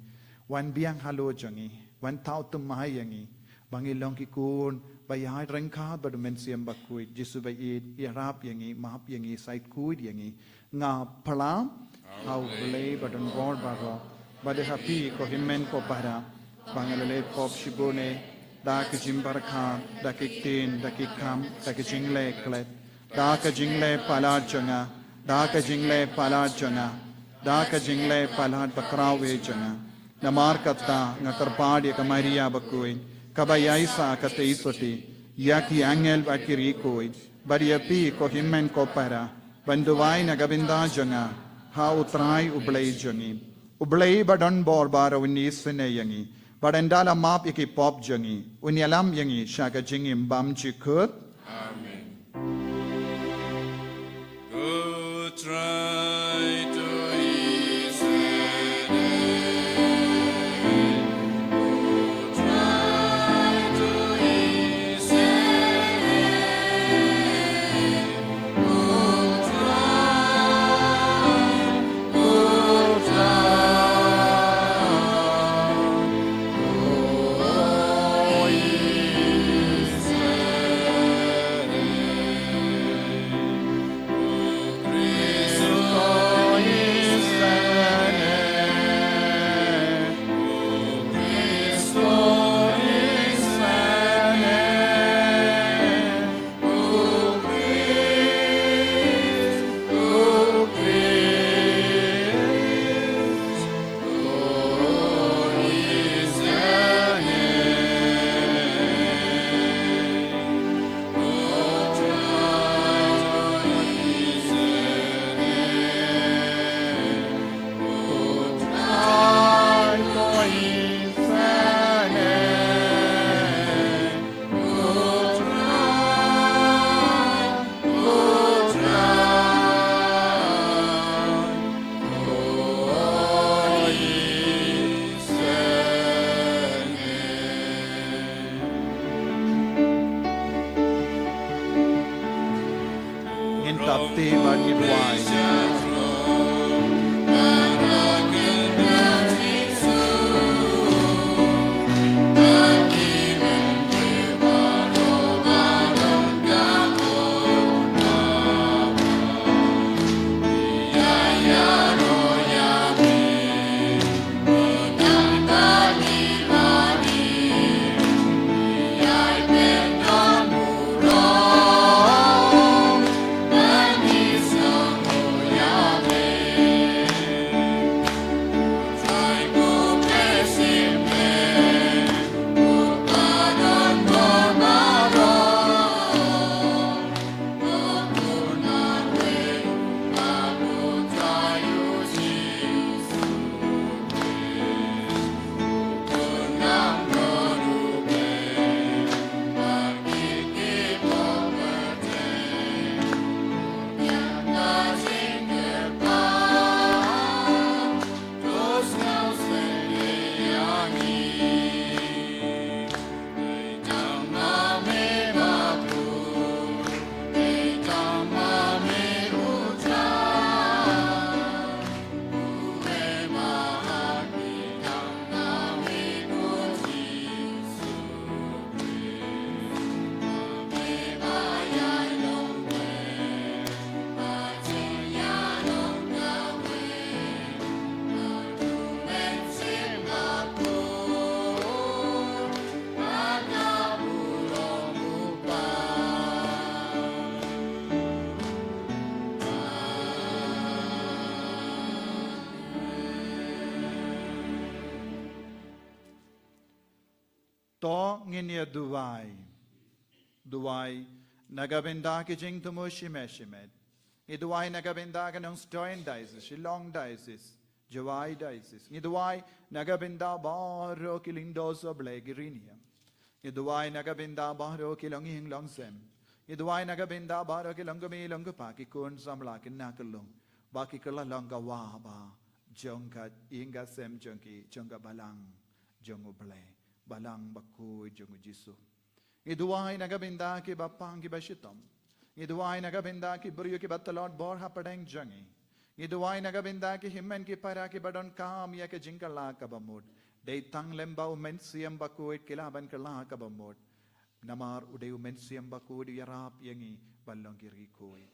wan biang halo jongi wan tau tum mai yangi bangilong ki kun bayai rengkhat badu men siem Bakhuid Jisu bayid irap yangi map yangi sait kuid yangi nga phalam au blei badon gor baro bade happy ko himmen ko para bangalale pop shibone da ka jimbar khan da ki tin da ki kam da ki jingle klet da ka jingle pala jonga da ka jingle palat jonga da ka jingle palat bakrawe jonga namar katta ngakarpad ya Maria Bakhuid kabayai sa ka teisoti ya ki angel bakiri koi bariapi ko himmen ko para banduwai nagabinda jonga ha utrai ublei jongi ublei badon bor bara wini sine yangi badandala map iki pop jongi unyalam yangi shaka jingim bam chikut Amen. Try to ease try to ease te bat ni duai. To nginia duai nagabenda ki jing tumo shimet ni duai nagabenda ka nong stoin dices shilong dices jawai dices ni duai nagabenda baro ki lindos oblegirinia ni duai nagabenda baro ki longing longsem ni duai nagabenda baro ki longami longpa ki kun samla ki nakalong baki kala longa wa ba jongka inga sem jongki jongka balang jongo ble balang Bakhuid jongo Jisu. Iduai nagabinda ki bapang ki bashitom. Iduai nagabinda ki buriyo ki batalot bor hapadeng jangi. Iduai nagabinda ki himmen ki para ki badon kam ya ki jingkala kabamud. Day tang lemba umensiam Bakhuid kilaban kala kabamud. Namar uday umensiam Bakhuid yarap yangi balong ki rikuid.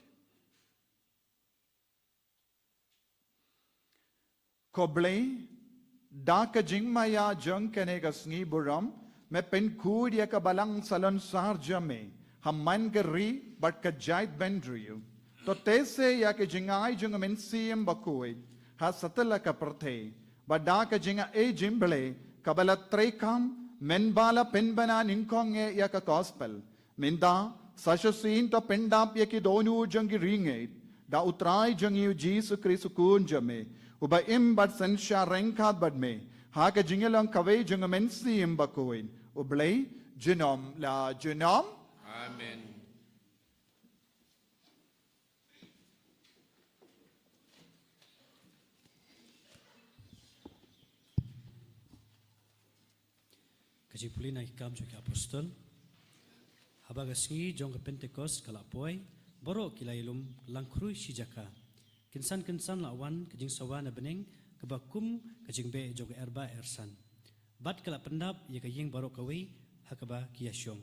Koblay Daka jingmaya jung kenega sngi buram me pen kud ya ka balang salon sar jame hamman geri but ka jait bendriu to tese ya ke jingai jung mensiam Bakhuid ha satala ka prthe but daka jinga e jimble kabala trekam menbala penbana ninkonge ya ka gospel minda sashasin to pendap ya ki donu jungi ringe da utrai jungi Jisu Kristu kun jame uba im bat sensha renkat bat me ha ka jingelang kaway jung mensiam Bakhuid ublay jinom la jinom Amen. Kajipuli na ikam jo apostol habaga sngi jong ke PENTECOST kalapoi borok kilailum langkrui shijaka kinsan lawan kajing sawan na beneng kebakum kajing be jong erba ersan bat kala pendap ye kaying borok kawai hakaba kiasyong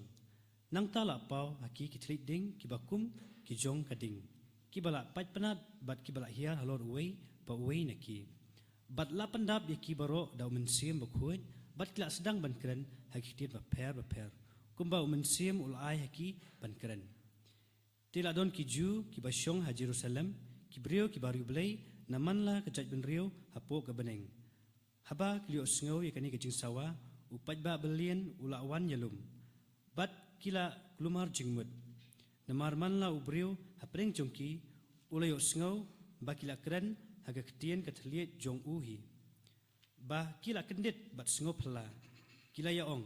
nang tala pau haki kitlit ding kibakum kijong kading kibala pat penat bat kibala hiar halor uwei pa uwei naki bat la pendap ye kibaro da mensim Bakhuid bat kila sedang bankeren hakitit baper kumba mensim ulai haki bankeren tila don kiju kibasyong ha Jerusalem kibrio kibaru belai namanla kejat benrio hapo ke beneng haba klio sngo yakani kejing sawa upat ba belian ulawan yalum bat kila klumar jingmut namar manla ubrio hapreng jongki ulayo sngo ba kila keren haga ketien katliet jong uhi ba kila kendit bat sngo pela kila yaong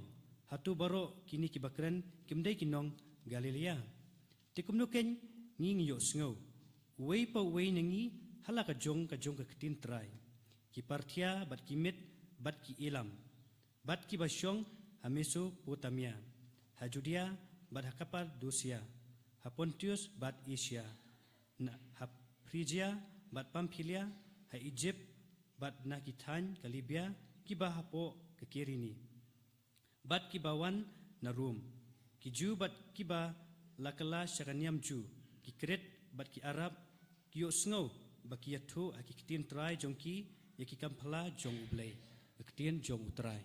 hatu baro kini kibakren kimdai kinong Galilea tikumnuken nging yo sngo wei pa wei nengi hala ka jong ka ketin trai ki partia bat kimit bat ki ilam bat ki basyong hameso potamia ha Judea bat hakapar Dosia ha Pontius bat Asia na hap Phrygia bat Pamphylia ha Egypt bat na Kithan ka Libya kiba hapo ka Kirini bat kibawan na Rome ki Jew bat kiba lakala syakaniam Jew ki Kret bat ki Arab ki Osngo bat ki Yathu ha ki Kitin trai jongki ya ki Kampala jong ublay Kitin jong utrai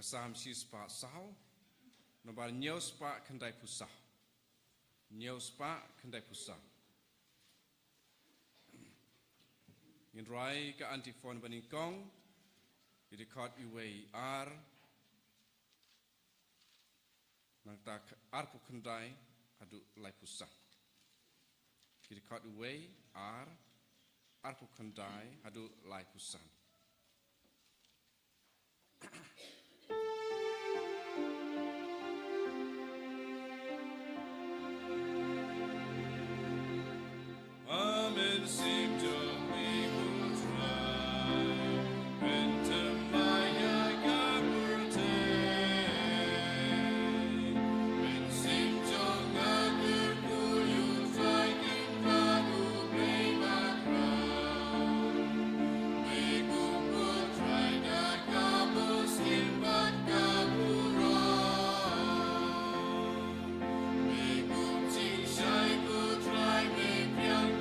Sam si spa sao Nabar nyau spa kendai pusah Nyau spa kendai pusah Ngin rai ka antifon baningkong Idikot iwei ar Nang tak arpu kendai adu lai pusah Idikot iwei ar arpu kendai adu lai pusah Amen, sim we will try. Pentemaya kapurte. Ben sim jong agur kuyu try kin kadu play background. We will try na kabus kin bat kaburo. We will sing shy go try me piang.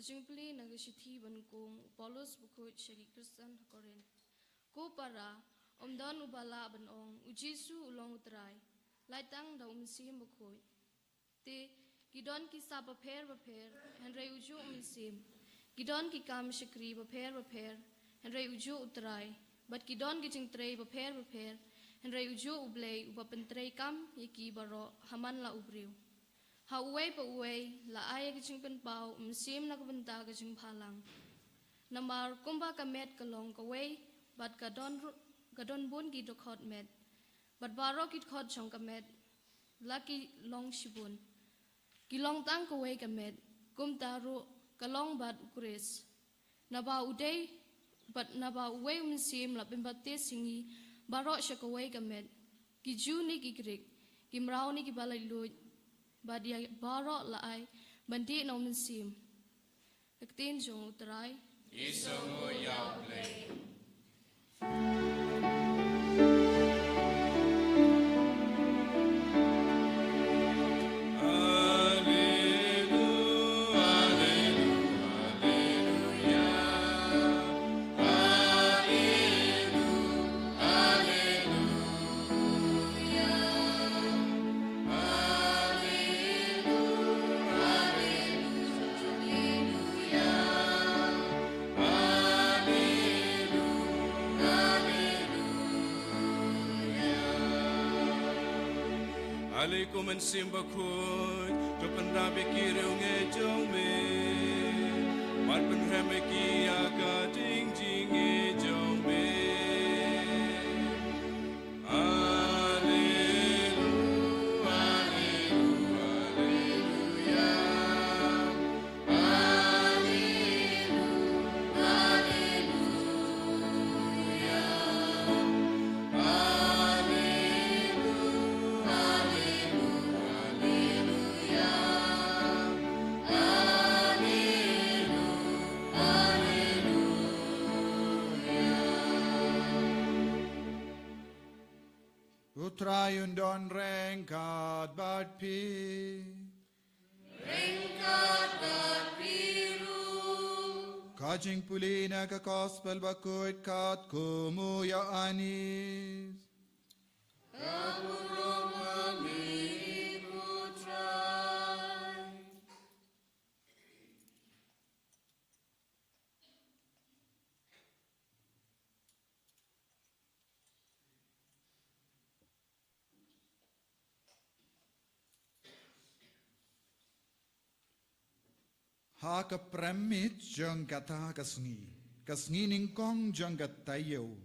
Simply nagasithi bankung Paulus Bakhuid syari Kristen Korin. Ko para omdan ubala banong Jisu ulong utrai. Laitang da umsim Bakhuid. Te gidon ki sa baper henry uju umsim. Gidon ki kam shakri baper henry uju utrai. But gidon gijing tray baper henry uju ublay upapentrey kam yaki baro haman la ubriu. Ha uway pa uway, la ay kaching penpao, umsim na kabenta kaching palang. Namar kumba kamet kalong kaway, bat kadon bun ki dokot met. Bat baro kit kot chong kamet, laki long shibun. Kilong tang kaway kamet, kum taru kalong bat ukuris. Naba uday, bat naba uway umsim la pembate singi, baro siya kaway kamet. Kiju ni kikrik, kimrao ni kibalay luj. Badia baro laay bandi na umensim. Nagtin jong utray. Isang mo yaw play. Hallelujah. Alaikum and Simbakun, to Pandabiki Runge Jome, Marpan Hamaki Aka Ding Jing Jome. Utrayundon rengkat bat pi. Ringkat berbiru. Kajing pulina ka gospel Bakhuid kat kumu ya anis. Kapurong kami putrai. Ha ka premit jang kata kasngi ningkong jang katayo.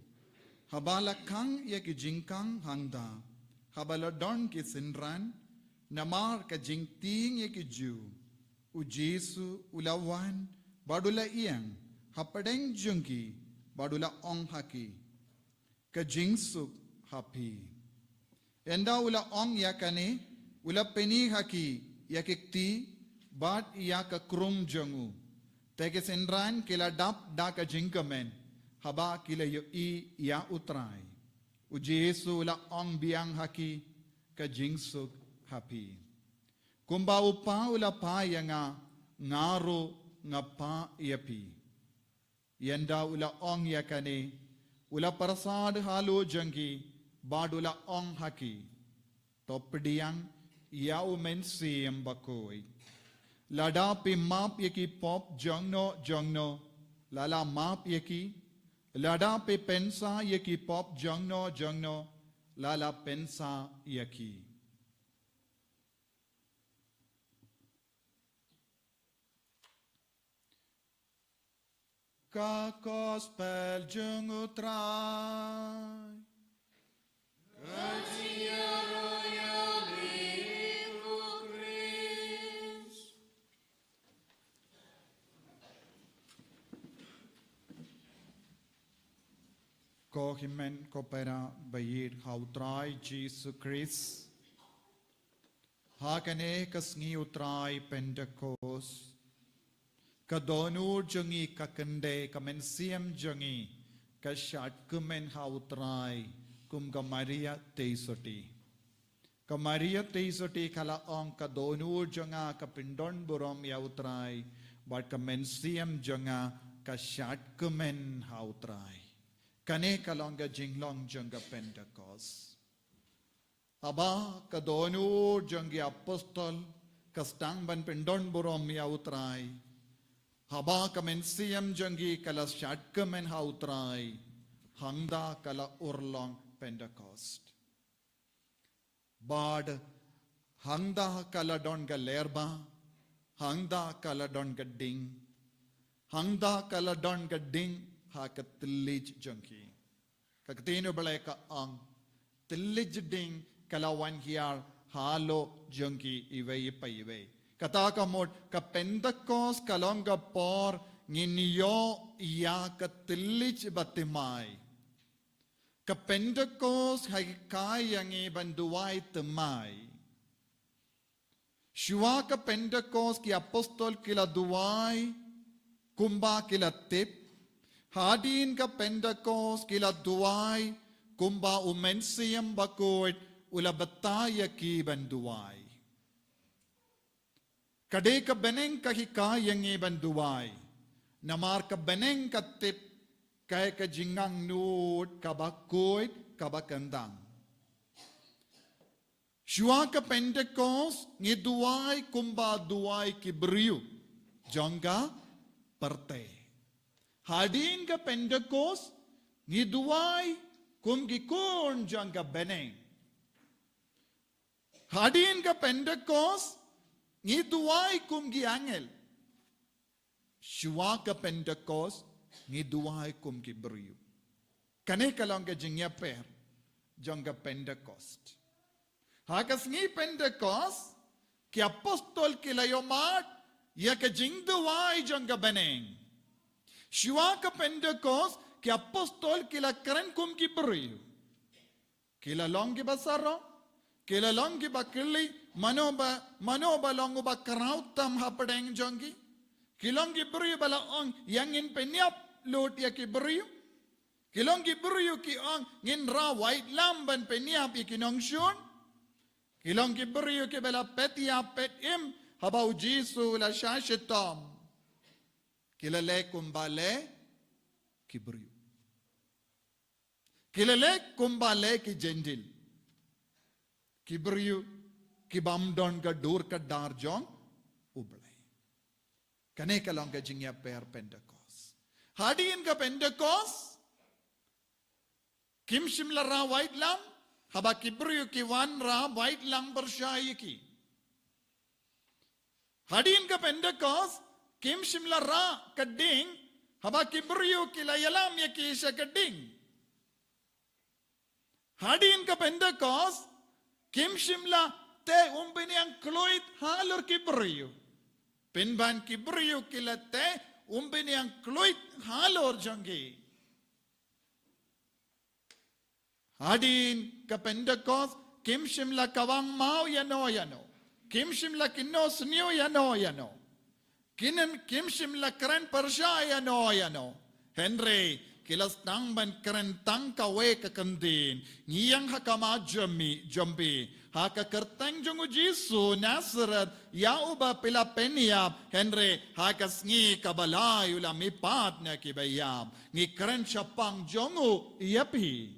Habala kang ya ki jingkang hangda. Habala don ki sinran. Namar ka jingting ya ki ju. U Jisu ulawan badula iyang. Hapadeng jungki badula ong haki. Ka jingsuk hapi. Enda ula ong yakane ula peni haki yakikti. Bat iya ka krum jangu. Tege senran kila dap da ka jingkamen. Haba kila yo iya utray. U Jisu la ong biang haki ka jingsuk hapi. Kumba upa ula pa nga ngaro nga pa iapi. Yanda ula ong yakane ula parasad halo jangi badula ong haki. Topdiang iya umensiam Bakhuid. Lada pi map yaki pop jongno lala map yaki lada pi pensa yaki pop jongno lala pensa yaki. Ka gospel jung utray. Kohimen kopera bayir hautrai Jisu Christ. Hakane kasngi utrai Pentecost. Kadonur jungi kakende kamensiam jungi kashat kumen hautrai kum Maria teisoti. Maria teisoti kala ong kadonur junga kapindon burom yautrai but kamensiam junga kashat kumen hautrai. Kane kalonga jinglong janga Pentecost. Aba kadonur jangi apostol kastang ban pendon burom yautrai. Haba kamensiam jangi kala shatkamen hautrai. Hangda kala urlong Pentecost. Bad hangda kala don ga lerba. Hangda kala don ga ding. Hangda kala don ga ding. Haka tillij junkie. Kakatino balay ka ang tillij ding kalawan hiyar halo junkie iwe pa iwe. Kataka mod ka Pentecost kalonga por nginyo iya ka tillij batimay. Ka Pentecost hagikay ang ibanduay temay. Shua ka Pentecost ki apostol kila duway kumba kila tip. Hadin ka Pentecost kila duway, kumba umensiam Bakhuid, ula bataya ki banduway. Kade ka beneng kahikayang iban duway, namar ka beneng ka tip, kay ka jingang nuot ka Bakhuid, ka bakandang. Shua ka Pentecost, ngi duway, kumba duway ki briyo, jangga parte. Hadin ka Pentecost, ngiduway kum gikon jang ka beneng. Hadin ka Pentecost, ni duway kum gi angel. Shua ka Pentecost, ni duway kum gi beriu. Kane kalong ka jingya per, jong ka Pentecost. Hakas ni Pentecost, ki apostol kilayomat, ya ka jing duway jong ka beneng. Shua ka Pentecost, ki apostol kila keren kum gi beriu. Kila long gi basaro, kila long gi bakili, manoba long ba karautam hapadeng jongi. Kilong gi beriu bala ong yangin penyap lot ya ki beriu. Kilong gi beriu ki ong ngin ra white lamban penyap ya ki nongshun. Kilong gi beriu ki bala petia petim habau Jisu la shashitom. Kilale kumbale ki beriu. Kilale kumbale ki jendil. Ki beriu ki bamdon ka dur ka darjong ublay. Kane kalong ka jingya per Pentecost. Hadin ka Pentecost, kim shimla ra white lam, haba kibriyo ki wan ra white lam bersyayi ki. Hadin ka Pentecost, kim shimla ra kading, haba kibriyo ki layalam ya ki isya kading. Hadin ka Pentecost, kim shimla te umbini ang kloit halor kibriyo. Pinban kibriyo kilate umbini ang kloit halor jangi. Hadin ka Pentecost kim shimla kawang mau yano. Kim shimla kinno snyo yano. Kim shimla keren persya yano. Henry kilas tang ban keren tang kawe kakandin. Ngiyang hakama jambi. Haka kerteng jongu Jisu Nazareth ya uba pila penyap Henry haka sngi kabalay ula mipat na kibayam ngi keren syapang jongu yapi.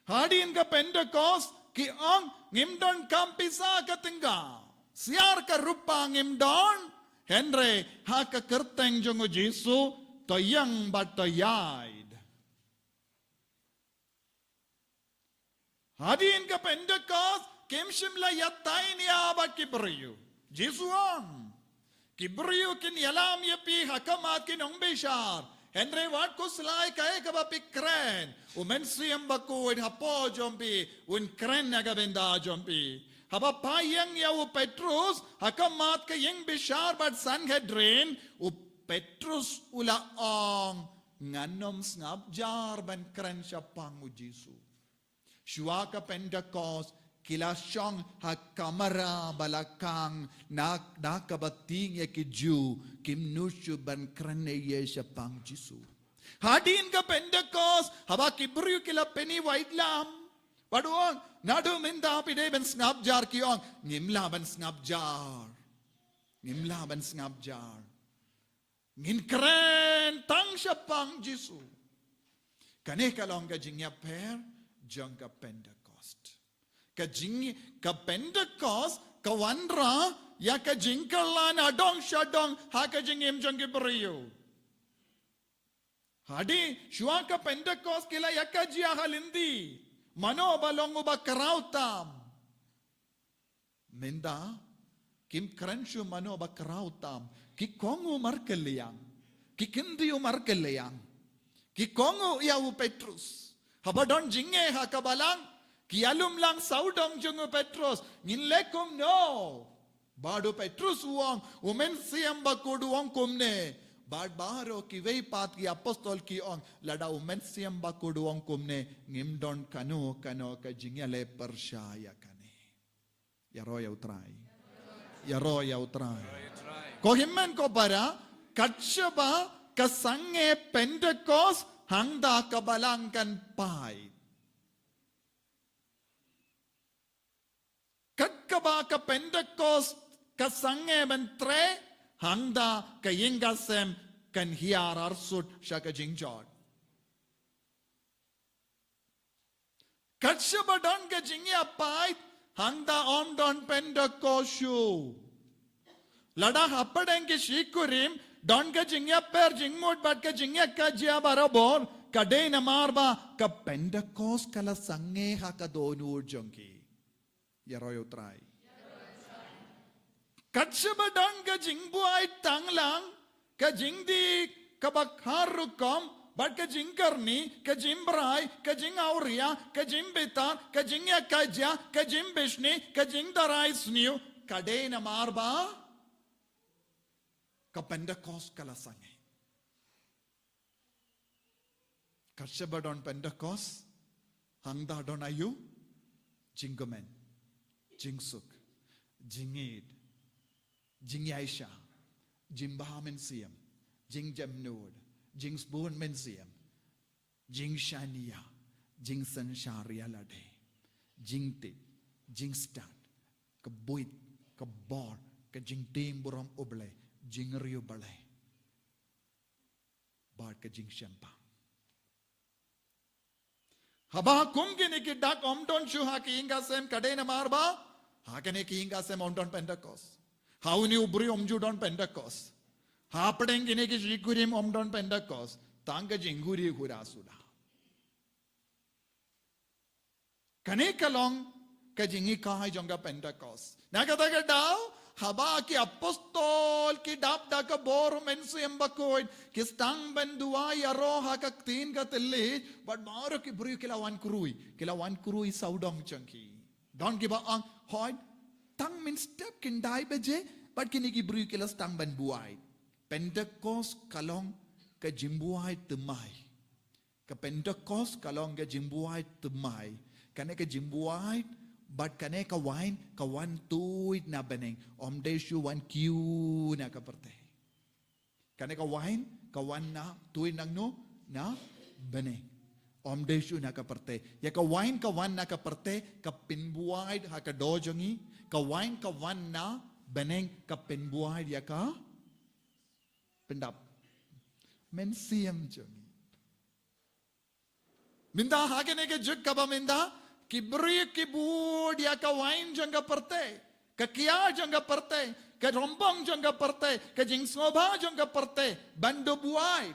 Hadin ka Pentecost ki ang ngimdon kampisa katengga siar ka rupa ngimdon Henry haka kerteng jongu Jisu toyang batayay. Hadin ka Pentecost, kim shimla yatay niya ba kibriyo? Jisuang. Kibriyo kin yalam yapi hakamat kinong bishar. Henry wat ko slay kaya ka ba pikren? Umensiyam Bakhuid hapo jompi. Un kren na gabenda jompi. Haba payang yaw Petrus hakamat kayang bishar bat Sanhedrin. U Petrus ulaong nganom snab jar ban kren siya pangu Jisu. Shua ka Pentecost, kila siyang hakamara balakang nakabating ya ki Jew, kim nusyu ban krane yesya pang Jisu. Hadin ka Pentecost, haba kibriyo kila penny white lam. Paduang, nadu minda pide ban snap jar kiyong, ngimla ban snap jar. Ngimla ban snap jar. Ngin kren tang siya pang Jisu. Kane kalong ka jingya per, jang ka Pentecost. Ka Pentecost, ka wanra, ya ka jingkalan adong syadong, ha ka jingim jang kibriyo. Hadi, shua ka Pentecost kila ya ka jia halindi. Mano balong uba karautam. Minda, kim krenshu mano ba karautam. Ki kongu markeliyang. Ki kindiyo markeliyang. Ki kongu yawu Petrus. Habadon jinge hakabalang, kialum lang saudong jungu Petrus, nginlekum no. Bado Petrus uang, umen siyam bakudu uang kumne. Bad baro ki veipat ki apostol ki ong, lada umen siyam bakudu uang kumne, ngimdon kano ka jingele persyaya kane. Yaro ya utray. Ko himmen ko bara, katsyaba kasange Pentecost, hangda kabalangkan pai. Kakaba ka Pentecost kasange bentre hangda kayingasem kan HRRC syaka jingjot. Katshaba don ka jingya pai hangda on don Pentecost shu. Lada hapadeng ke shikurim don ka jingya per jingmut bat ka jingya ka jia barabor kadai na marba ka Pentecost kala sange ha ka donur jongki. Yaroyo try. Katsabadan ka jingbuay tanglang, ka jingdi kabakharukom, but ka jingkarni, ka jimbray, ka jingauria, ka jimbitar, ka jingyakajya, ka jimbishni, ka jingdaray sniu, kade na marba, ka Pentecost kalasange. Katsabadan Pentecost, hangda don ayu, jingomen, jingsuk, jingid, Jingyaisha, Jimbahaменsiam, Jingjamnod, Jingsboon Mensiam, Jingshania, Jingsan Sharialade, Jingtit, Jingstat, Kabuit, Kabor, Kajingtim Buram Oble, Jingriu Bale, Bart Kajing Shempa. Haba Kumginiki Dak Omdon Shuhaki Ingasem Kadena Marba, Hakaneki Ingasem Omdon Pentecost. How ni ubri omjudon Pentecost. Hapedeng kini ki shikurim omdon Pentecost. Tangga jinguri hurasuda. Kane kalong ka jingi kahai jonga Pentecost. Nakata daw haba ki apostol ki dap da ka bor mensu Bakhuid ki stang bandua yaro ha ka tin ka telli but maro ki bri kilawan kurui saudong changki. Don't give a hoid. Tang min step kin dai beje, but kini ki bru kilas tang ban buai. Pentecost kalong ka jimbuai temai. Ka Pentecost kalong ka jimbuai temai. Kane ka jimbuai, but kane ka wine ka wan tuit na beneng. Om deshu wan kiu na ka perte. Kane ka wine ka wan na tuit nang no na beneng. Om deshu na ka perte. Ya ka wine ka wan na ka perte ka pinbuai ha ka dojongi. Kawain kawan na beneng ka penbuhay ya ka pendap mensiam jeng minda hagene ke juk kaba minda kibri kibud ya kawain jeng ka perte ka kia jeng ka perte ka rombong jeng ka perte ka jing soba jeng ka perte bando buai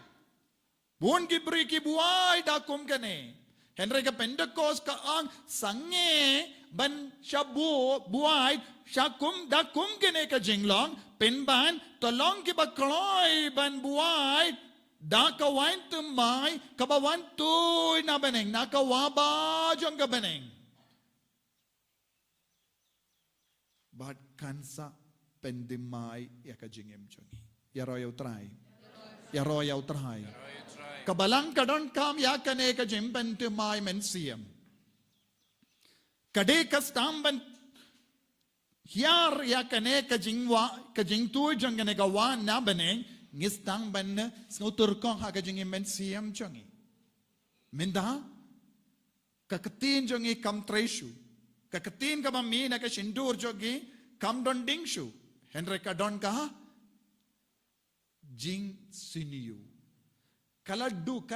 bun kibri kibuai da kum kene Henry ka Pentecost ka ang sange ban shabu buai shakum da kum kene ka jinglong pinban tolong ki bakloy ban buai da ka wain tumai ka bawan tu na beneng na ka waba jong ka beneng bad kansa pendimai ya ka jingem jongi ya royal try Kabalang kadon kam ya kane ka jimben to my mensiam. Kade ka stamban hiar ya kane ka jingtu jangane ka wan na beneng ngistang ban snutur kong ha ka jingim mensiam jongi. Minda kakatin jongi kam treshu. Kakatin ka mami na ka shindur jogi kam don dingshu. Henry ka don ka jing siniu. Kala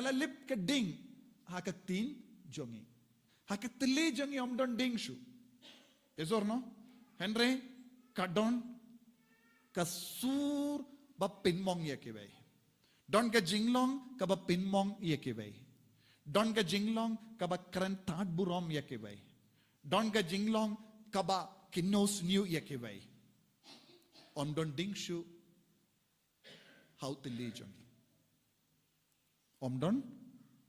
lip ka ding hakatin jongi hakatli jongi omdon ding shu is or no Henry kadon kasur ba pinmong yakibay don ka jinglong ka ba pinmong yakibay don ka jinglong ka ba krantad burom yakibay don ka jinglong ka ba kinos new yakibay omdon ding shu how to li jongi Omdon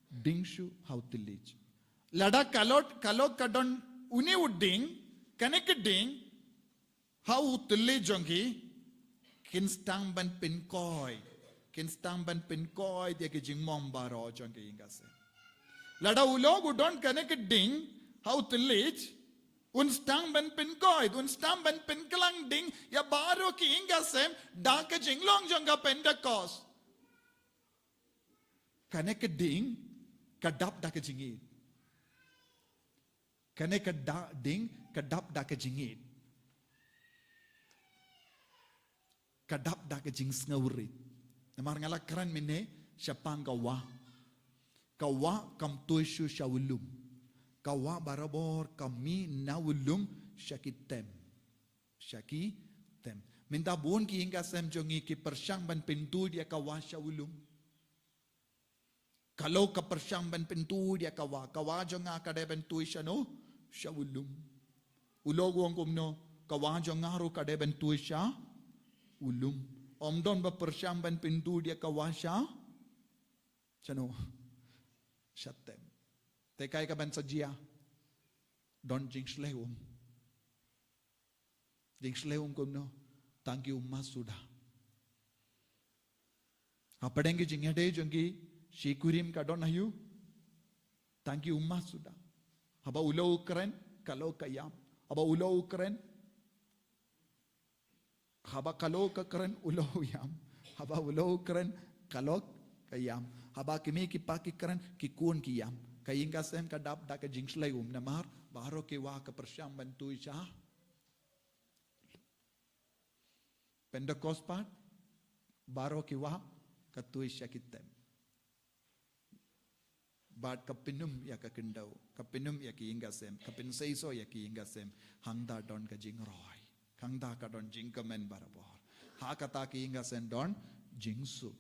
dingshu how to leach. Lada kalot kadon uni udding kanek ding how to leach jongi kinstang ban pinkoi dia ke jingmom baro jongi ingase. Lada ulog udon kanek ding how to leach unstang ban pinkoi unstang ban pinkalang ding ya baro ki ingase da ke jinglong jonga Pentecost. Kane ka ding kadap da ka jingit. Kane ka ding kadap da ka jingit. Kadap da ka jing snawrit. Namar ngala kran mine syapang kawa. Kawa kam tuishu syawulum. Kawa barabor kami nawulum syakitem. Minta buon ki hingga sem jongi ki persyang ban pintu dia kawa syawulum. Kalau ka persyang ban pintu dia kawa jonga ka de ban tuisha no syawulum. Ulo guang kumno kawan jong ngaru kade ben tuisha ulum. Om don ba persyam ben pintu dia kawasha. Chano. Shatem. Tekai ka ben sajia. Don jing slehum. Jing slehum kumno. Tangki umma sudah. Apadengi jingade jongi shikurim ka don ayu. Tangki umma sudah. Haba ulo keren kalau kayam. Haba ulo keren. Haba kalau keren ulo yam. Haba ulo keren kalau kayam. Haba kimi kipaki keren kikun kiyam. Kayinga sem kadap da ka jingslay namar baro ki wa ka persyam bantu isha. Pentecost part baro ki wa ka tu isha kitem. Bad kapinum ya ka kendau, kapinum ya ki inga sem, kapin seiso ya ki inga sem, hangda don ka jing roy, hangda ka don jing kamen barabor, ha kata ki inga sem don jing suk.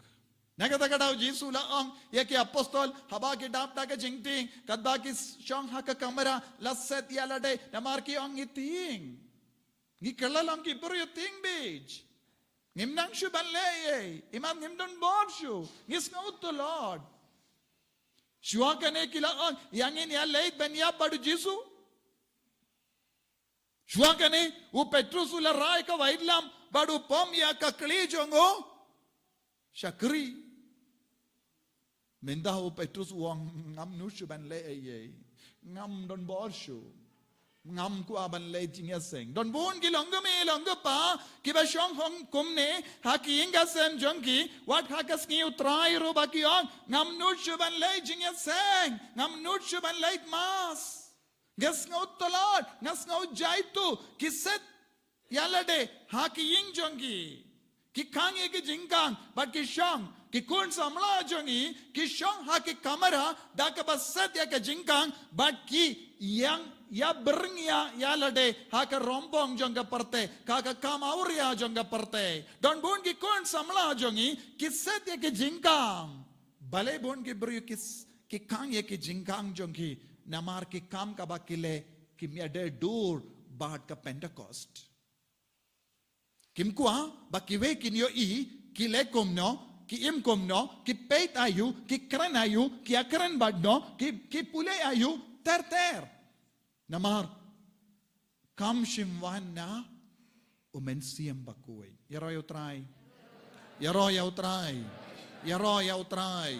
Nakata ka daw Jisu laong ya ki apostol haba ki dapta ka jing ting, kadba ki shong ha ka kamera laset ya lade namar ki ong iting, ngi kalalam ki buru ting beach, ngimnang shu banleye, imam ngimdon borshu, ngis ngaut to Lord. Shua kane kilaan yang ini ya leit ben ya padu Jisu. Shua kane u Petrus ula rai ka waidlam badu pom ya ka kli jongo shakri. Minda u Petrus uang ngam nushu ban le ye ngam don borshu ngam ku aban le jingya seng don bon ki longa me longa pa ki ba shong hong kumne ha ki inga sem jongi wat ha ka ski utrai ro ba ki on ngam nushu ban le jingya seng ngam nushu ban le mas gas ngau tolot ngas ngau jaitu ki set yalade ha ki ing jongi ki kang ye ki jingkang but ki shong ki kun samla jongi ki shong ha ki kamera da ka ba set ya ka jingkang but ki yang ya berngya ya lade haka rompong jongga parte kaka kamauria jongga parte don bun ki kon samla jongi kiset ye ki jingkang bale bun ki bru ki kang ye ki jingkang jongi namar ki kam ka bakile ki miade dur bad ka Pentecost kim kwa bakiwe kinyo I ki lekomno ki imkomno ki peit ayu ki kran ayu ki akran badno ki pule ayu ter namar kam shimwana umensiam bakui yaro yautrai yaro yautrai yaro yautrai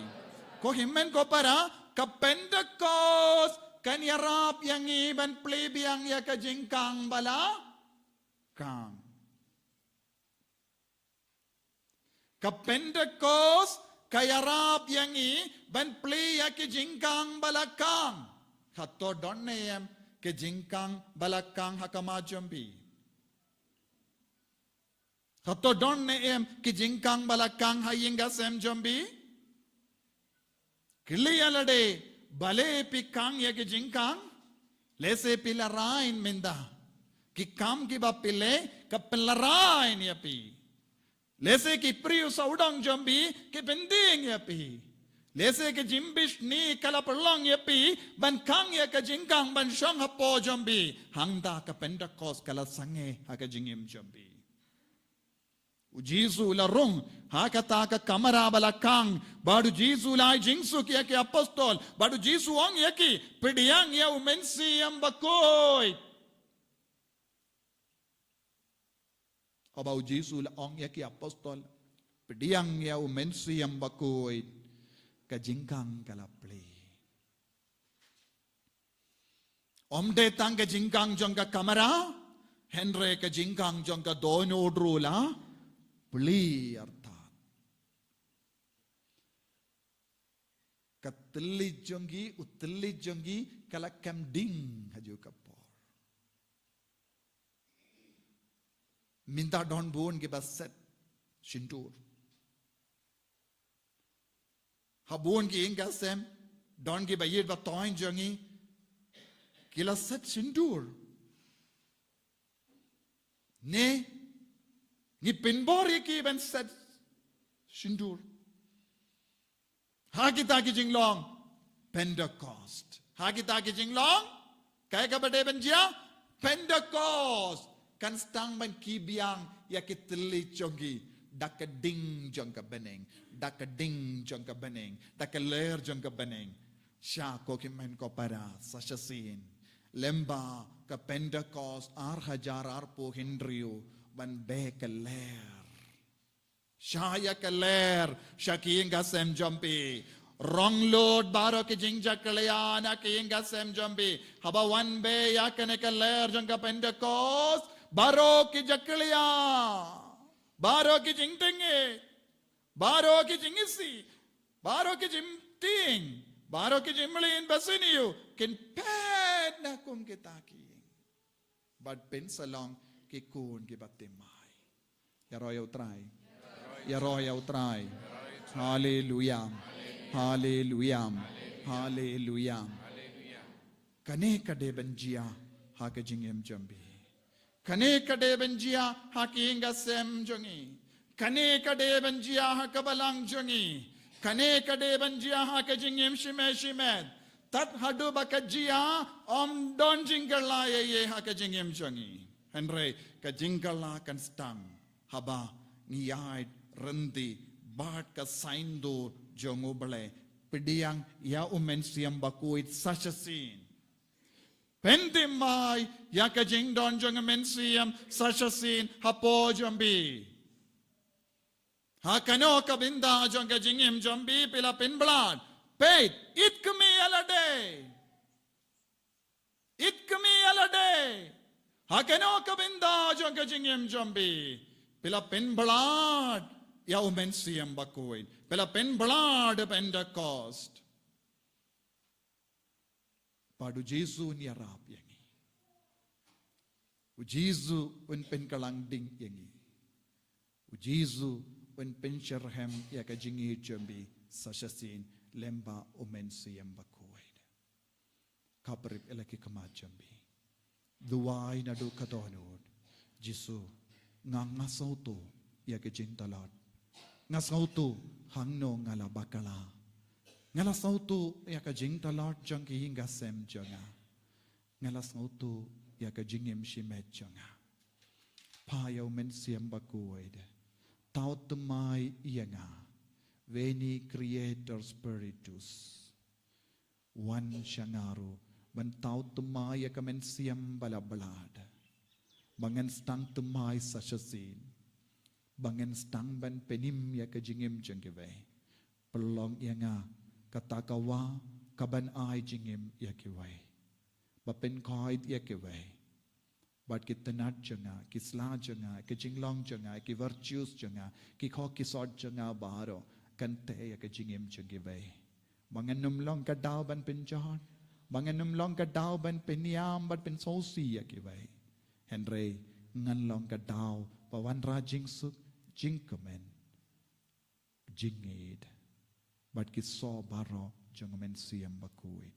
ko himmen ko para ka Pentecost kan yarap yang iban plebiang ya ka jingkang bala kang ka Pentecost ka yarap yang iban ple ya ka jingkang balakang hato donnem ke jingkang balakang hakama jambi. Hato don neem ke jingkang balakang hayinga sem jambi. Kiliyalade bale pikang ya ke jingkang lese pilarain minda. Ki kam ki ba pile ka pilarain ya pi. Lese ki priu saudang jambi ki pending ya pi. Lese ke jimbish ni kala perlong ya pi ban kang ya ka jingkang ban shong hapo jambi hangda ka Pentecost kala sange ha ka jingim jambi u Jisu la rung ha ka ta ka kamera balakang badu Jisu la jingsu ki ya ke apostol badu Jisu ong ya ki pidiang ya umensi am bakoi abau Jisu la ong ya ki apostol pidiang ya umensi am bakoi ka jingkang kalaple. Omde tang ka jingkang jong ka kamera, Henry ka jingkang jong ka dono drula, pli artat. Ka tili jongi, utili jongi, kala kamding haju kapor. Minta don buon ki baset shintur. Habun ki inga sem don ki bayir ba toin jongi kila set sindur ne ni pinbori ki ben set sindur ha kita ki jinglong Pentecost ha kita ki jinglong kaya ka bade ben jia Pentecost kan stang man kibiang ya kitli jongi dakading jong ka beneng dakading jong ka beneng dakaler jong ka beneng sya ko kimen ko para sa sin lemba ka Pentecost ar po hindriyo ban be ka ler Shaya kaler, shakinga sem jumpi. Wrong Lord, baro ki jingja kalayana kinga sem jumpi. Haba one be yakane kaler janga Pentecost. Baro ki jakalaya. Baro ki jingtinge. Baro ki jingisi. Baro ki jimting. Baro ki jimlin basiniyo. Kin ped na kum kitaki. But pinsalong ki kun ki batimay. Yaroyaw try. Yaroyaw try. Hallelujah. Hallelujah. Hallelujah. Kane kade banjia haka jingem jambi. Kane kade banjia haki inga sem jongi. Kane kade banjia haka balang jongi. Kane kade banjia haka jingem shime shimed. Tat hadu bakajia om don jingala ye haka jingem jongi. Henry ka jingala kan stang haba ngiyad rendi bat ka saindo jongo bale pidiang ya umensiam Bakhuid sasasin pendimai ya ka jingdon jong mensiam sasasin hapo jombi hakano ka binda jong ka jingim jombi pila pinblad paid it kami alade hakano ka binda jong ka jingim jombi pila pinblad ya umensiam Bakhuid pela penblad Pentecost padu Jisu ni arap yangi u Jisu un penkalang ding yangi u Jisu un pensherhem ya ka jingi jambi sasasin lemba umensiam Bakhuid kaprip elaki kama jambi duwai na do kadonod Jisu ngangasauto ya ka jintalat ngasauto hangno ngala bakala ngala sautu ya ka jing talot jang ki hinga sem janga ngala sautu ya ka jingem shimet janga payo men siam Bakhuid taut mai yanga veni creator spiritus one shangaru ban taut mai ya ka men siam balabalad bangan stang tumai sasasin bangan stang ban penim ya ka jingem jangkiwe pelong yanga katakawa kaban ai jingem ya kiwe bapen koid ya kiwe bat kitanat janga kisla janga ki jinglong janga ki virtues janga ki kho ki sort janga baro kante ya ka jingem jangkiwe bangan numlong ka daw ban pinjon bangan numlong ka daw ban peniam bat pen sosi ya kiwe Henry nganlong ka daw pawan rajing suk jingkamen jingid but ki so baro jangamen siam Bakhuid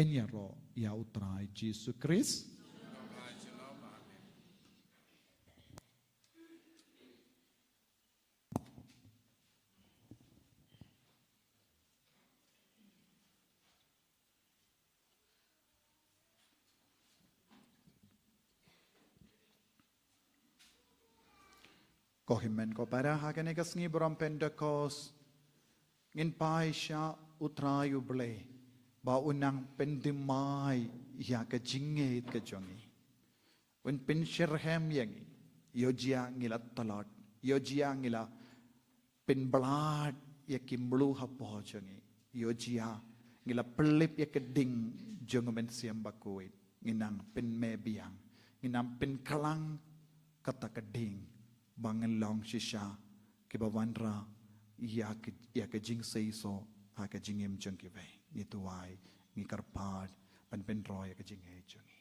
enyaro ya utrai Jisu Christ Kohimen ko para hakane kasngi bram Pentecost ngin pai sha utrayu ble ba unang pendimai ya ka jinget ka jongi wen pen sherhem yangi yojia ngila talat yojia ngila pen blad ya kimblu hapo jongi yojia ngila pelip ya keding jongamen siam Bakhuid nginang pen mebiang nginang pen kalang kata keding bangan long shisha ke bawanra ya ke jing sei so ha ke jingem jang ke ve ni tuai ni karpad pan pen roy ke jing he jangi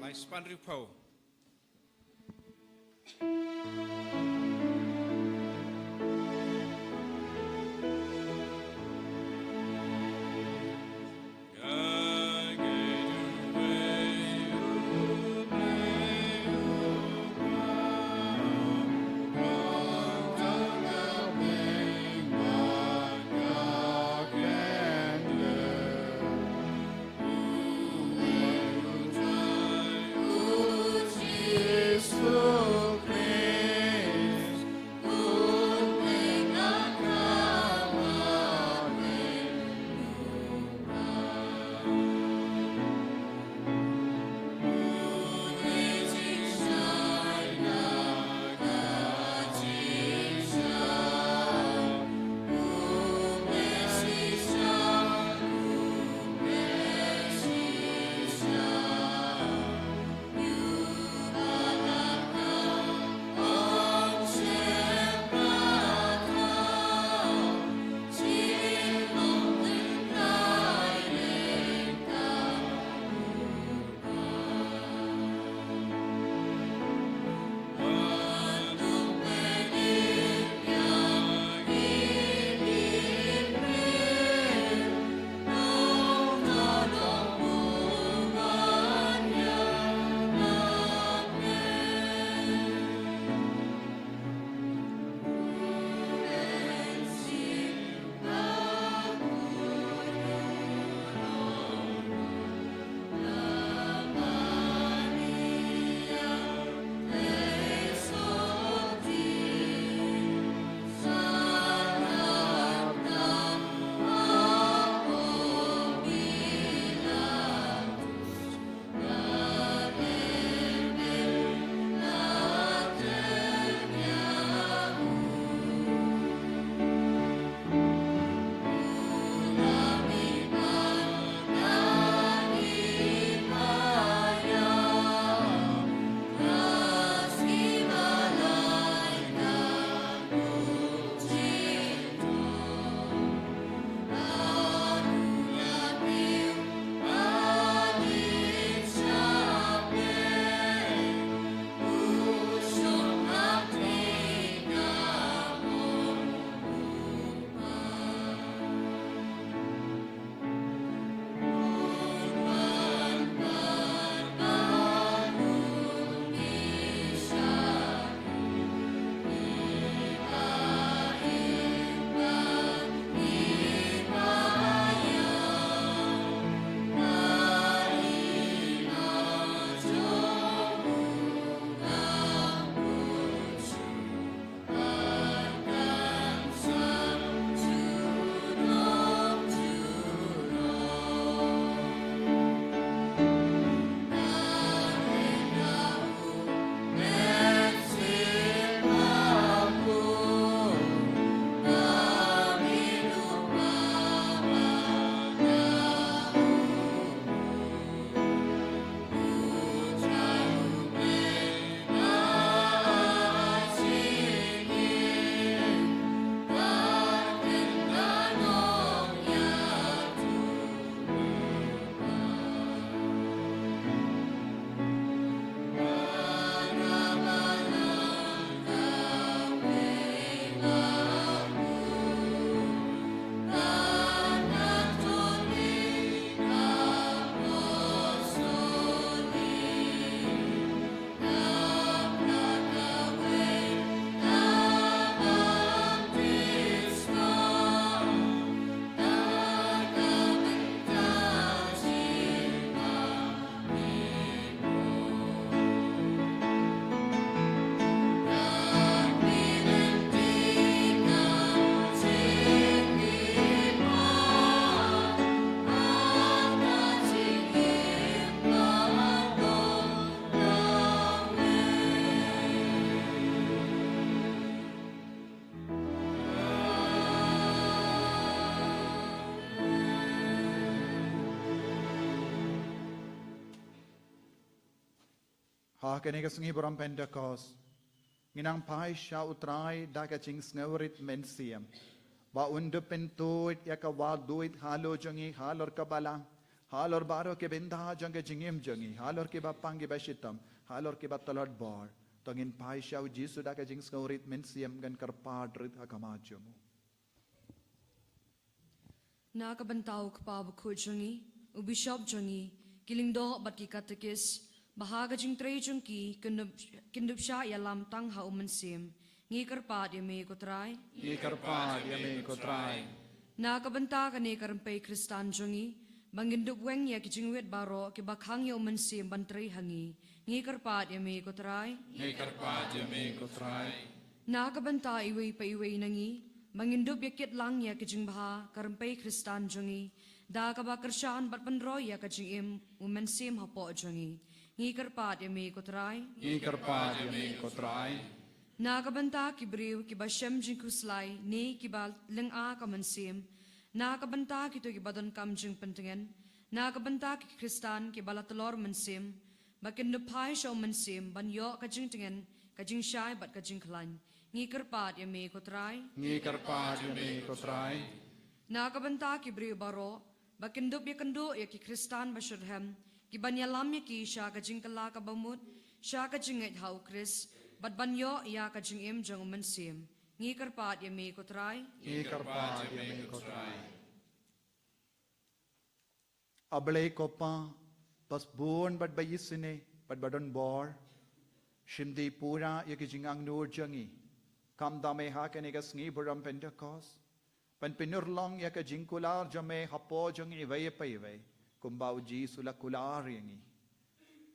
lai span ripo Yeah. Ha kene ka sngi buram Pentecost. Nginang pai sha utrai da ka jing sngerit mensiam. Ba undu pentuit ya ka wa duit halo jangi halor ka balang. Halor baro ke benda jang ka jingim jangi. Halor ke bapang ke bashitam. Halor ke batalad bar. Tongin pai sha Jisu da ka jing sngerit mensiam gan karpadrit hakamajamu. Nakabantao ka pa Bakhuid jangi, ubishop jangi, kilingdo bat ki katekis, bahaga jing tray jangki, kindup siya yalam tang ha umansim, ngi karpat yame kotray. Ngi karpat yame kotray. Nakabanta ka ni karampay Kristan jangi, bangindup weng ya ki jingwet baro ki bakhang ya umansim bantray hangi, ngi karpat yame kotray. Ngi karpat yame kotray. Nakabanta iway pa iway nangi, bangindup yakit lang ya ki jingbaha karampay Kristan jangi, da ka ba kersaan bat panroy ya ka jingim umansim hapo jangi. Ngi karpat yame kotray. Ngi karpat yame kotray. Nakabanta ki briw ki ba shem jing kuslay ni ki ba lenga ka mansim. Nakabanta ki to ki badon kam jing pentengen. Nakabanta ki Kristan ki balatalor mansim. Bakin nupai shaw mansim ban yo ka jing tengen ka jing shy bat ka jing klan. Ngi karpat yame kotray. Ngi karpat yame kotray. Nakabanta ki briw baro bakin dup ya kendo ya ki Kristan ba shurhem. Ki banyalam ya ki siya ka jing kala ka bamut, siya ka jing et hau Kris, bat banyo ya ka jing im jang umansim. Ngi karpat yame kotray. Ngi karpat yame kotray. Ablay ko pa, pas buon bat bayisine, bat badon bor, shimdi pura ya ki jing ang nur jangi, kam dame ha ka negas ngi buram Pentecost, pan pinurlong ya ka jing kular jame hapo jangi iway pa iway. Kumba Jisu la kulariangi.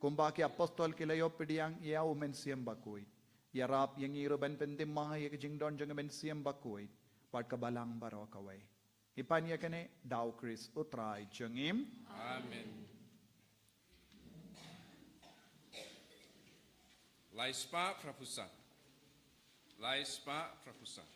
Kumba ki apostol kilayo pidiang ia umensiam Bakhuid. Yarap yang iruban pentimah ya jingdon jang umensiam Bakhuid. Pat kabalang baro kaway. Ipan ya kene daw Chris utray jangim. Amen. Laispa prapusa. Laispa prapusa.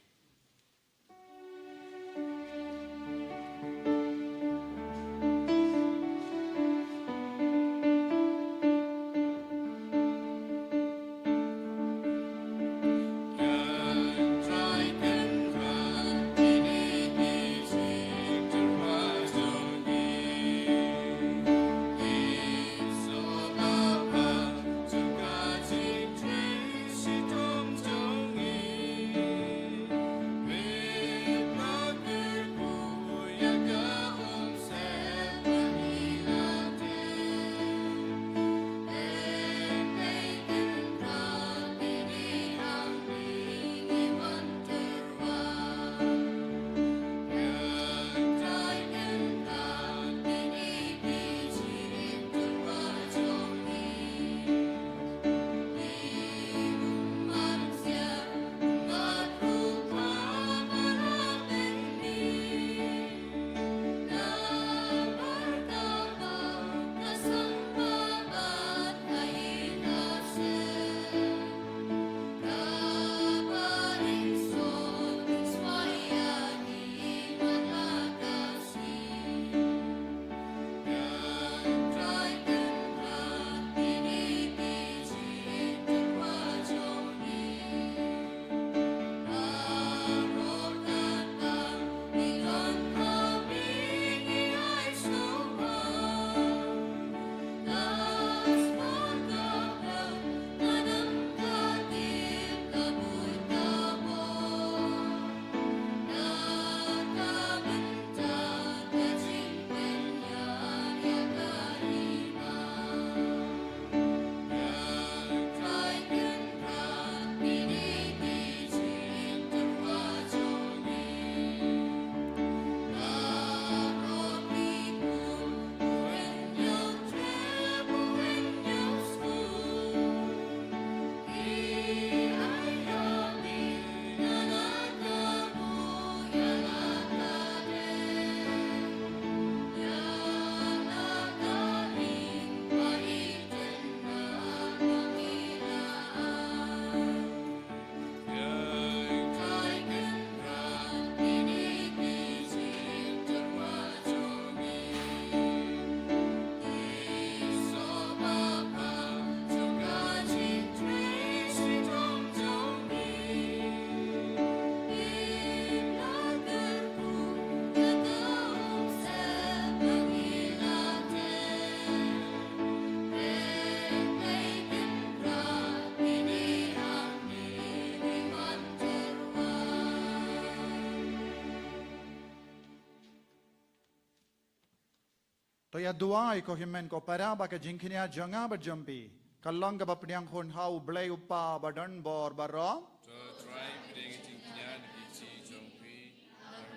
Toya duai ko himen ko para ba ka jingkinia janga ba jampi. Kalong ka ba piniang hon hau blay upa ba don bor ba ro. So try putting it in Kenya, the BC, Jompi,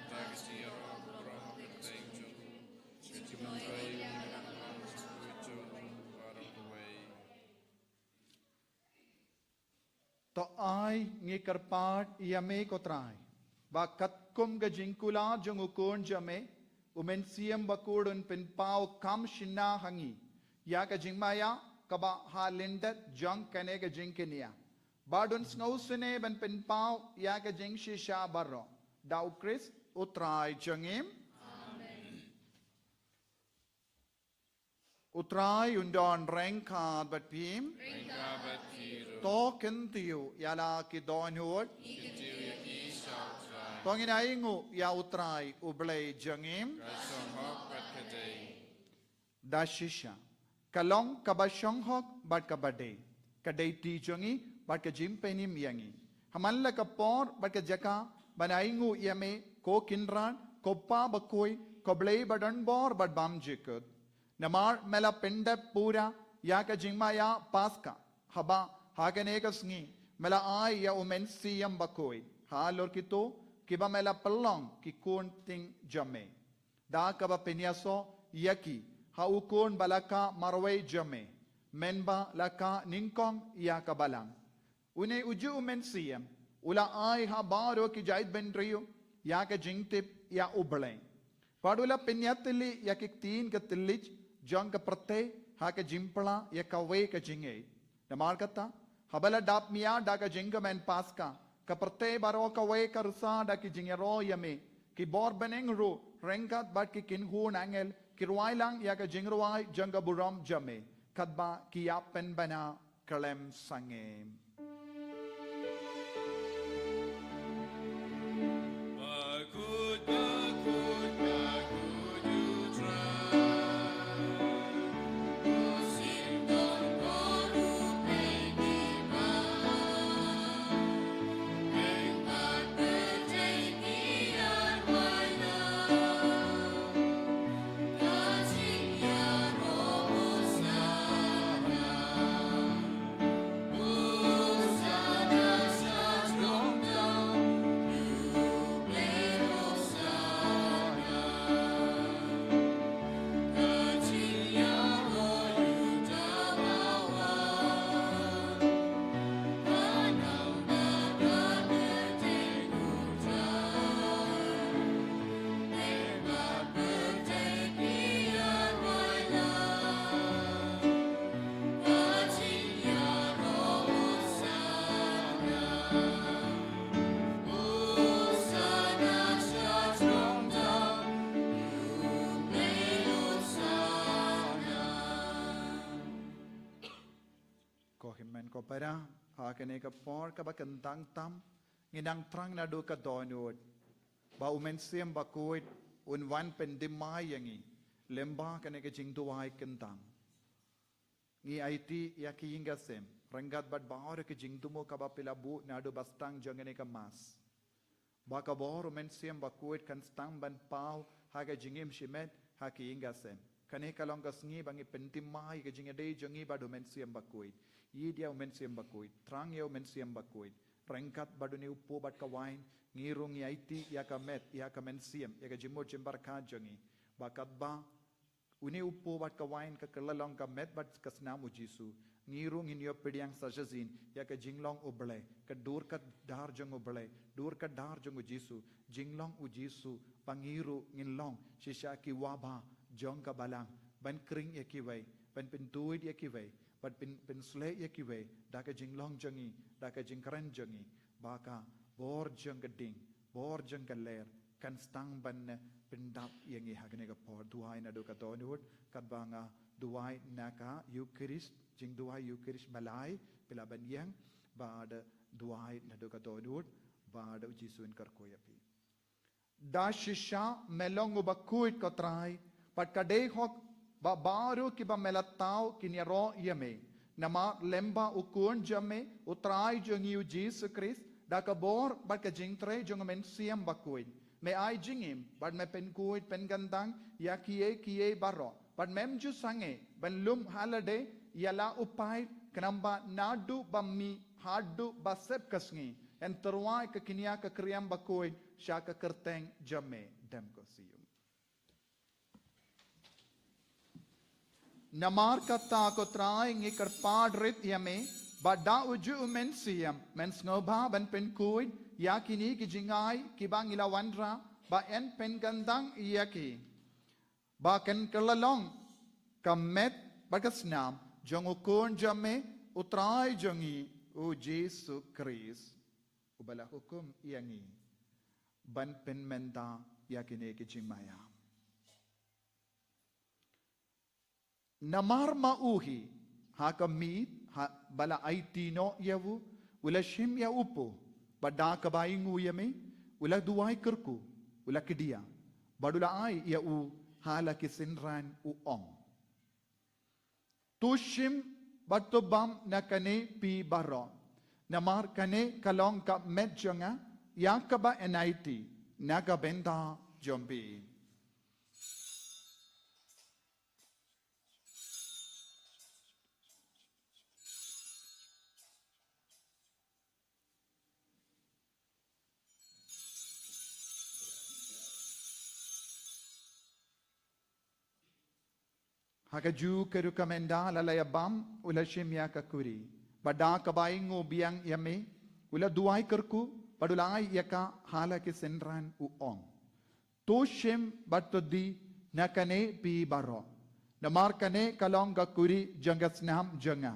Taxi, or Tang Jung, Chichiman Tray, part of the way. To ai ngi karpat iame ko trai. Ba katkum ga jingkula jung ukon jame. Umen siem bakudun pin pau kam shina hangi. Ya ka jingmaya kaba ha lindet jung kane ka jingkinia. Badun snausune ban pin pau ya ka jing shisha barro. Dau Chris utrai jungim. Utrai undon rengkad bat pim. To kentiu yala ki don hut. Tongin aingu ya utrai ublay jangim. Dashisha. Kalong kabashong hok bat kabade. Kadai ti jangi bat ka jimpenim yangi. Hamanla ka por bat ka jaka banaingu yame ko kinran ko pa bakoy ko blay badan bor bat bam jikut. Namar mela penda pura ya ka jingma ya paska. Haba hagane ka sngi mela ay ya umen siyam bakoy. Halor kito kiba mela pelong ki kun ting jame. Da kaba penyaso yaki ha ukun balaka marway jame. Menba laka ningkong ya kabalang. Une uju umen siyam. Ula ay ha baro ki jaid bentriyo ya ka jingtip ya ublay. Padula penyatili ya ki tin ka tilich jang ka prate ha ka jimpla ya ka way ka jingay. Namar kata habala dap miya da ka jinga men paska. Kaperte baro ka way ka rusa da ki jingero yame ki bor beneng ru rengat bat ki kinhun angel ki ruay lang ya ka jingruay janga buram jame kadba ki yapen bana kalem sangem. Bakhuid, Bakhuid, Bakhuid, you try. Ko para hakane ka por ka bakantang tam nginang trang na do ka donod ba umensiem Bakhuid un wan pendimay yangi lemba kane ka jingduay kentang ngi IT yakiyinga sem rangat bat baor ka jingdumo ka ba pilabu na do bastang jangane ka mas ba ka bor umensiem Bakhuid kan stang ban pau haga jingim shimet hakiyinga sem kane ka long ka sngi bangi pendimay ka jingade jangi ba do umensiem Bakhuid Yidia umensiam Bakhuid, trang ya umensiam Bakhuid, rengkat baduni upo bat kawain, ngirung yaiti ya kamet ya kamensiam ya kajimo jembar kajangi, bakat ba uni upo bat kawain ka kelalong kamet bat kasnamu Jisu, ngirung inyo pediang sajazin ya ka jinglong uble, ka dur ka dar jong uble, dur ka dar jong Jisu, jinglong u Jisu, pangiru nginlong, shisha ki waba, jong ka balang, ban kring ya kiway, ban pintuid ya kiway. But pin slay yakiwe daka jinglong jangi daka jingkran jangi baka bor jang gading bor jang galer kan stang ban pindap yangi hagne ka por duai na do ka donut kadbanga duai naka Ïukharist jing duai Ïukharist malai pila ban yang bad duai na do ka donut bad Jisu in kar koyapi da shisha melong Bakhuid ko trai pat kadei hok ba baru ki ba melatau kinyaro yame nama lemba ukun jame utrai jongi Jisu Christ da ka bor bat ka jingtre jong men Bakhuid me ai jingim bat me pen kuid pen gandang ya kiye barro but mem ju sange ban lum holiday yala upai kenamba nadu bami hadu basep kasngi en terwai ke kinia ke kriam bakoi sya ke kerteng jame dem ko sium namar kata ko trai ngi kerpadrit yame bada uju men siam men snoba ban pen kui yakini ki jingai ki bang ila wandra ba en pen gandang yaki ba ken kelalong kamet bagasnam jong ukun jame utrai jongi o Jisu Christ ubala hukum yangi ban pen menda yakini ki jingmaya namar mauhi ha kamit ha bala aitino yavu ula shim ya upo bada kabaingu yame ula duai kerku ula kedia badula ai ya u hala kisinran u ong tushim batubam nakane pi baro namar kane kalong ka medjonga yakaba enaiti nagabenda jombi Hakaju kerukamenda lalayabam ula shimya kakuri. Bada kabaingo biang yame ula duai kerku padulai yaka hala ke senran uong. Toshim batodi nakane pi baro. Namar kane kalong kakuri jangasnam janga.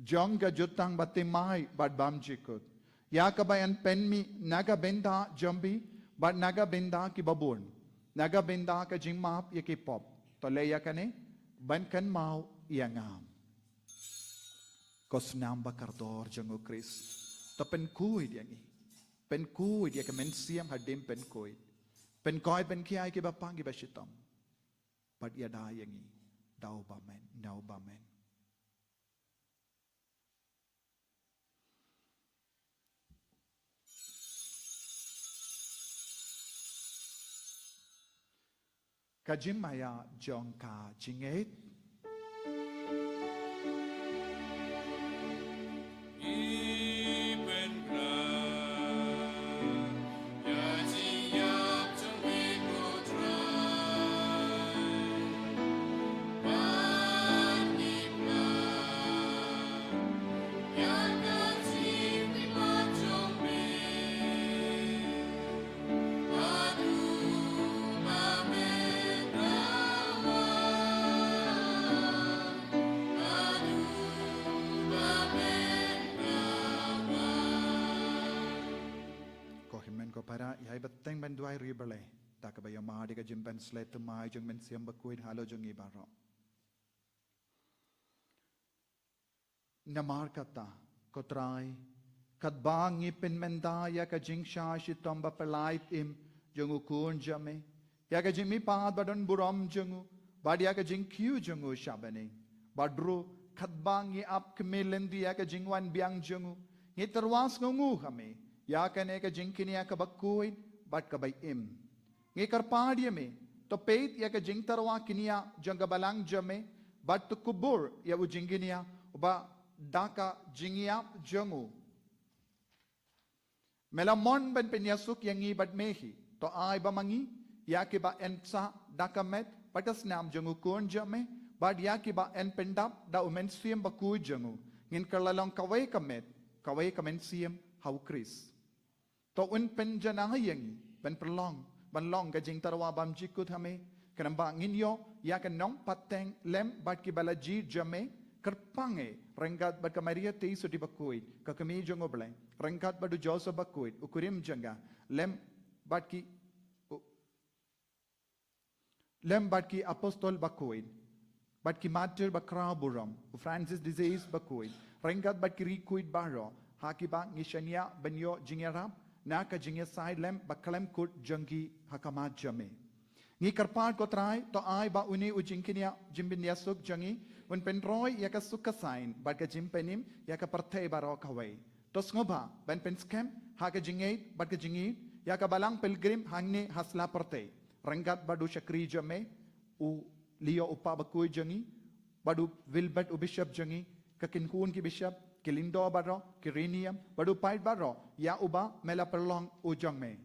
Janga jutang batimai badbam jikut. Yakabayan penmi naga benda jambi bad naga benda ki babun. Naga benda ka jingmap yaki pop. Tole yakane ban kan mau iangam kosnam bakardor jango Chris to pen kui diangi pen kui dia kemen siam hadim pen koi pen kiai ke bapang ke bashitam pat ya da yangi dau bamen Kajimaya jongka jinget para yai bateng banduai ribale takabaya mahadi ka jimban slet mai jong men siam bakuid halo jong ibaro namar kata kotrai kadbang ipin mendaya ka jingsha shitomba pelait im jong ukun jame ya ka jimi pad badon buram jongu badia ka jingkyu jongu shabane badru kadbang i ap kmelendi ya ka jingwan biang jongu ngi terwas ngungu kami ya kane ka jingkinia ka bakkuid bat ka bay im ngi karpadia me to peit ya ka jingtarwa kinia janga balang jame bat to kubur ya u jinginia ba daka jingia jangu melamon ban penyasuk yangi bat mehi to ai ba mangi ya ki ba ensa daka met patas nam jangu kon jame bad ya ki ba en pendap da umen siem bakku jangu ngin karlalong kawai kamen siem hau Chris to un penjana yangi ban perlong ban long ka jing tarwa bam jikut hame kanamba nginyo ya kan nong pateng lem bat ki balaji jame kerpange renggat bat kamaria te so di bakuid ka kami jongo bleng renggat badu joso bakuid ukurim janga lem bat ki apostol bakuid bat ki martyr bakra buram Francis disease bakuid renggat bat ki rikuid baro hakiba ngishania banyo jingerap na ka jingya side lem bakalem kut jangi hakamat jame ngi karpar ko trai to ai ba uni ujingkinia jimbin yasuk jangi un penroy ya ka sukka sign ba ka jimpenim ya ka partay baro kawai to sngoba ban pen scam ha ka jingay ba ka jingi ya ka balang pilgrim hangne hasla partay rangat badu shakri jame u Leo upa Bakhuid jangi, badu Wilbert u bishop jangi, ka kinkun ki bishop, ki lindo baro, ki rinium, badu pait baro, ya uba mela perlong u jang me.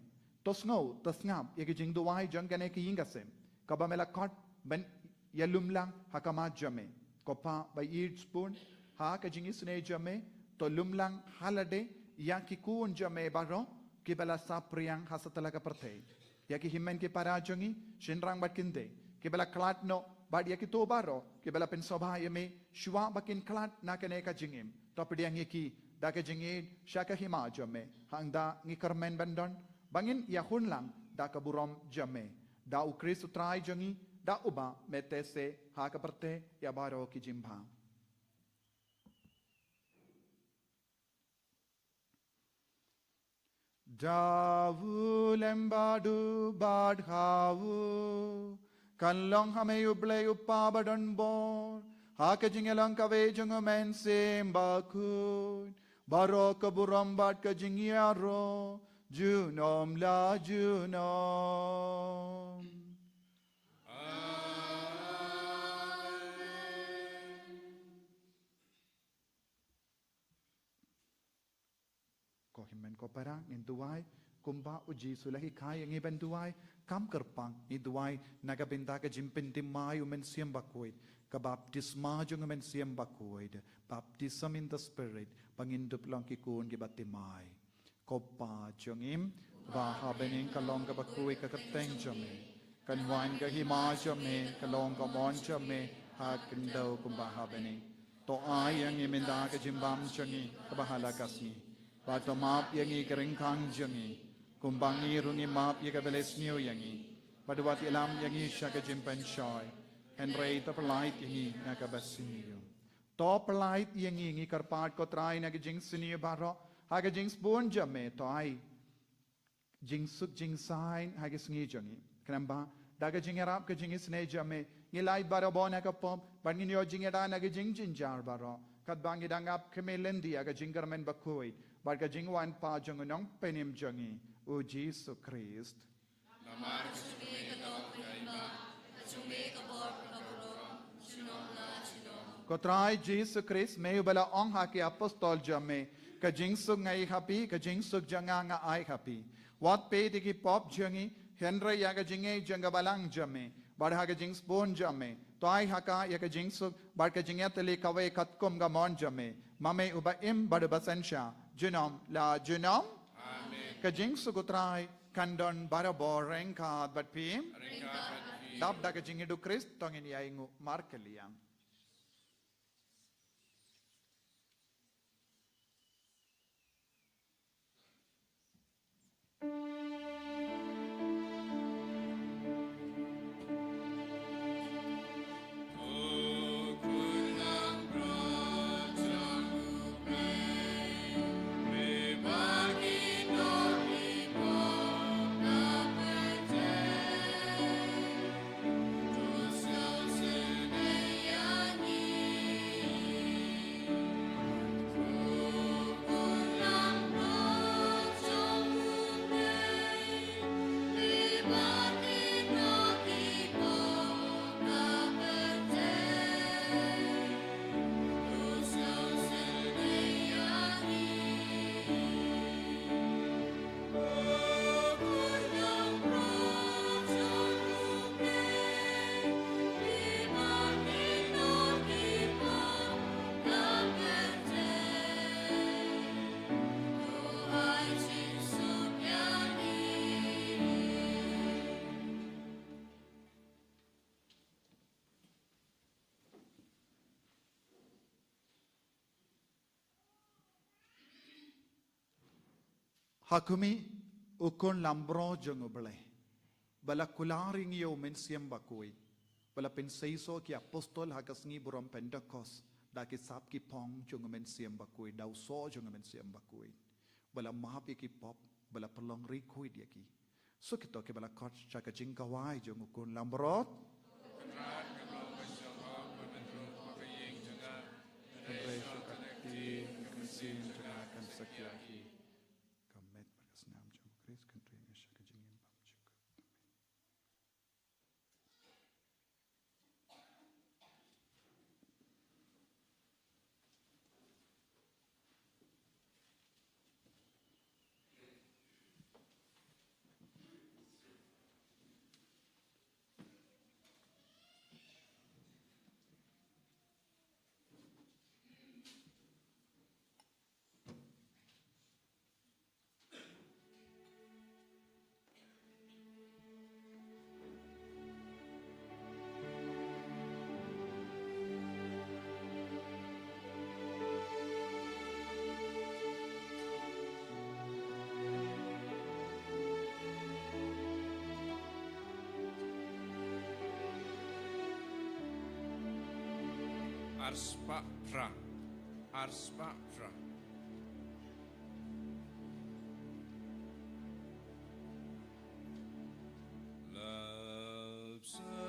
Tos ngau, tos ngap, ya ki jing duwai jang kane ki yingasem. Kaba mela kot, ben ya lumlang hakamat jame. Kopa by each spoon, ha ka jing isne jame, to lumlang halade, ya ki kun jame baro, ki bala sa priang hasatalaga pertei. Ya ki himen ki parajangi, shinrang bat kinde, ki bala klat no, bad ya ki to baro, ki bala pen sobha yame, shwa bakin klat na kane ka jingim, topidiang yaki, da ka jingid, shaka hima jame, hangda ngi karmen bandon, bangin ya hunlang, da ka burom jame, da u Christ utrai jangi, da uba metese, ha ka perte, ya baro ki jimba. Davu lembadu badhavu Kanlong hame uble upabadon bor Haka jingelang kawe jungomen sim Bakhuid Baro kaburam bad ka jingiaro Junom la junom ko himen ko parang in duwai kumba u Jisu lahi kai ngi ben duwai kam kerpang i duwai naga benda ka jimpin timai umen siam Bakhuid ka baptisma jung umen siam Bakhuid baptism in the spirit pangin duplong ki kun ki batimai kopa jungim ba habening kalong ka Bakhuid ka kateng jame kan wan ka hima jame kalong ka mon jame ha kendo kumba habening to ai ang imenda ka jimbam jangi ka bahala kasni Bato map yangi keringkang jangi, kumbangi rungi map yaga beles new yangi, baduat ilam yangi shaka jimpen shoy, Henry top light yangi naga basinyo. Top light yangi ngi karpat ko try naga jing sinyo baro, haga jing spoon jame to ai, jing suk jing sign haga sngi jangi. Kanamba daga jing arab ka jing isne jame, ngi light baro bo naga pop, bangin yo jing ada naga jing jinjar baro. Kat bangi dangap kemelendi aga jingarmen Bakhuid, barga jingwan pa jangunong penim jangi, u Jisu Christ. Namar kusume katok kaima, kusume kabor kaburo, sinom la sinom. Kotrai Jisu Christ may bala ong haki apostol jame, ka jingsug ngai happy, ka jingsug janga nga ai happy. What pay digi pop jangi, Henry yaga jinge janga balang jame, barhaga jings bon jame. Toai haka yaka jingsuk barka jingetali kawe katkum gamon jame mame uba im badubasensha junom la junom amen ka jingsuk utrai kandon barabo rengka bat pim dab daga jingidu Christ tongin yaingu markeliang Hakumi ukon lambro jangubale. Bala kularing yo mensiam Bakhuid. Bala pensaiso ki apostol hakasngi buram PENTECOST. Daki sap ki pong jung mensiam Bakhuid. Daw so jung mensiam Bakhuid. Bala mahap ki pop. Bala pelong rikuid yaki. So kito ke bala kot chaka jingkawai jung ukon lambrot. Arspa pra. Arspa pra. Love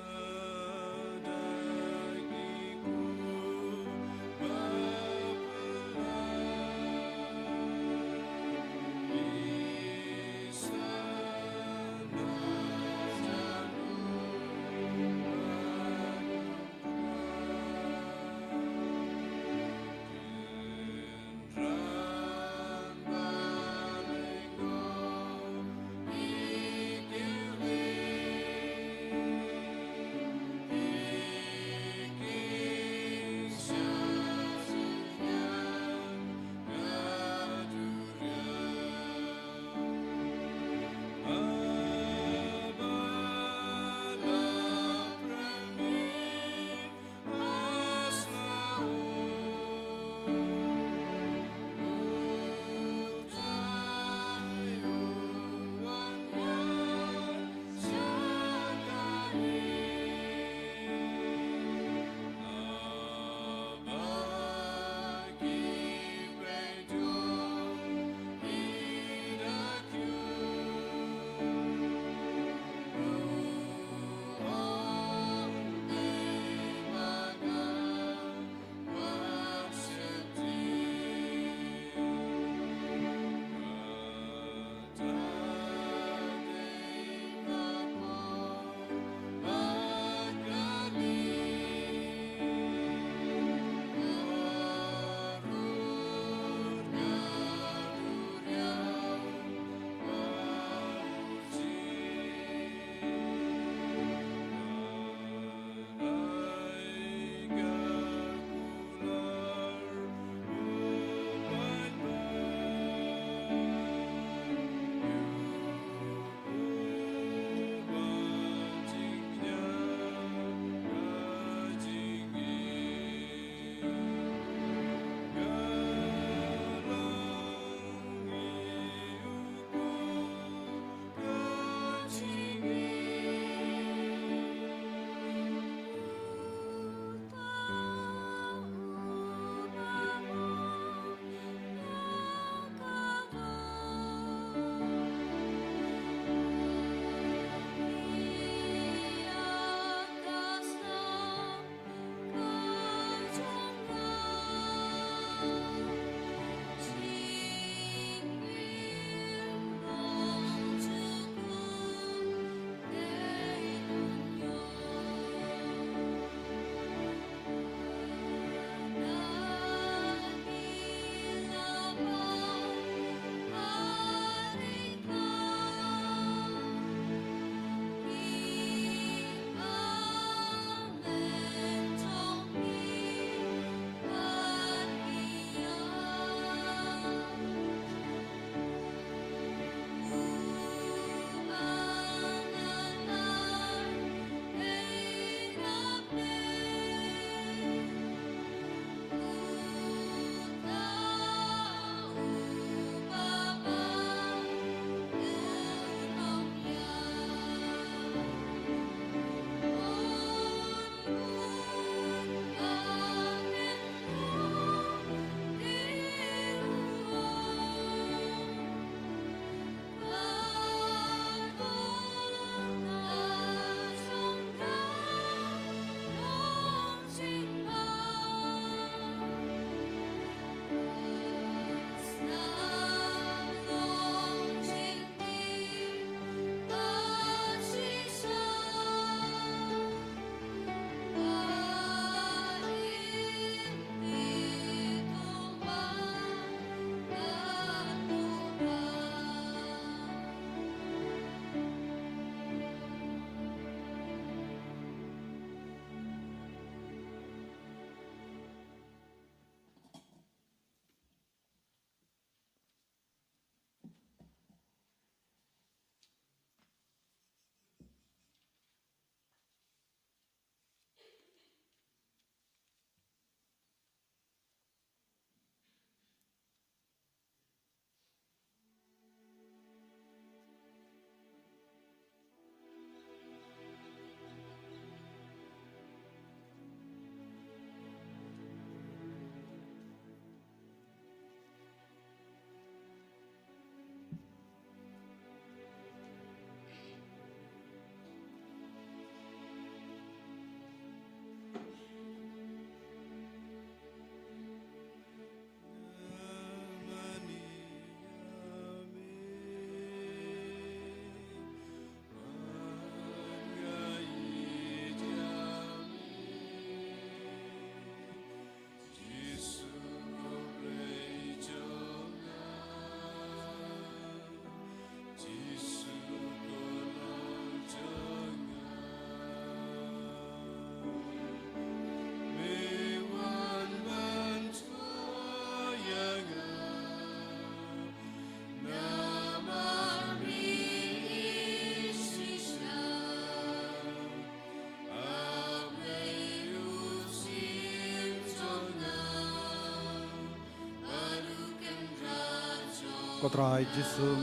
Kotrai Jisu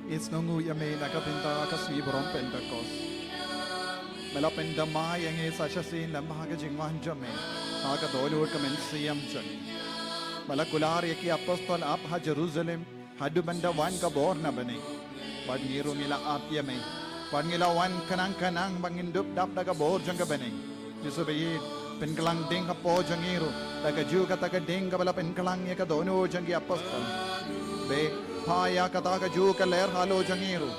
It's no ngu yame nakapinta kaswi borom Pentecost Melapin damai yang isa siya sin na mahagajingwan jame Haga dolur kamen siyam jani Malakular yaki apostol ap ha Jerusalem Hadu banda wan ka bor na bani Bad ngiru nila ap yame Bad ngila wan kanang bangindup dap daga bor jang ka bani Jisu bayid Penkelang ding ka po jangiru Daga ju kata ka ding ka bala penkelang ya ka dono jangi apostol Be Paya kata ka ju ka ler halo jangiru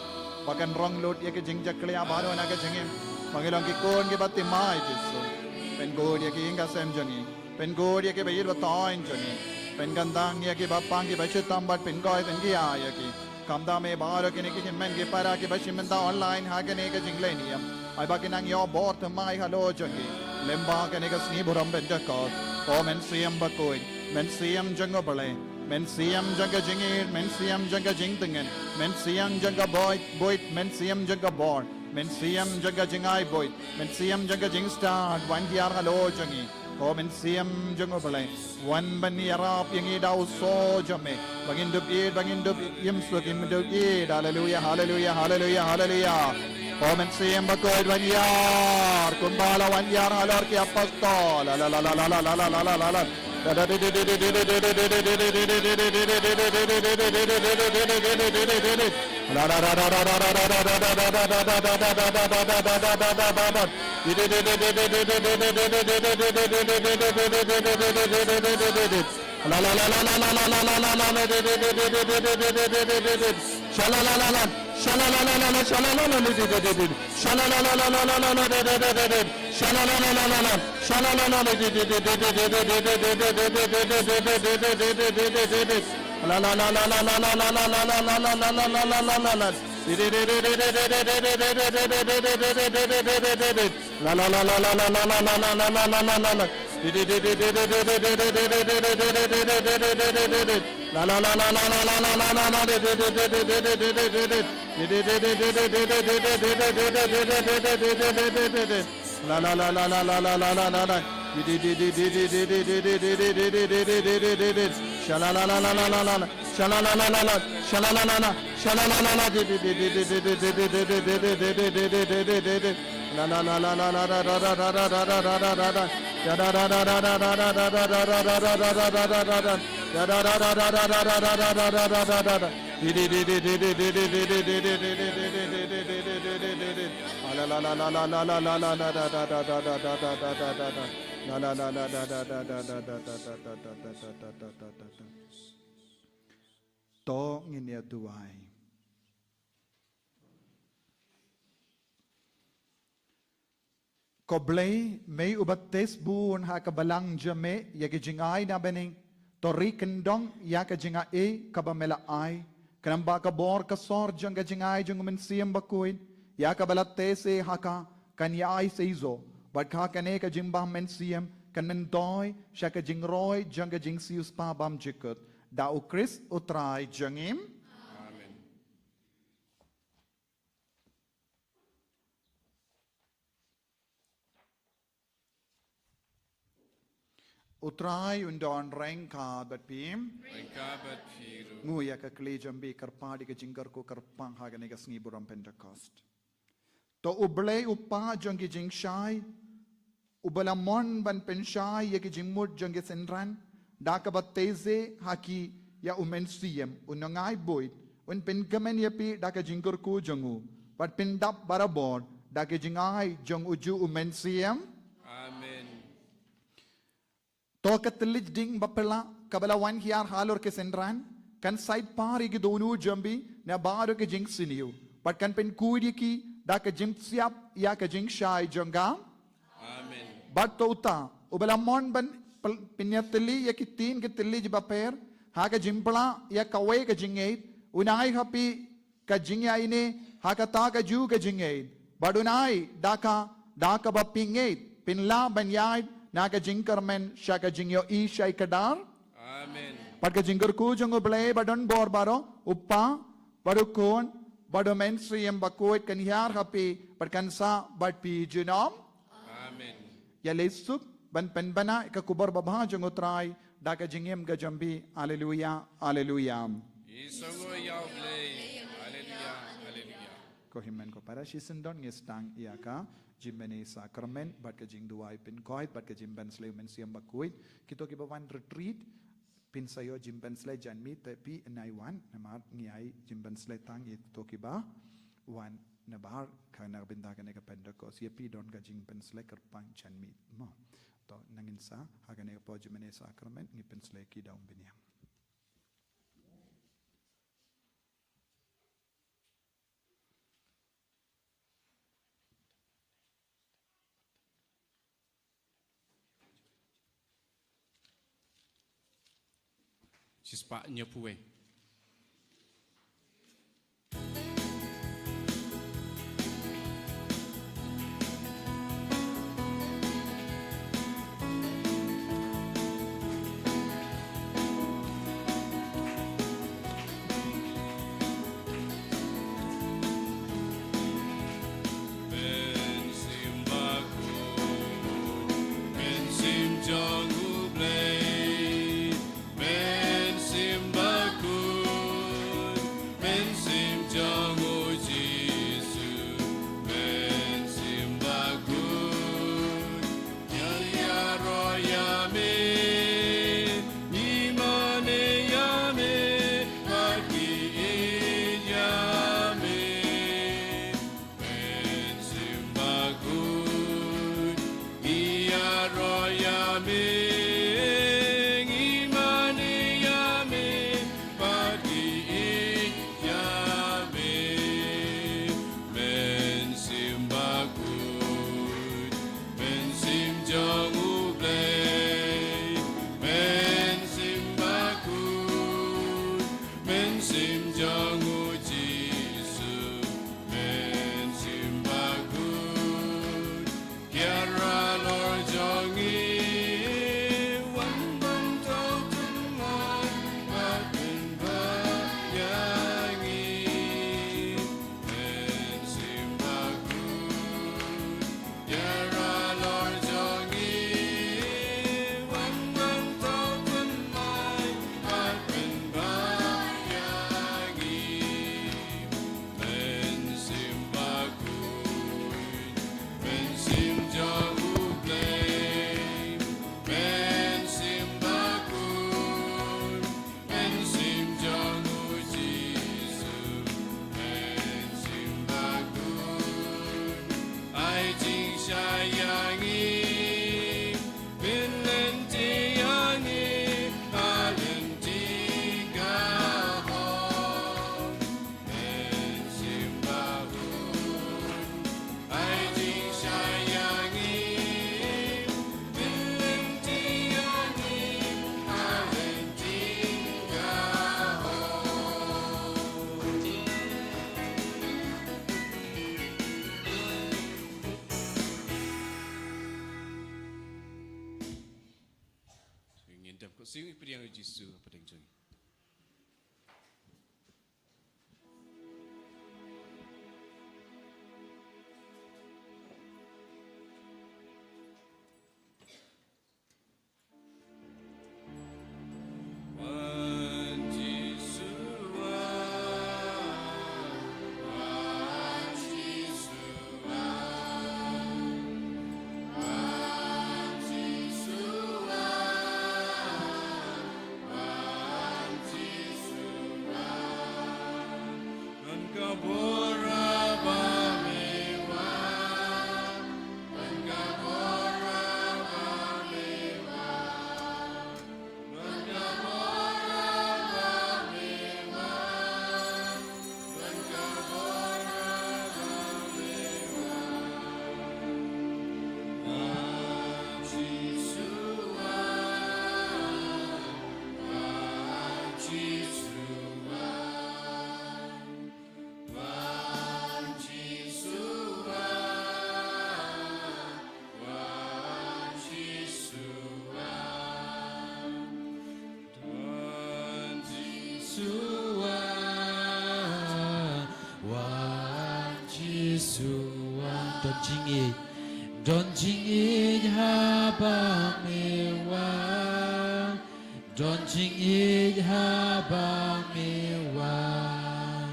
Bakan rong lot ya ka jing jakli abalo na ka jangim Pangilang ki kon ki bati mai Jisu Pen god ya ki inga sem jangi Pen god ya ki bayid batain jangi Pen gandang ya ki bapang ki bashitam bat pen goy pen ki ya ki Kamda me baro ki ni ki men ki para ki bashimenta online ha ka ne ka jingleniam Ay bakinang yo bort mai halo jangi Lemba ka ni ka sni buram Pentecost O men siyam Bakhuid Men siyam janga bale Men siyam janga jingir Men siyam janga jingtingen Men siyam janga boit Men siyam janga bor Men siyam janga jingai boit Men siyam janga jingstad Wan diar halo jangi O men siyam janga bale Wan ban yarap yangi daw so jame Bangindup yimsuk imdup id Hallelujah hallelujah hallelujah hallelujah O men siyam Bakhuid wan yar Kumbala wan yar halor ki apostol La la la la la la la la la la la To nginia duai Koblay may ubates buon ha kabalang jame yaki jingai na bening tori kendong yaka jinga e kabamela ai kanamba ka bor ka sor janga jingai jung men siyam Bakhuid yaka balate se haka kanya ai seizo badkha kane ka jimba men siyam kan men doi shaka jingroi janga jing sius pa bam jikut da Ïukharist utrai jangim Amen. Utrai undon rengka bat pim Rengkabat piru. nguya ka klejambi karpadi ka jingkar ko karpang hagane ka sngi buram Pentecost to ublay upa jangi jing shai ubalamon ban penshai yaki jingmut jangi senran daka bateze haki ya umensiem unangai boit un penkamen yapi daka jingkar ko jangu bat pendap barabon daka jingai jang uju umensiem Amen. To katelij ding bapela kabala wan hiar halor ke senran kan side pari ki donu jambi na baro ke jing siniu but kan pen kudi ki da ka jing siap ya ka jing shai janga Amen. but to uta ubala mon ban pinyatli ya ki tin ke tilij baper ha ka jimpla ya kawe ka jingait unai hapi ka jingya ine ha ka ta ka ju ka jingait badunai daka bapingait pinla banyai naga jingkar men shaka jingyo I shay kadar Amen. Padka jingkar ku jungo blay badon bor baro uppa badukon bado men siyam Bakhuid kanihar hapi padkansa bad pi junom Amen. ya lesuk ban penbana ikakubar babha jungo try da ka jingem ka jambi hallelujah hallelujah Isongo yao play. Hallelujah. Hallelujah. ko himen ko para si sendon nge Sdang ia ka jimbene sakramen bat ka jing duai pin koit bat ka jimben slay men siam Bakhuid kito ki bawan retreat pin sayo jimben slay janmi te pi nai wan namar ngiai jimben slay tang it to ki ba wan nabar kana binda ka ne ka Pentecost ye pi don ka jimben slay kerpang janmi mo to nangin sa hagane po jimene sakramen ngi pen slay ki daum biniam Chispa nyapue. Sing ipiriang Jisu padang jung. Don jingi haba mewa Don't ching it haba me wan.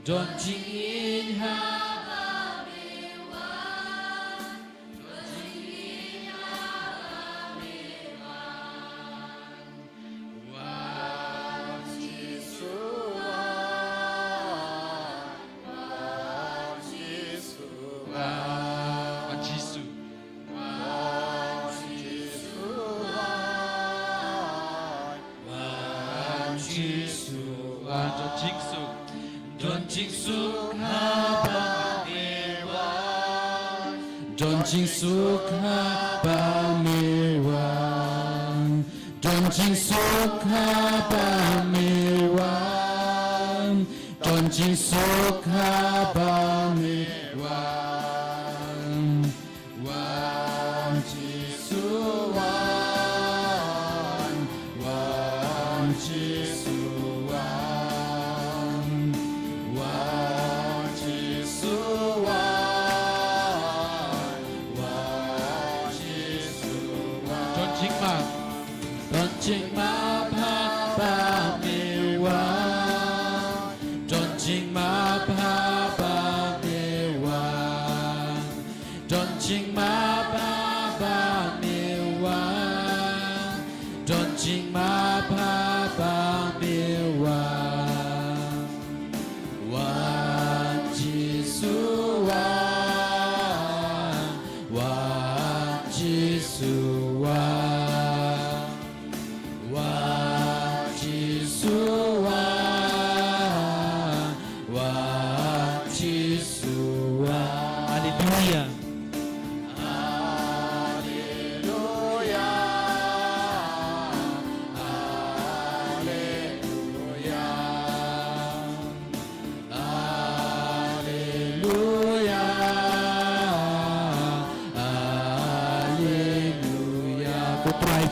Don't ching it haba me wan. Don't ching it haba me wan. Wan Jisu wan Jisu wan Jisu. Don't jinsu haba me wan. Don't jinsu haba me wan. Don't jinsu haba me wan. Don't jinsu haba me wan. Wan Jisu wan. Wan Jisu wan. Wan Jisu wan. Wan Jisu wan. Don't ching ma. Don't ching ma pa pa me wan. Don't ching ma pa pa me wan. Don't ching ma pa pa me wan. Don't ching ma pa pa me wan. Wan Jisu wan. Wan Jisu wan. Wan Jisu wan. Wan Jisu wan. Hallelujah.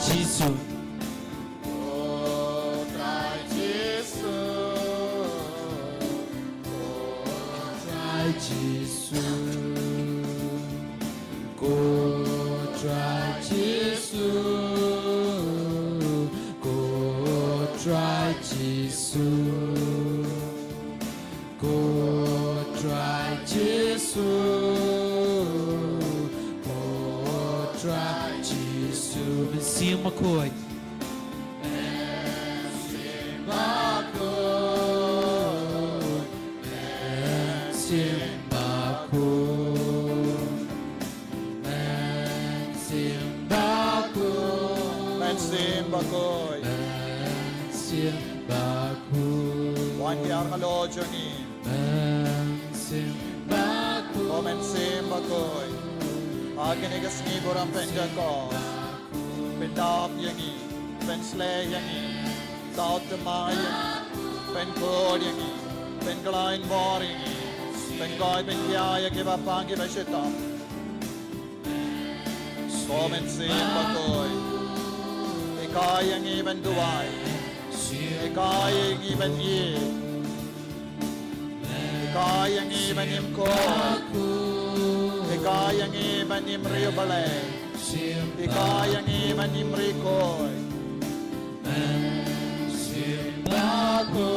Jisu. Oh, try Jisu. Oh, try Jisu. Go try Jisu. Go try Jisu. Go try Jisu. Go try Jisu. Sim Bakhuid. Sim Bakhuid. Sim Bakhuid. Sim Bakhuid. Sim Bakhuid. Sim Bakhuid. One year ka Lord journey. Sim Bakhuid. Omen Sim Bakhuid. Akin igasni burang Pentecost. Pendap yangi, Pensle yangi, South Maya, Pencod yangi, Pencline War yangi, Pencoi Penkia give up Pangi Bashita. Omen Sim Bakhuid. Ekai yangi ben Duai. Ekai yangi ben Ye. Ekai yangi ben Imkoi. Ekai yangi ben Imrio Balay. Ikaw ang imanim rikoy. Sim Bakhuid.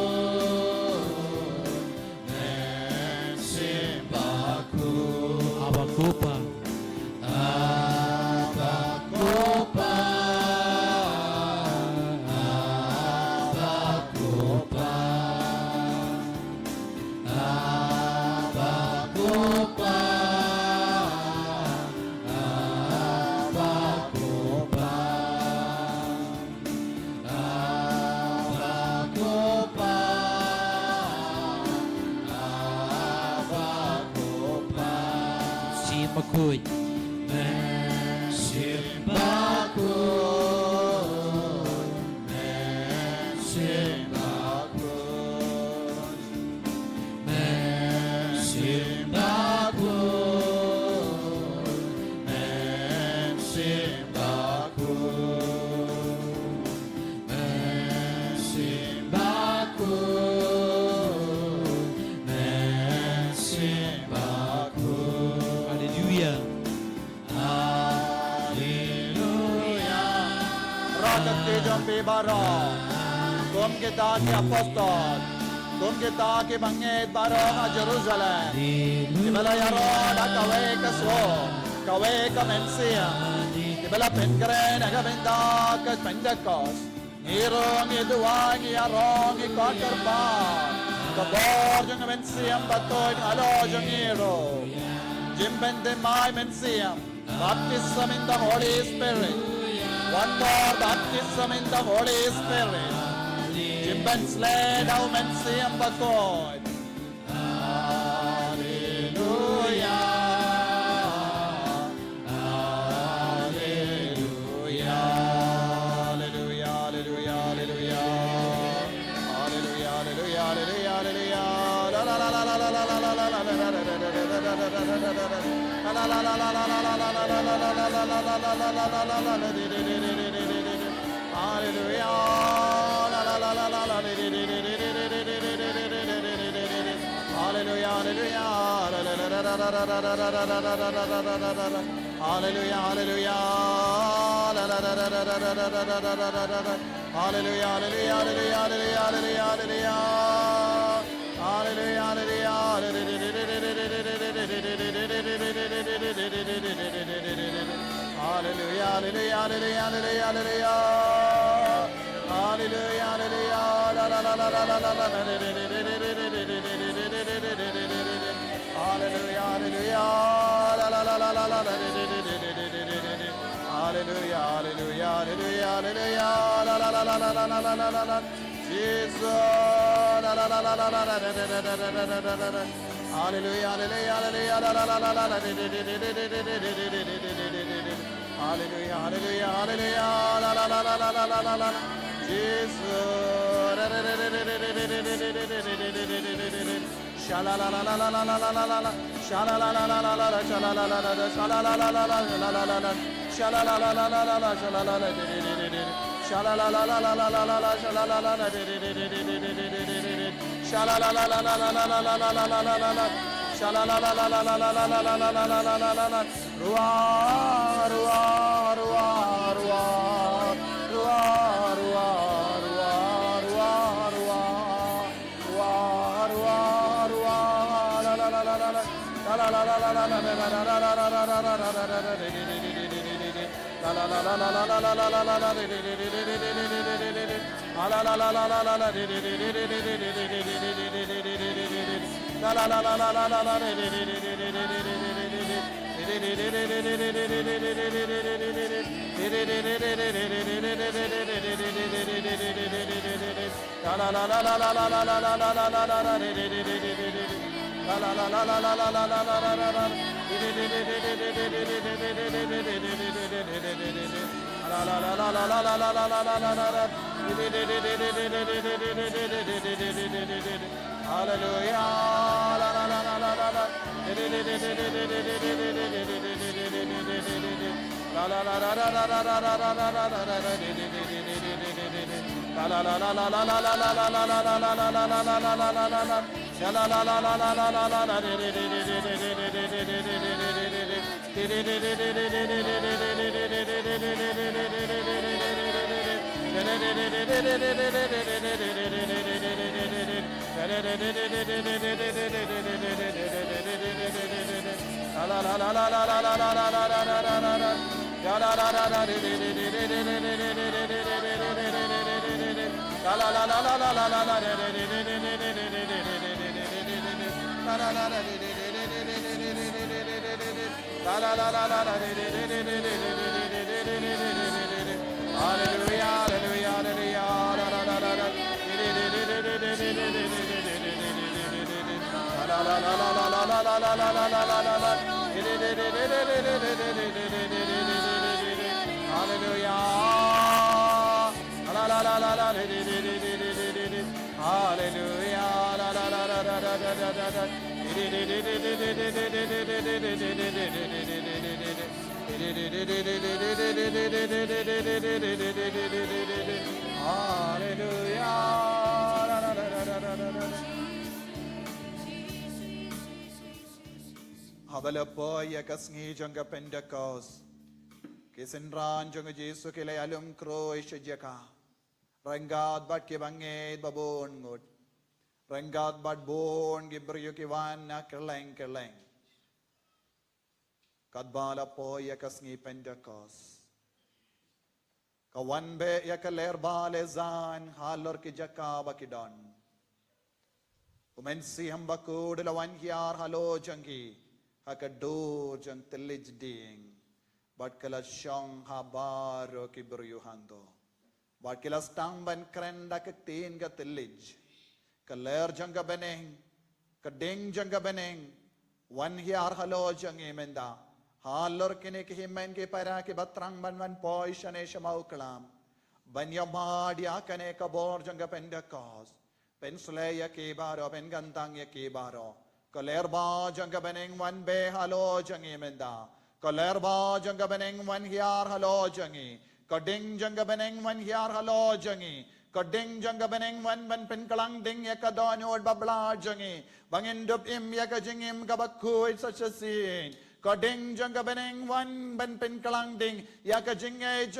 Sim Bakhuid. Abakupa. Abakupa. Abakupa. Abakupa. Bakhuid. Sim Bakhuid. Sim Bakhuid. Sim Bakhuid. Sim Bakhuid. Sim Bakhuid. Sim Bakhuid. Hallelujah. kati jompi baro. Kum kita ki apostol. Kum kita ki bangit baro ka Jerusalem. Ibala yaron at kawe kaso. Kawe ka mensia. Ibala penkren agabenda ka Pentecost. Irong iduang iarong ikakarpan. Kabor yung mensiam batoy alo yung iro. Jimbente my mensiam. Baptism in the Holy Spirit. One more baptism in the Holy Spirit. Jimben sled au mensiam batoy. Hallelujah. Habalapoy yakasngi jangga Pentecost. Kisinran jong Jisu kilay alum kroy shijaka. Rangad bat kibangit babon ngut. Rangad bat bon gibryo kiwan na kerleng. Kadbala po yakasngi Pentecost. Kawan be yakaler balezan halor ki jaka bakidon. Umensi hambakud lawan hiar halo jangi hakado jang telij ding. Bat kala syong habaro ki beryuhando. Bat kala stang ban krenda ketin ka telij. Kaler jangga beneng. Kading jangga beneng. Wan hiar halo jangi menda. Halor kini kehimen ke para ke batrang ban poi shane Mawkhlam. Banyamad ya kane kabor jangga Pentecost. Pensle ya ke baro pen gantang ya ke baro. Kalerba jangga beneng wan be halo jangi menda. Kalerba jangga beneng wan hiar halo jangi. Kading jangga beneng wan hiar halo jangi. Kading jangga beneng wan ban pen kalang ding ya kadonod babla jangi. Bangindup im ya kajingim Bakhuid such a scene. Kading jangga beneng wan ban pen kalang ding ya kajinge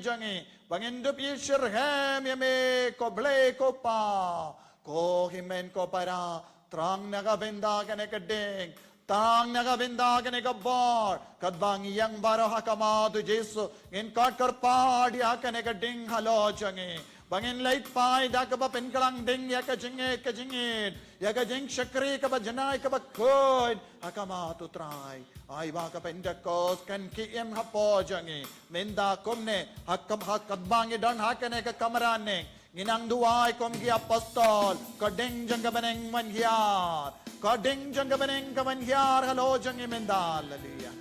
jangi. Bangindup ishirhem ya me ko ble ko pa. Ko himen ko para trang nagabenda kane kading. Tang nagabenda kane kabor. Kadbang yang baro hakamadu Jisu. In katkar pad ya kane kading halo jangi. Bangin lait pai da kaba pen kalang ding ya kajingit. Ya kajing syakri kaba janai kaba Bakhuid. Hakamatu try. Ay baka Pentecost kan kiim hapo jangi. Minda kumne hakadbangi don hakane ka kamarane. Nginang duway kom gi apostol. Kading jangga beneng manhyar. Kading jangga beneng ka manhyar. Halo jangi minda. Hallelujah.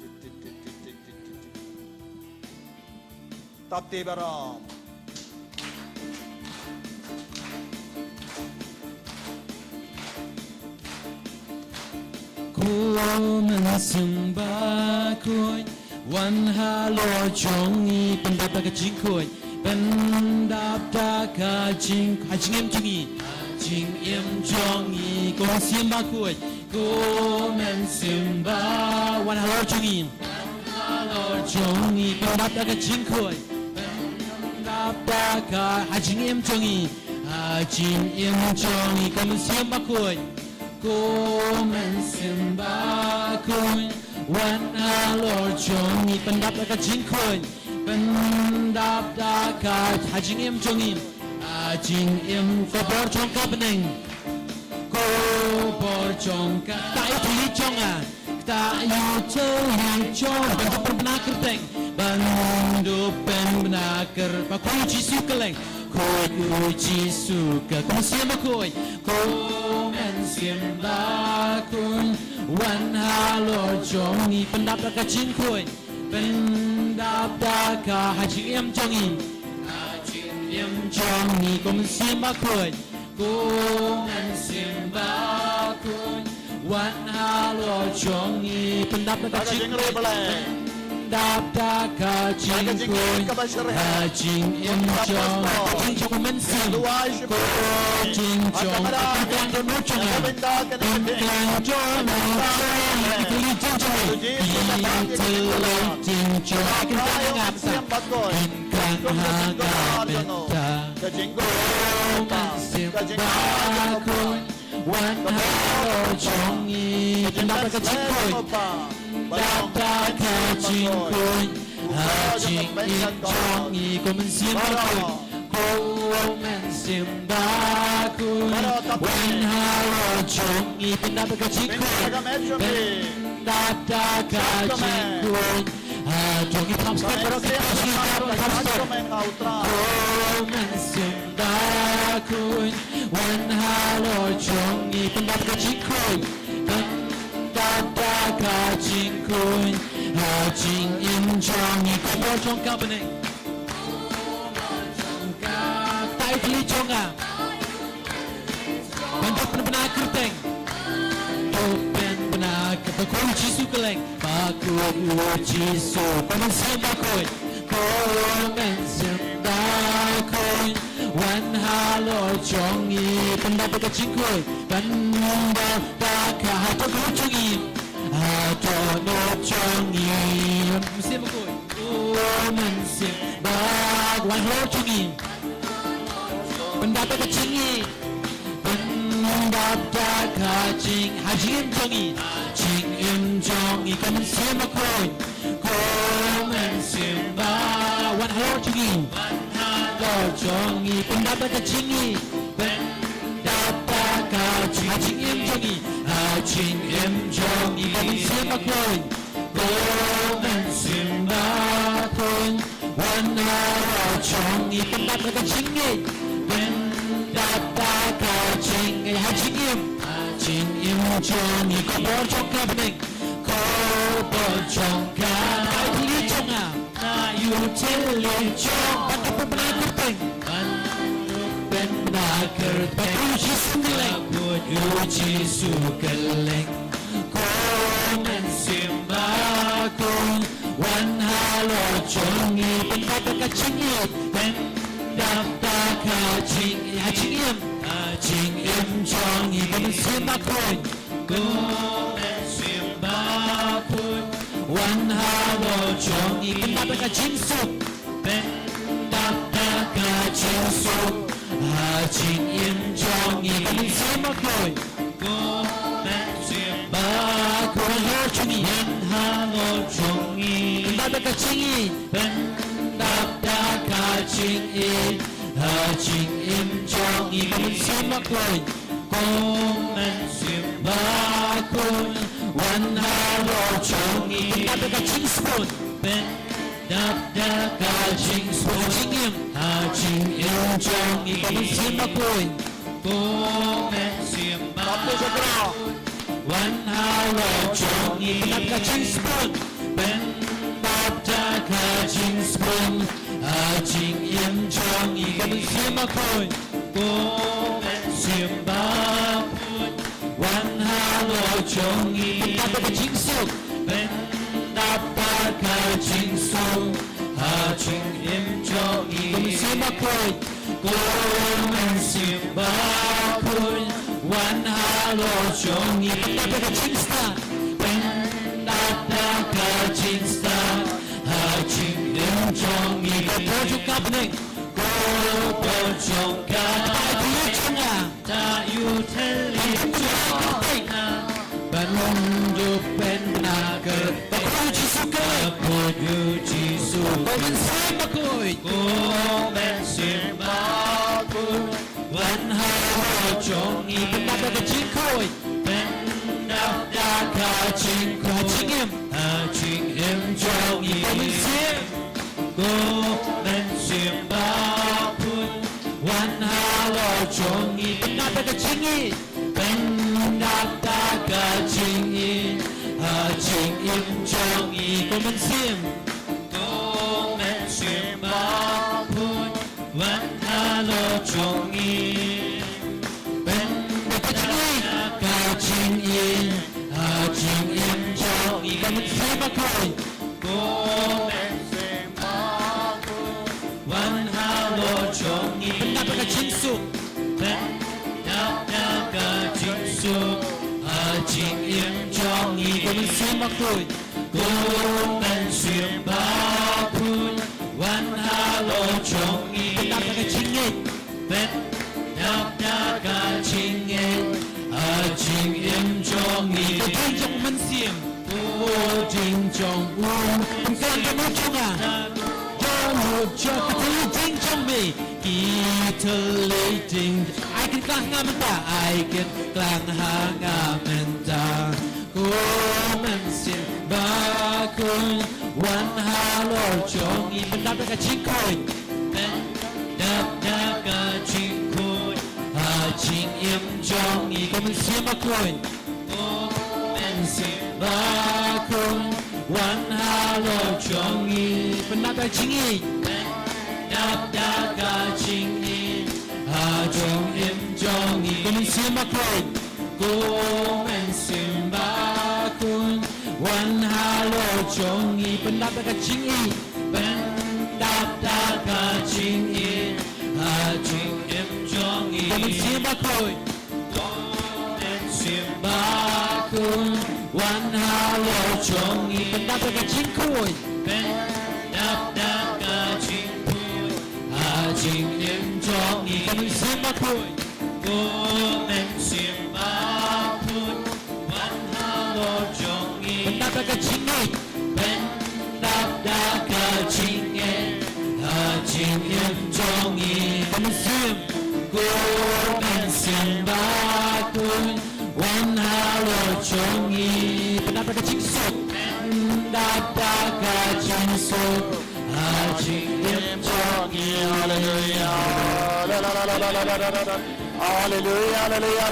Tapti baram. Sembah Bakhuid wan halo jongi pendap ka jingkoi pendap ka jing em jongi ko sembah Bakhuid ko men sembah wan halo jongi pendap ka jingkoi pendap ka em jongi ko men sembah Bakhuid Komen sembah Bakhuid wan halo jongi pendap ka jingkoi pendap ka em jongi ko bor jong ka beneng ko bor jong ka tai tuli jonga ta yu tuli jong bentuk benaker teng bandu benaker Bakhuid Jisu keleng ko Jisu ke ko sembah Bakhuid ko sembah Bakhuid wan halo jongi pendap ka jingkoi pendap ka em jongi ko sembah Bakhuid ko sembah Bakhuid wan halo jongi pendap ka jingkoi pendap ka jingkoi em jongi ko men sembah wan halo jongi pendap ka jingkoi pendap ka jingkoi em jongi ko men sembah Bakhuid wan halo jongi pendap ka jingkoi pendap ka jingkoi jongi pamskat komen sembah Bakhuid wan halo jongi pendap ka jingkoi pendap ka jingkoi em jongi ko bor jong ka beneng Tuli jonga bentuk benar kerteng open benar Bakhuid Jisu keleng Bakhuid Jisu komen sembah Bakhuid komen sembah Bakhuid wan halo jongi pendap ka jingkoi pendap ka jongi cho nốt cho nghỉ xem một cội cô mình xem ba quan hô cho nghỉ mình đã tới cái chính nghỉ mình đã ta cả chính hai chính cho nghỉ chính em cho nghỉ cái mình xem một cội cô mình xem ba quan hô cho nghỉ cho nghỉ mình đã tới cái chính nghỉ cả chính em cho nghỉ chính em cho nghỉ mình xem bác rồi cô mình xem bác thôiวันเราcho nghỉ mình đặt cái chính nghỉ mình đặt cả chính ngày hai chính em cho nghỉ có bỏ trong cả mình có bỏ trong cả cái thứ trong à ta yêu trên lên trong bắt đầu bên này của mình Bakhuid Jisu Bakhuid Jisu keleng Komen simba kun wan halo chongi pendapat kachingi pendapat kachingi ching em chongi komen simba kun wan halo chongi pendapat kachinsu pendapat kachinsu chính em cho nghỉ mình xem một rồi cô mẹ xem ba cô hô cho nghỉ em ha ngô cho nghỉ ba ba cả chính nghỉ bên đáp đá cả chính em cho nghỉ mình xem một rồi cô mẹ xem ba côวันha ngô cho nghỉ ba ba cả chính sport bên đáp đá cả chính sport chính em chính em cho nghỉ mình xem một rồi cô mẹ xem baวันha ngô cho nghỉ đáp cả chính sport bên đáp đá cả chính sport chính em cho nghỉ mình xem một rồi cô mẹ xem baวันha ngô cho nghỉ đáp cả chính sport bên đáp đá cả chính sport chính em cho nghỉ mình xem một rồi cô mình xem ba khôiวันha ngô cho nghỉ đáp đá cả chính sport bên đáp đá cả chính sport chính em cho nghỉ mình có chút cặp này cô có trong cả hai thứ trong nhà ta yêu thế liên cho bạn mong được bên na cờ Bakhuid Jisu Bakhuid Jisu mình xem Bakhuid cô mình xem Bakhuidวันha ngô cho nghỉ bên đáp đá chính khôi bên đáp đá cả chính khôi chính em cho nghỉ mình xem cô mình xem Bakhuidวันha ngô cho nghỉ bên đáp đá chính nghỉ bên đáp đá cả chính em cho nghỉ cô mình xem Bakhuidวันha ngô cho nghỉ bên đáp đá cả chính em cho nghỉ cô mình xem Bakhuid cô mình xem Bakhuidวันha ngô cho nghỉ bên đáp đá cả chính su bên đáp đá cả chính su chính em cho nghỉ cô mình xem Bakhuid cô mình xem Bakhuidวันha ngô cho nghỉ bên đáp đá cả chính bên đáp đá cả chính em cho nghỉ cô tin trong mình xem cô tin trong uống mình cần cái nốt trong à cho một cho cái thứ tin trong mình Exaltation ai can klang nga menta ai can klang ha nga menta cô mình xem Bakhuidวันha ngô cho nghỉ bên đáp đá cả chính khôi bên đáp đá cả chính khôi chính em cho nghỉ cô mình xem Bakhuid cô mình xem Bakhuidวันha ngô cho nghỉ bên đáp đá chính bên đáp đá cả chính em cho nghỉ cô mình xem Bakhuid cô mình xem Bakhuidวันha ngô cho nghỉ bên đáp đá cả chính bên đáp đá cả chính em cho nghỉ cô mình xem Bakhuid cô mình xem Bakhuidวันha Pendapat ka jing kruy Pendapat ka jing kruy Jing niệm cho nghi Mình xem mà kruy Cô mình xem mà kruy Văn hào lo cho nghi Pendapat ka jing nghi Pendapat ka jing nghi Jing niệm cho nghi Mình xem Cô mình xem mà kruy Văn hào lo cho nghi Pendapat ka jing sốt Pendapat ka jing sốt Jing niệm cho nghi Hallelujah Hallelujah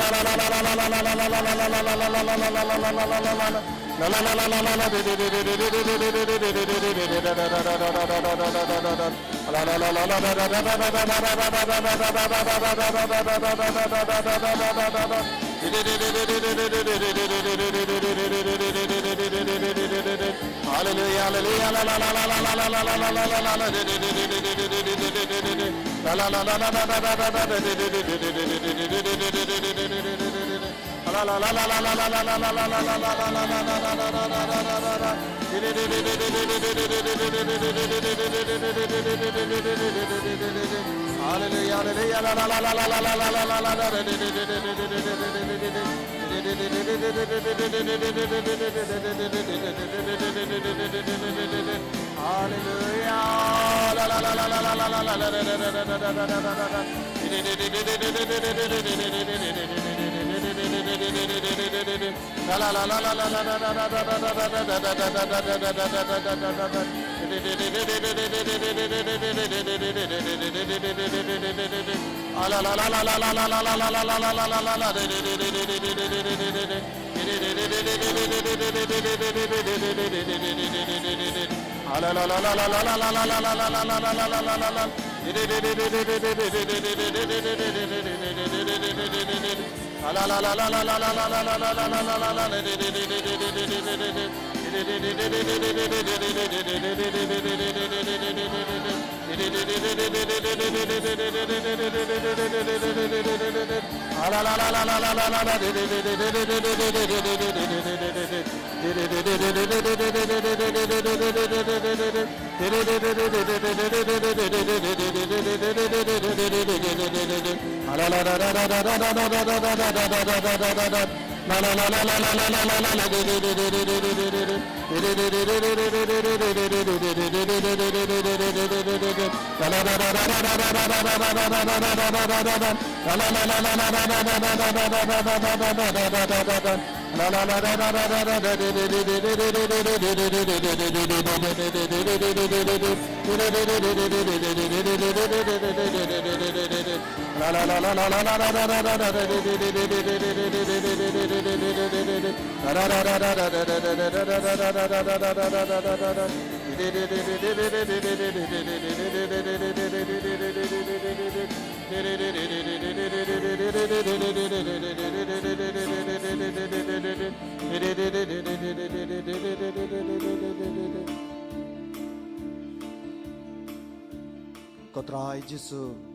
Kotrai Jisu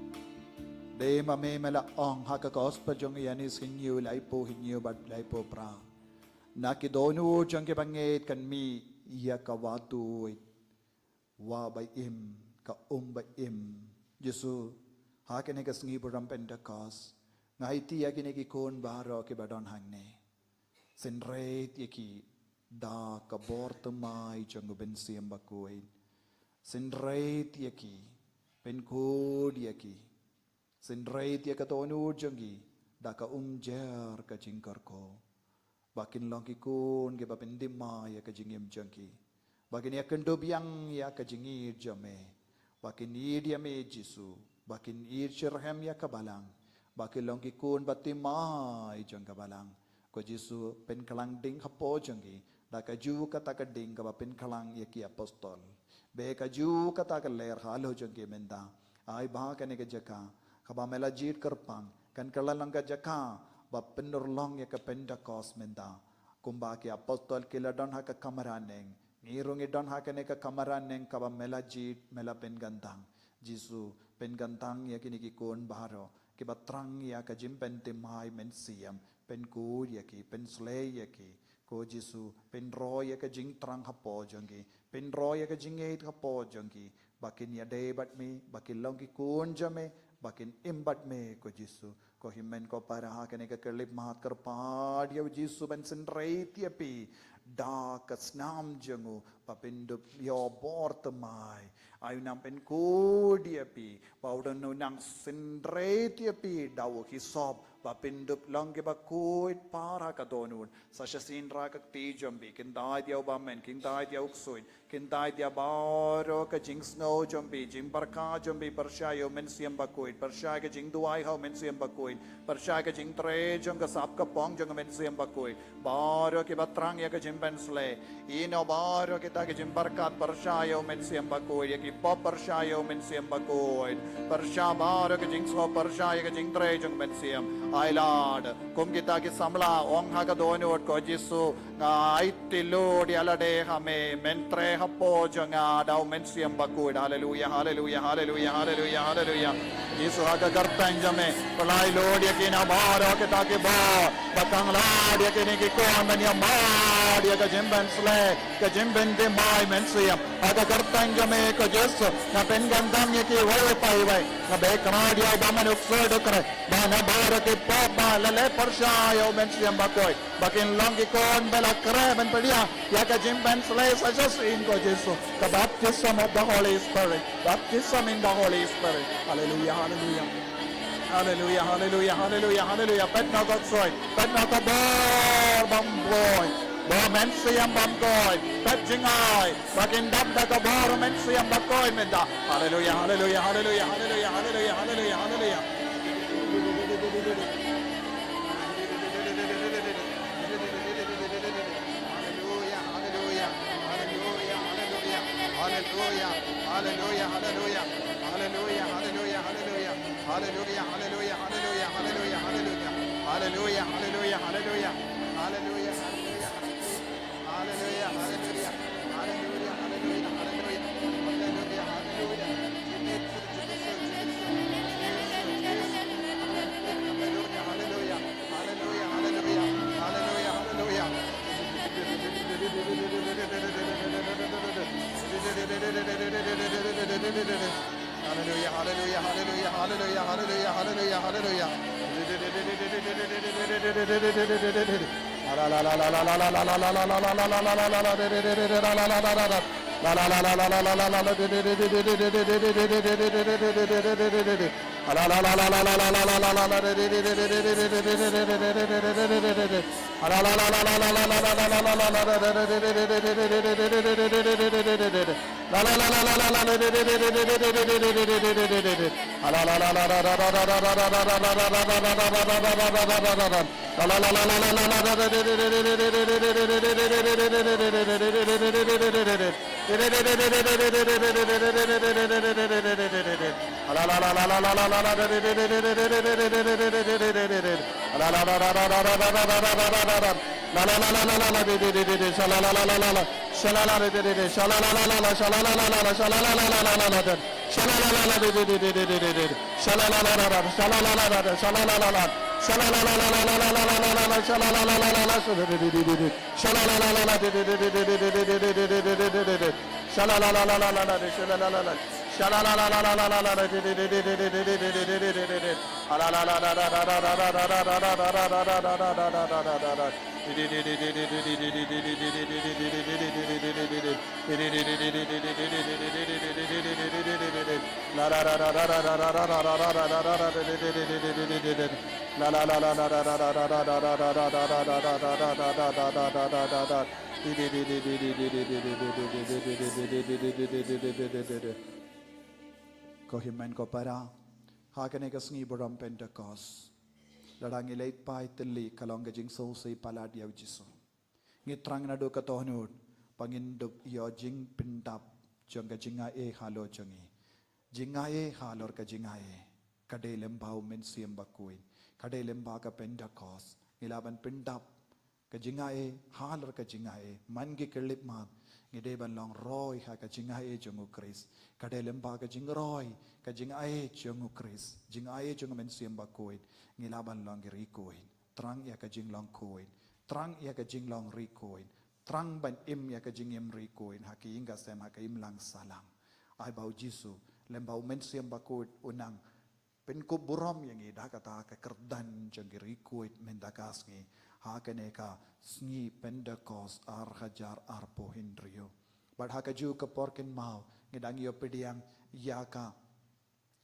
de mame mela ong haka gospel jong yanis hinyu lai po hinyu bat lai po pra nakidonu jong ke banget kan mi ya kawatu wa by im ka by im Jisu hakene ka sngi puram Pentecost ngai ti yakine ki kon baro ke badon hangne senreit yaki da ka bortamai jong ben siam Bakhuid senreit yaki pen kod yaki senreit yakatonu jongi da ka jer ka jingkar ko bakin long ki kun ke bapen dimma ya ka jingim jongi bakin ya kendo biang ya ka jingi jame bakin dia me Jisu bakin shirhem ya ka balang bakin long ki kun batimma jong ka balang ko Jisu pen kalang ding hapo jongi da ka ju kata ka ding ka bapen kalang ya ki apostol be ka ju kata ka ler halo jongi menda ai ba ka ne ka jaka kaba mela jit kerpang kan kalalang ka jaka ba penurlong ya ka Pentecost menda kumba ki apostol kiladon ha ka kamaraneng ngirung idon ha ka ne ka kamaraneng kaba mela jit mela pen gantang Jisu pen gantang ya kini ki kon baharo ki batrang ya ka jim pen timai men siam pen ku ya ki pen slay ya ki ko Jisu pen roy ka jing trang hapo jongi pen roy ka jing eight hapo jongi bakin ya day bat me bakin long ki kun jame bakin imbat me ko Jisu ko himmen ko para ha kene ka kelip mahat kar pad ya Jisu ben sen rate ya pi da ka snam jongu papindup yo bort mai ayu nam pen ko dia pi paudan no nang sen rate ya pi daw ki sob papindup lang ke Bakhuid para ka donun sa sin ra ka ti jombi kin dai dia bamen kin dai dia uksuin kin dai dia baro ka jing snow jombi jing barka jombi pershayo men siam Bakhuid pershay ka jing duai ho men siam Bakhuid pershay ka jing tre jong ka sap ka pong jong men siam Bakhuid baro ke batrang ya ka jing pensle ino baro kita ka jing barkat pershayo men siam Bakhuid ya ki pop pershayo men siam Bakhuid persha baro ka jing so pershay ka jing tre jong men siam Ay Lord, kung kita kisamla ong hagadonot ko Jisu nga itilo di alade hame mentre hapo nga daw mensiam Bakhuid. Hallelujah, hallelujah, hallelujah, hallelujah, hallelujah. Jisu hagagartan jame palay Lord ya kinabaro kita kiba batang Lord ya kinikikon man ya mad ya kajimben sle kajimben de mai mensiam hagagartan jame ko Jisu na pengandam ya ki wale pai wai na bekra dia bamanuk so dokre bana baro ki Papa lale pershayo men siam Bakhuid bakin long ikon bela kreben pedia ya ka jimben slay such in ko Jisu the baptism of the Holy Spirit baptism in the Holy Spirit hallelujah hallelujah hallelujah hallelujah hallelujah hallelujah pet na ko soy pet na ko bor bamboy bo men siam Bakhuid pet jingay bakin dab da ko bor men siam Bakhuid menda hallelujah hallelujah hallelujah hallelujah hallelujah hallelujah hallelujah Hallelujah, hallelujah, hallelujah, hallelujah, hallelujah, hallelujah, hallelujah, hallelujah, hallelujah, hallelujah, hallelujah, hallelujah, hallelujah, hallelujah, hallelujah, hallelujah, hallelujah, hallelujah, hallelujah, hallelujah, Hallelujah, hallelujah, hallelujah, hallelujah, hallelujah, hallelujah, hallelujah. Kohimen ko para hakane kasngi buram Pentecost ladang ilait pai teli kalong gajing so say palad yaw Jisu ngitrang na do katohnod pangindup yo jing pindap jong gajinga e halo jongi jinga e halor ka jinga e kadelem bau men siam Bakhuid kadelem ba ka Pentecost ilaban pindap ka jinga e halor ka jinga e man gi kelip ma ngide ban long roy ha ka jinga e jong Ïukharist kadelem ba ka jing roy ka jinga e jong Ïukharist jinga e jong men siam Bakhuid ngilaban long gi rikuin trang ya ka jing long kuin Trang ia ka jing long rikoin. Trang ban im ia ka jing im rikoin. Haki inga sem haki im lang salang. Ai bau Jisu. Lembau mensiam bakut unang. Pen ko buram yang i dakata ka kerdan jang rikoit mendakas ngi. Hakane ka sngi Pentecost ar hajar arpo hindrio. But haka ju ka porkin mau. Ngidang iyo pediang yaka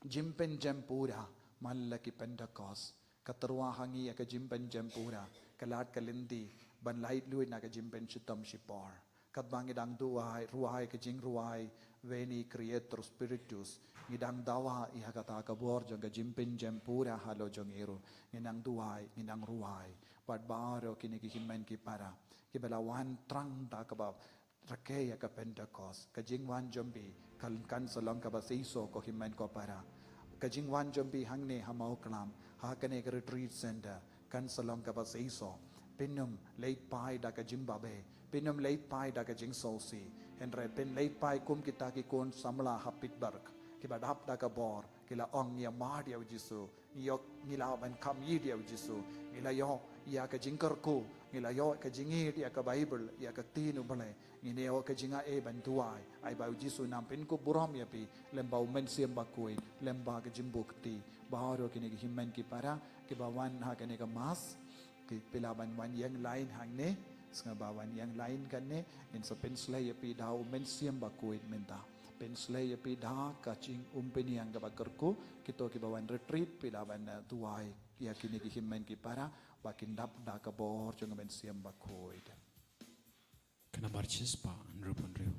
jimpen jempura malaki Pentecost. Katerwa hangi ka jimpen jempura. Kalat kalindi ban light luit na ka jimpen shitam shipar. Katbang ngidang ruai ka jing ruai veni creator spiritus. Ngidang dawa iha kata kabor jong ka jimpen jempura halo jong iro. Nginang duai, nginang ruai. But baro kini kihimen ki para. Kibalawan trang ta kabab. Rakeya ka Pentecost. Kajingwan jombi. Kan salong ka basiso ko himen ko para. Kajingwan jombi hangne ha Mawkhlam. Hakane ka retreat center. Kan salong ka basiso. Pinum late pai da ka Jimbabe. Pinum late pai da ka jing sosi. Henry pin late pai kum kita ki kon samla ha Pittsburgh. Kibadap da ka bor. Kila ong ya mar ya Jisu. Yok ngila ban kam yi dia Jisu. Ngila yo ya ka jingkar ko. Ngila yo ka jingi dia ka Bible ya ka tinu bale. Ngineo ka jinga e ban tuai. Ai bau Jisu nam pin ko buram ya pi. Lembau mensiam bakui. Lemba ka jimbukti. Baharo kini ki himmen ki para. Kibawan ha kini ka mas. Ki pilaban wan yang lain hang ne. Sengabawan yang lain kan ne. In sa penslay ya pi dau mensiam bakui menta. Penslay ya pi dah kacing umpeni yang gabakerku kita kibawan retreat pilaban tuai ya kini ki himmen ki para bakin dap da ka bor jong men siam Bakhuid. Kena marches pa nrupon riu.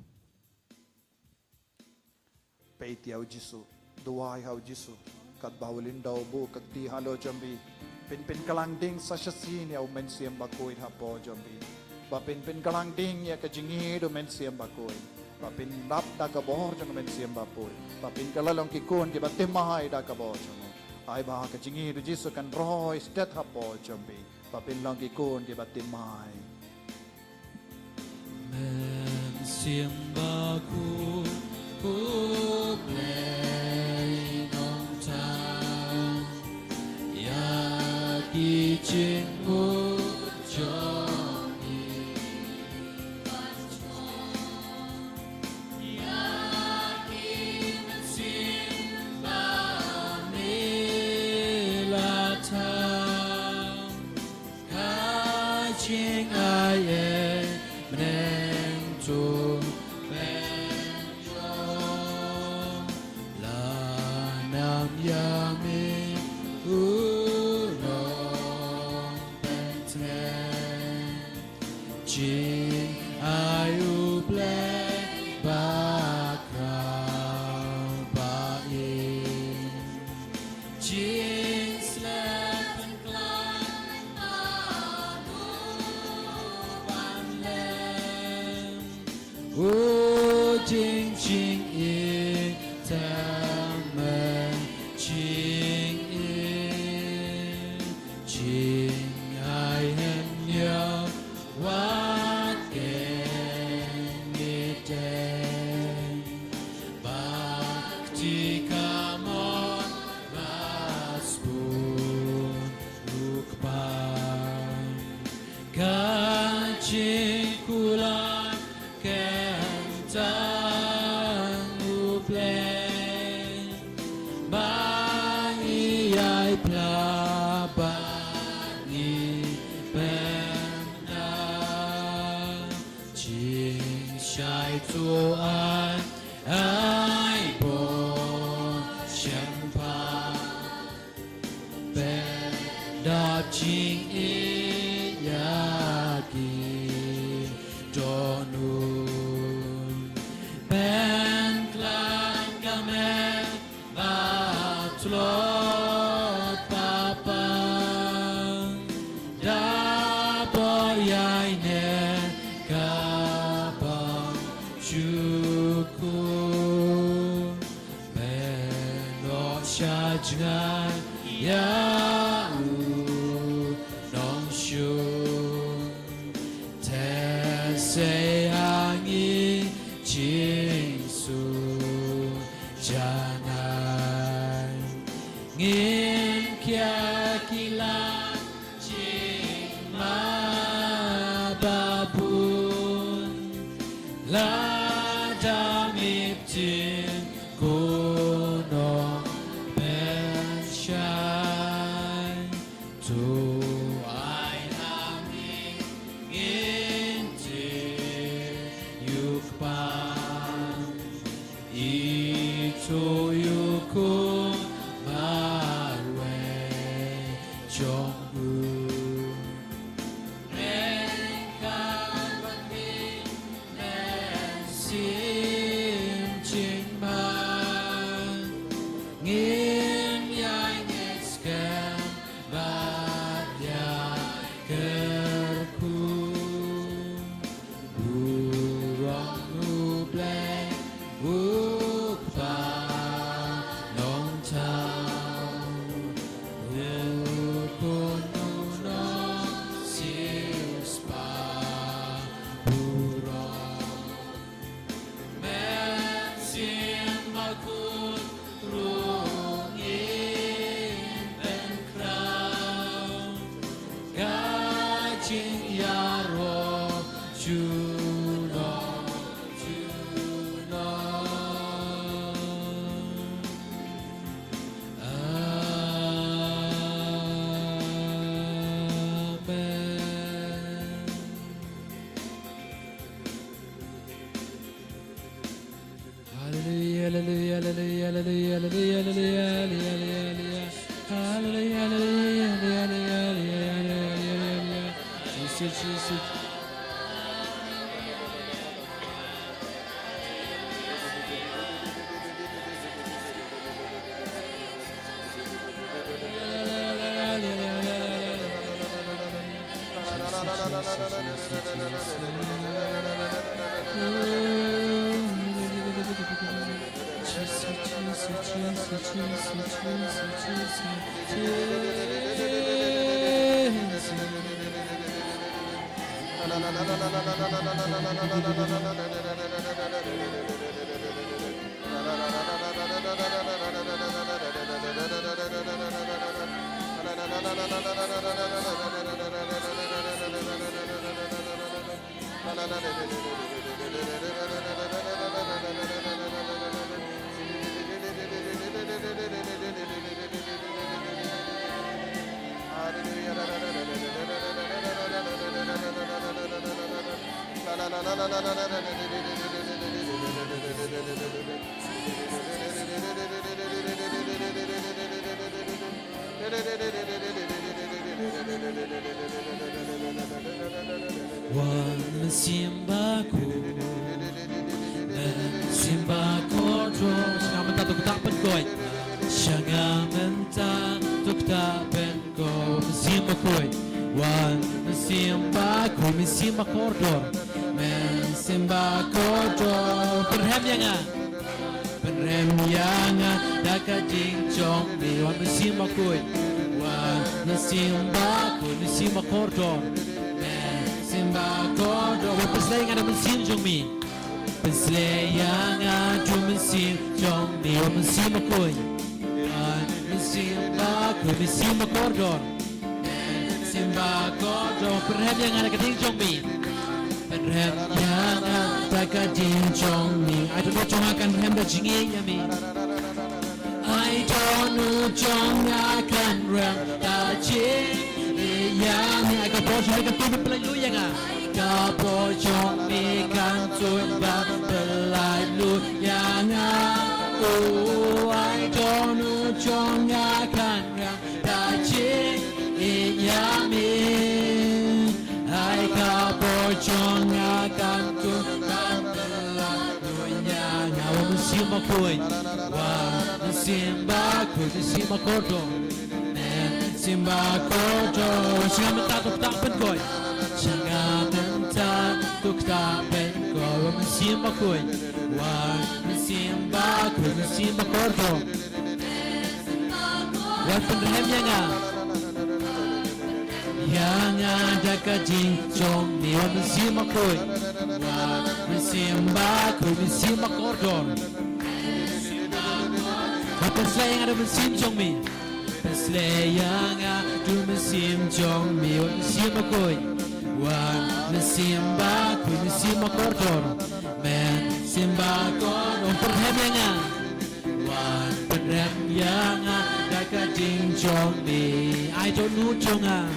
Peit yau Jisu duai hau Jisu kat bawlin dau bu kakti halo jambi pin kalang ding sa syasin ya men siam Bakhuid ha po jambi ba pin kalang ding ya ka jingi do men siam Bakhuid. Papin lap da ka bor jang men siam Bakhuid. Papin kalalong ki kon ki batemai da ka bor jang. Ai ba ka jingi do Jisu kan roi stet ha po jambi. Papin long ki kon ki batemai. Men siam Bakhuid ku play nong ta ya ki jing mu jo Ching aye mneng tu benjo la nam yami ulong benten ching ayu blek bakal bain ching slap and climb Jing jing in tamen jing in jing I hem yo wat gen den bakti kamon maspun lukpan kajing kulan Tangu plan Bangi ay plabani Benda Jing syai tuan Ay bon Syampa Benda jing iyaki Donu Slot papa da boyai ne kapang syukur beno syajngan ya nong syur tesei hangi Jisu jangan ngin kia kilan jing ma trong u men can bất vi men sim chính man nghiêng nhai nghe scam bát ya cơ khu u rong u blank u pha long tao u con u no siêu spa u rong men sim bakut rung in ben crown ga ching ya ro chu no Hallelujah, hallelujah, hallelujah, hallelujah, hallelujah, hallelujah, hallelujah, hallelujah, hallelujah, hallelujah, Jesus, Jesus. One simba kodro shamanta tukta penkoi shangamanta tukta penko simba koi one simba kodro men simba kodro penrem yanga dakajing chong di one simba koi one simba kodro simba kodro we peslay nga naman sim jong mi peslay nga jong sim jong mi we simba koi simba kodro simba kodro perhem yang ada kating jong mi perhem yang ada kating jong mi I don't know jong akan perhem da jingi ya mi I don't know jong akan perhem da jingi ya mi I got bored I got to play lu yang got bored jong mi kan tuan ba play lu yang oh I don't know jong akan perhem da jingi ya mi I got bored jong akan tuan ba play lu yang oh simba koi simba kodro simba kodro shamanta tukta penkoi shamanta tukta penkoi simba koi simba kodro wa penrem yang ada kajing jong ni wa simba koi simba kodro peslay yang ada mesim jong mi peslay yang ada mesim jong mi mesim akoi wan mesim bakui mesim akordor men simba akordor perhem yang wan perhem yang ada kajing jong mi I don't know jong kan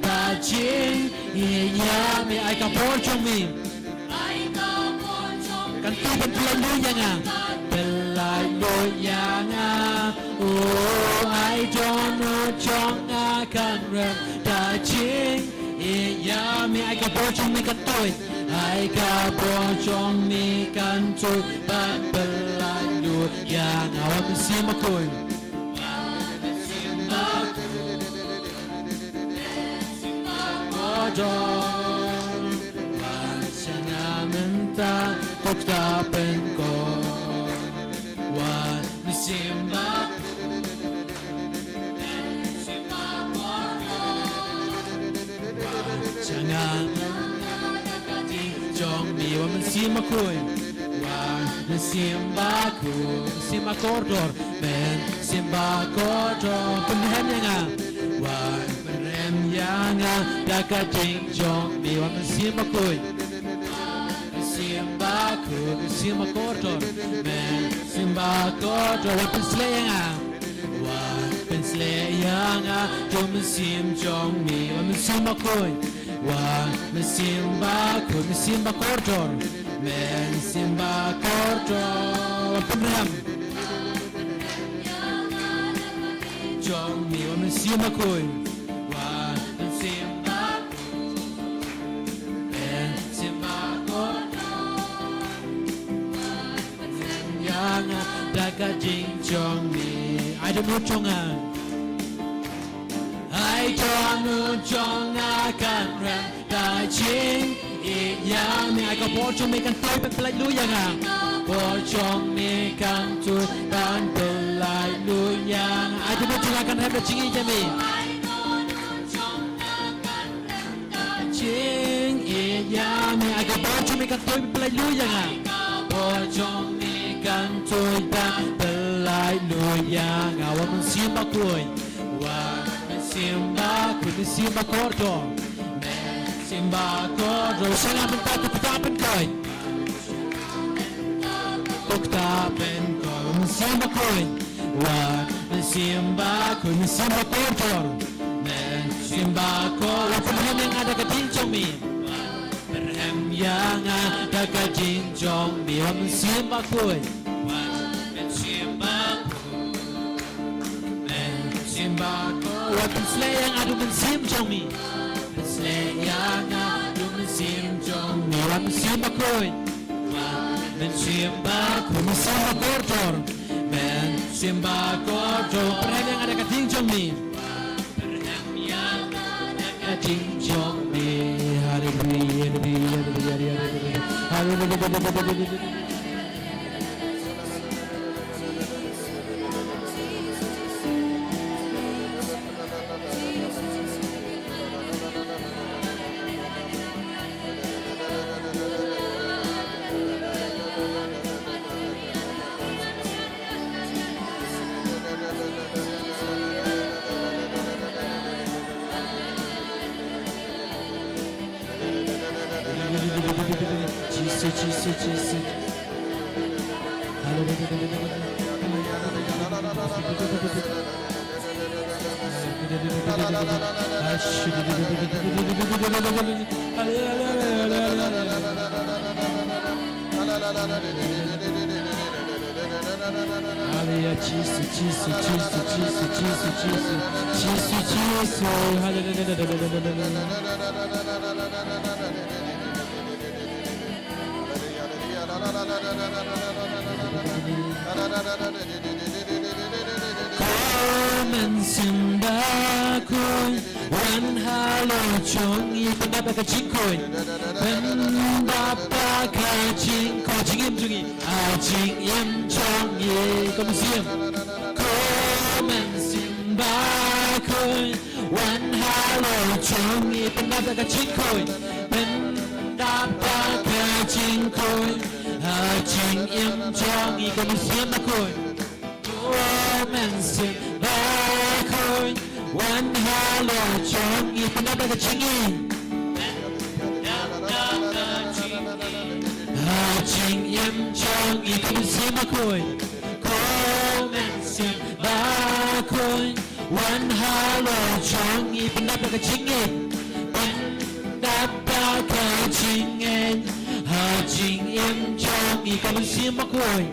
kajing iya mi I kapor jong mi kan tu ben pelai lu yang pelai lu lối yang à ô ai cho nó chọn à căn rem đã chính ya mi ai cả bỏ trong mi căn tôi ai cả bỏ trong mi căn tôi ban bel lại lối yang à mình xem mà coi Menta Tokta Penko Wan Simba Jangan Jong mi wan Simba Kui Wan Simba Ku Simba Koridor Ben Simba Koridor Penhen yang Wan Penrem yang Daka Jing Jong mi wan Simba Kui Simba Ku Simba Koridor Ben Simba Koridor Wan Penslayang Jom Sim Jong mi wan Simba Kui Wan Simba Ku Simba Koridor Ben Simba Koridor Penrem Jong mi wan Simba Kui Wan Simba Ben Simba Koridor Yang Daga Jing Jong mi I don't know Chonga I don't know Chonga Kan Ram Da Jing Yang mi I got bỏ trong mi kan tôi bên lại lui yang bỏ trong mi kan tôi ban bên lại lui yang I don't know Chonga Kan Ram Da Jing cho mi Jing Yang mi I got bỏ trong mi kan tôi bên lại lui yang bỏ trong mi kan tôi ban bên lại lui yang I want to see my boy Simba Koridor Simba Koridor Sangat bentar Tukta Penkoi Tukta Penkoi Simba Koi Simba Koi Simba Koridor Simba Koridor Perhem yang ada ke cincong mi Perhem yang ada ke cincong mi Simba Koi Simba Simba Ko Penslay yang adu mensim jong mi Penslay yang adu mensim jong mi Simba Koi Simba Ko Simba Koridor Simba Koridor Perhem yang ada kating jong mi Perhem yang ada kating jong mi Hari Jisu Komen Simba Koi Wan Halo Chong I Pendapa Ka Ching Koi Pendapa Ka Ching Koi Ching Im Chong I Ching Im Chong I Komen Sim Komen Simba Koi Wan Halo Chong I Pendapa Ka Ching Koi Pendapa Ka Ching Koi Ching Im Chong I Komen Sim Koi Komen Simba Koi Wan Halo Chong I Pendapa Ka Ching Ching Im Chong I Komen Sim Koi Komen Simba Koi Wan Halo Chong I Pendapa Ka Ching Pendapa Ka Ching Ching Im Chong I Komen Sim Koi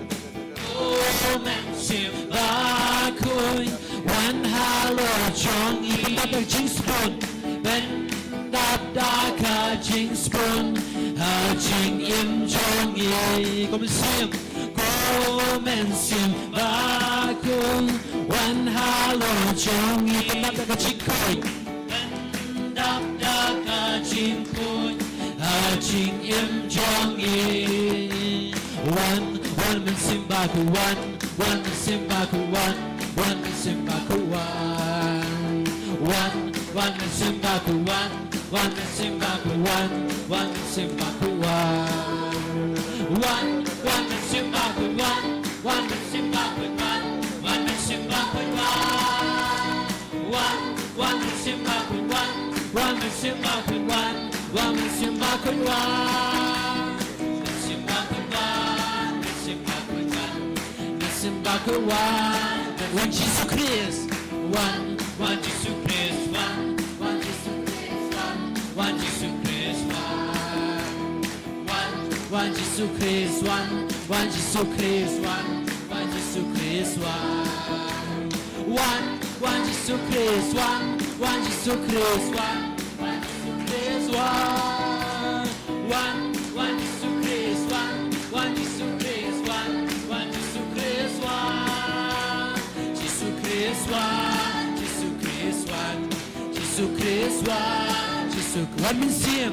men sim Bakhuid One halo jongi Dabdak jing spoon Ben dabdaka jing spoon Ha jing im jongi Kom sim men sim Bakhuid One halo jongi Dabdaka jing koi Ben dabdaka jing koi Ha jing im jongi One man sim Bakhuid one man sim Bakhuid one man sim Bakhuid one man sim Bakhuid one man sim Bakhuid one man sim Bakhuid one man sim Bakhuid one man sim Bakhuid one man sim Bakhuid one man sim Bakhuid one man sim Bakhuid one man sim Bakhuid Bakhuid one Jisu Christ one Jisu Christ one Jisu Christ one Jisu Christ one Jisu Christ one Jisu Christ one Jisu Christ one Jisu Christ one Jisu Christ one Jisu Christ one Jisu Christ one Jisu Christ one Jisu Christ Jisu Christ Jisu Christ Jisu Christ Jisu one man sim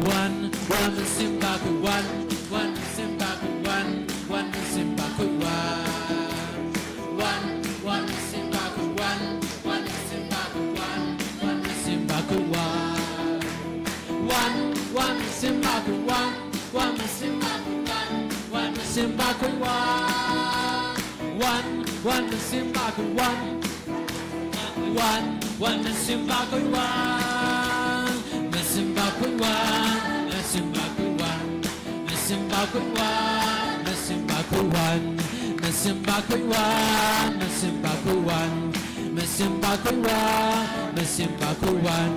one man sim Bakhuid one man sim Bakhuid one man sim Bakhuid one man sim Bakhuid one man sim Bakhuid one man sim Bakhuid one man sim Bakhuid one man sim Bakhuid one man sim Bakhuid one man sim Bakhuid one man sim Bakhuid man sim Bakhuid man sim Bakhuid man sim Bakhuid man sim Bakhuid man sim Bakhuid man sim Bakhuid man sim Bakhuid man sim Bakhuid man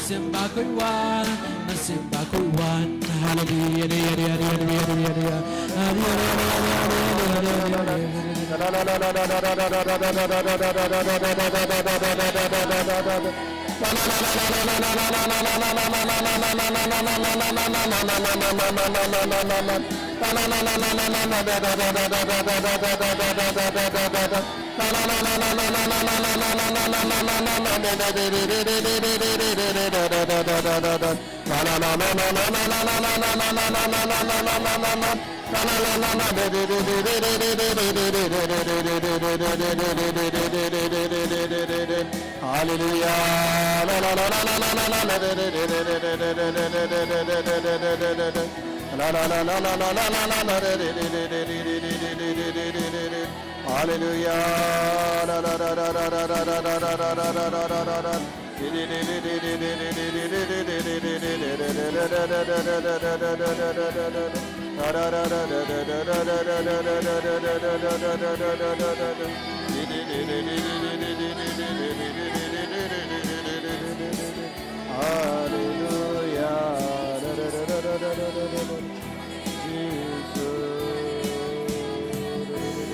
sim Bakhuid man sim Bakhuid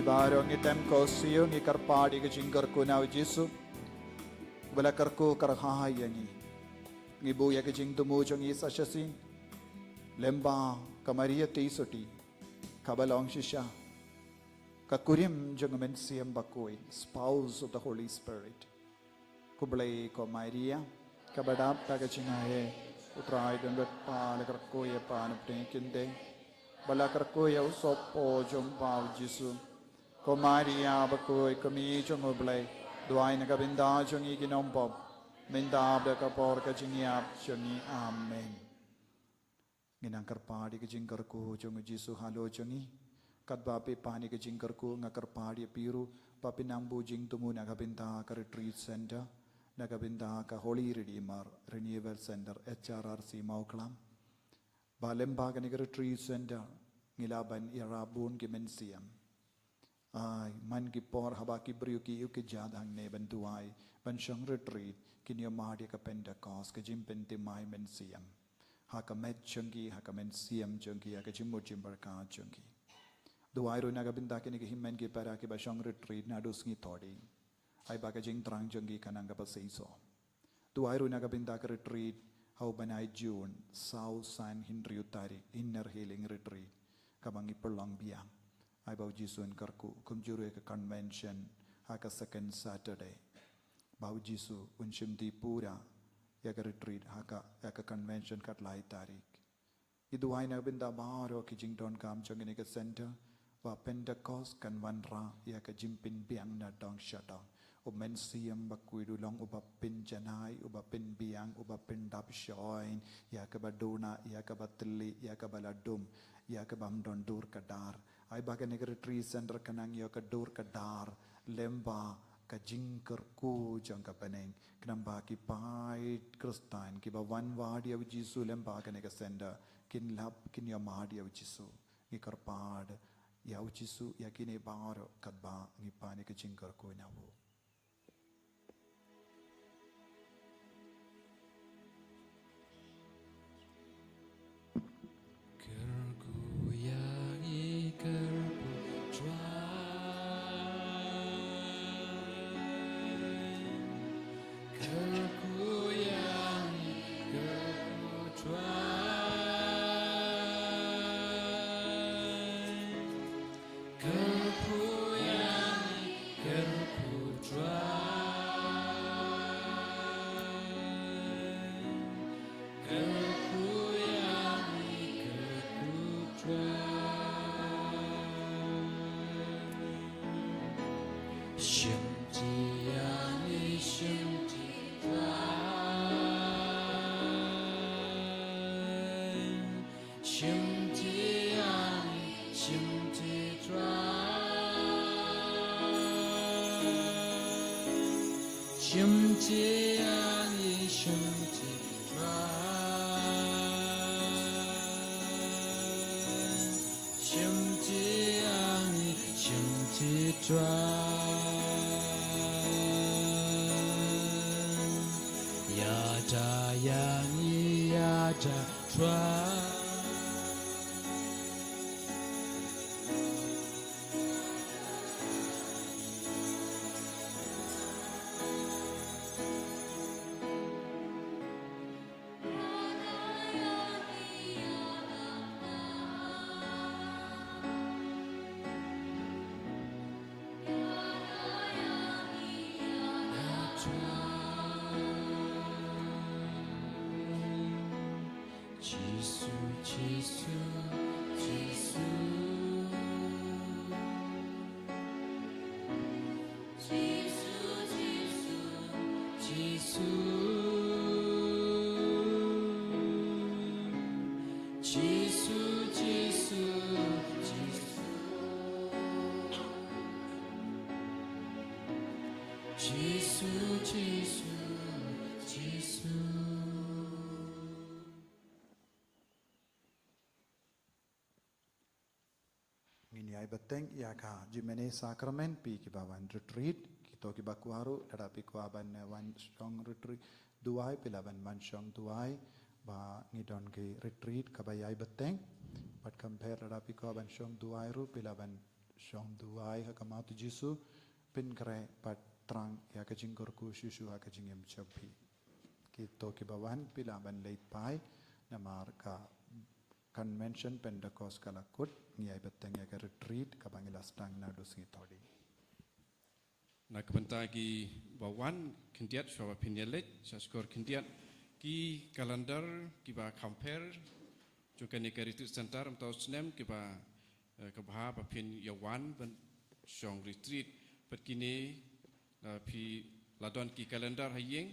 Barong item ko siyo ni karpadi ka jingkar ko na Jisu balakar ko karhahayangi ngibuya ka jing tumujong isa siyasin lemba kamaria tisoti kabalong shisha kakurim jong mensiyam Bakhuid spouse of the Holy Spirit kublay ko Maria kabadap ta ka jingaye utray don pa lakar ko ya panapte kinde balakar ko ya usop o jong pau Jisu ko Maria Bakhuid kami jong oblay duay na kabinda jong iginompop mendab da kapor ka jingiap jongi amen nginangkar padi ka jingkar ko jong Jisu halo jongi kadbape pani ka jingkar ko ngakar padi piru papinambu jing tumu na kabinda ka retreat center na kabinda ka Holy Redeemer Renewal Center HRRC Mawkhlam balemba ka ni retreat center ngilaban irabun ki mensiam ay man ki por haba ki brio ki yu ki jadang ne bantuai ban shang retreat kinyo mahdi ka Pentecost ka jimpente mai mensiam hakamet jengki hakamen siam jengki hakajimut jimbarka jengki duai ru naga binta kini ke himmen ki para ki basong retreat na dus ngi thodi ai ba ka jing trang jengki kananga pa seiso duai ru naga binta ka retreat how banai June South San Hindri Utari inner healing retreat kabangi perlong biang ai bau Jisu karku kumjuru ke convention haka second Saturday bau Jisu unshimti pura ya ka retreat haka ya ka convention kat lai tarik idu ai na binda baro ki jingdon kam changini ka center wa Pentecost kan wanra ya ka jimpin biang na dong shutdown men siam Bakhuid long uba pin janai uba pin biang uba pin dap shoin ya ka badona ya ka batli ya ka baladum ya ka bam don dur kadar ai ba ka retreat center kanang ya ka dur kadar lemba ka jingker ku jang ka peneng knamba ki pai kristan ki ba wan wadi ya Jisu lemba ka nega center kin lap kin ya madi ya Jisu ni karpad ya Jisu ya kini baro kadba ni pani ka jingker ku nawo Ngini ai beteng ya ka jimene sakramen pi ki bawan retreat kito ki bakwaru dadapi ko aban wan strong retreat duai pilaban man strong duai ba ngidon ki retreat ka bayai beteng but compare dadapi ko aban strong duai ru pilaban strong duai ha kamatu Jisu pin kre pat trang ya ka jingkor ku susu ha ka jingem chapi kito ki bawan pilaban late pai namar ka Convention Pentecost kalakut ngiai beteng ya ka retreat ka bangila Sdang na dosi thodi na kabanta ki bawan kindiat shwa pinyelet shaskor kindiat ki kalendar ki ba compare juga ni ka retreat center am taw snem ki ba ka bha pa pin yawan ban shong retreat pat kini pi ladon ki kalendar hayeng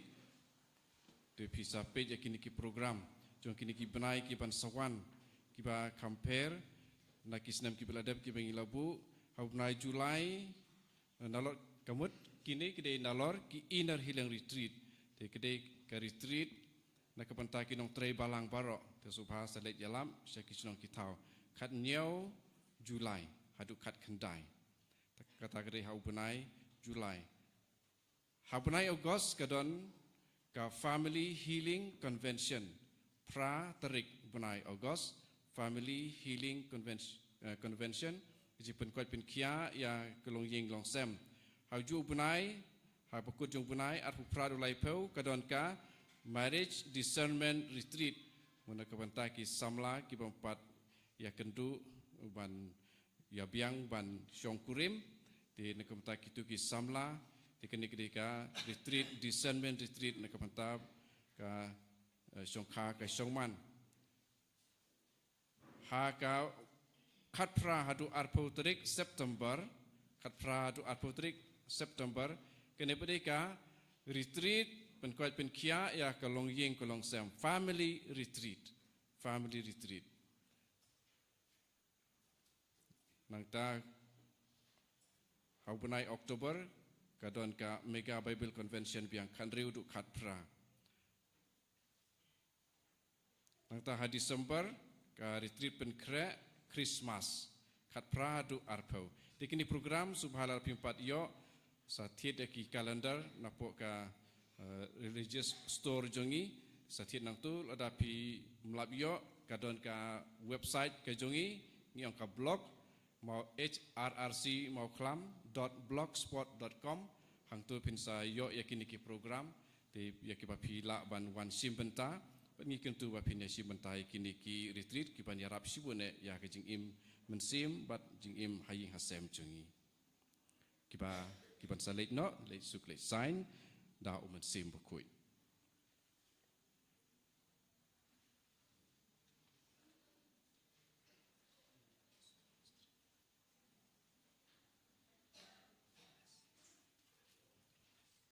de pi sa page kini ki program jong kini ki benai ki ban sawan kiba compare na kisnam ki beladap ki bangi labu haupnai Julai nalor kamut kini kede nalor ki inner healing retreat te kede ka retreat na kapanta ki nong trei balang barok te subha salet yalam syakisnong kitau khat nyau Julai hadu khat khandai kata kede haupnai Julai haupnai August kadon ka family healing convention pra tarik bunai August Family Healing Convention ji pen koi pen kia ya kelong yeng long sem hau ju bunai ha pokut jong bunai at pra do lai peu kadon ka marriage discernment retreat muna ka banta ki samla ki bampat ya kendu ban ya biang ban syong kurim di nakamta kitu ki samla di kenika retreat discernment retreat nakamta ka syong kha ka syong man ha ka khat pra hadu arpotrik September khat pra hadu arpotrik September kene pedika retreat pen koi pen kia ya kalong yeng kalong sem family retreat nangta hau bunai Oktober kadon ka mega Bible convention biang kanriu du khat pra nangta ha Desember ka retreat pen kre Christmas khat pra du arpau tikini program subhalal pimpat yo sathiet ki calendar napo ka religious store jongi sathiet nang tu ada pi mlab yo kadon ka website ka jongi ngiong ka blog mau HRRC mawkhlam.blogspot.com hang tu pinsa yo yakini ki program te yakiba pila ban wan simbenta ngi kentu ba pinya simbenta yakini ki retreat ki ban yarap sibune ya ke jing im mensim bat jing im hayi hasem chungi kiban salek no le suk le sign da mensim Bakhuid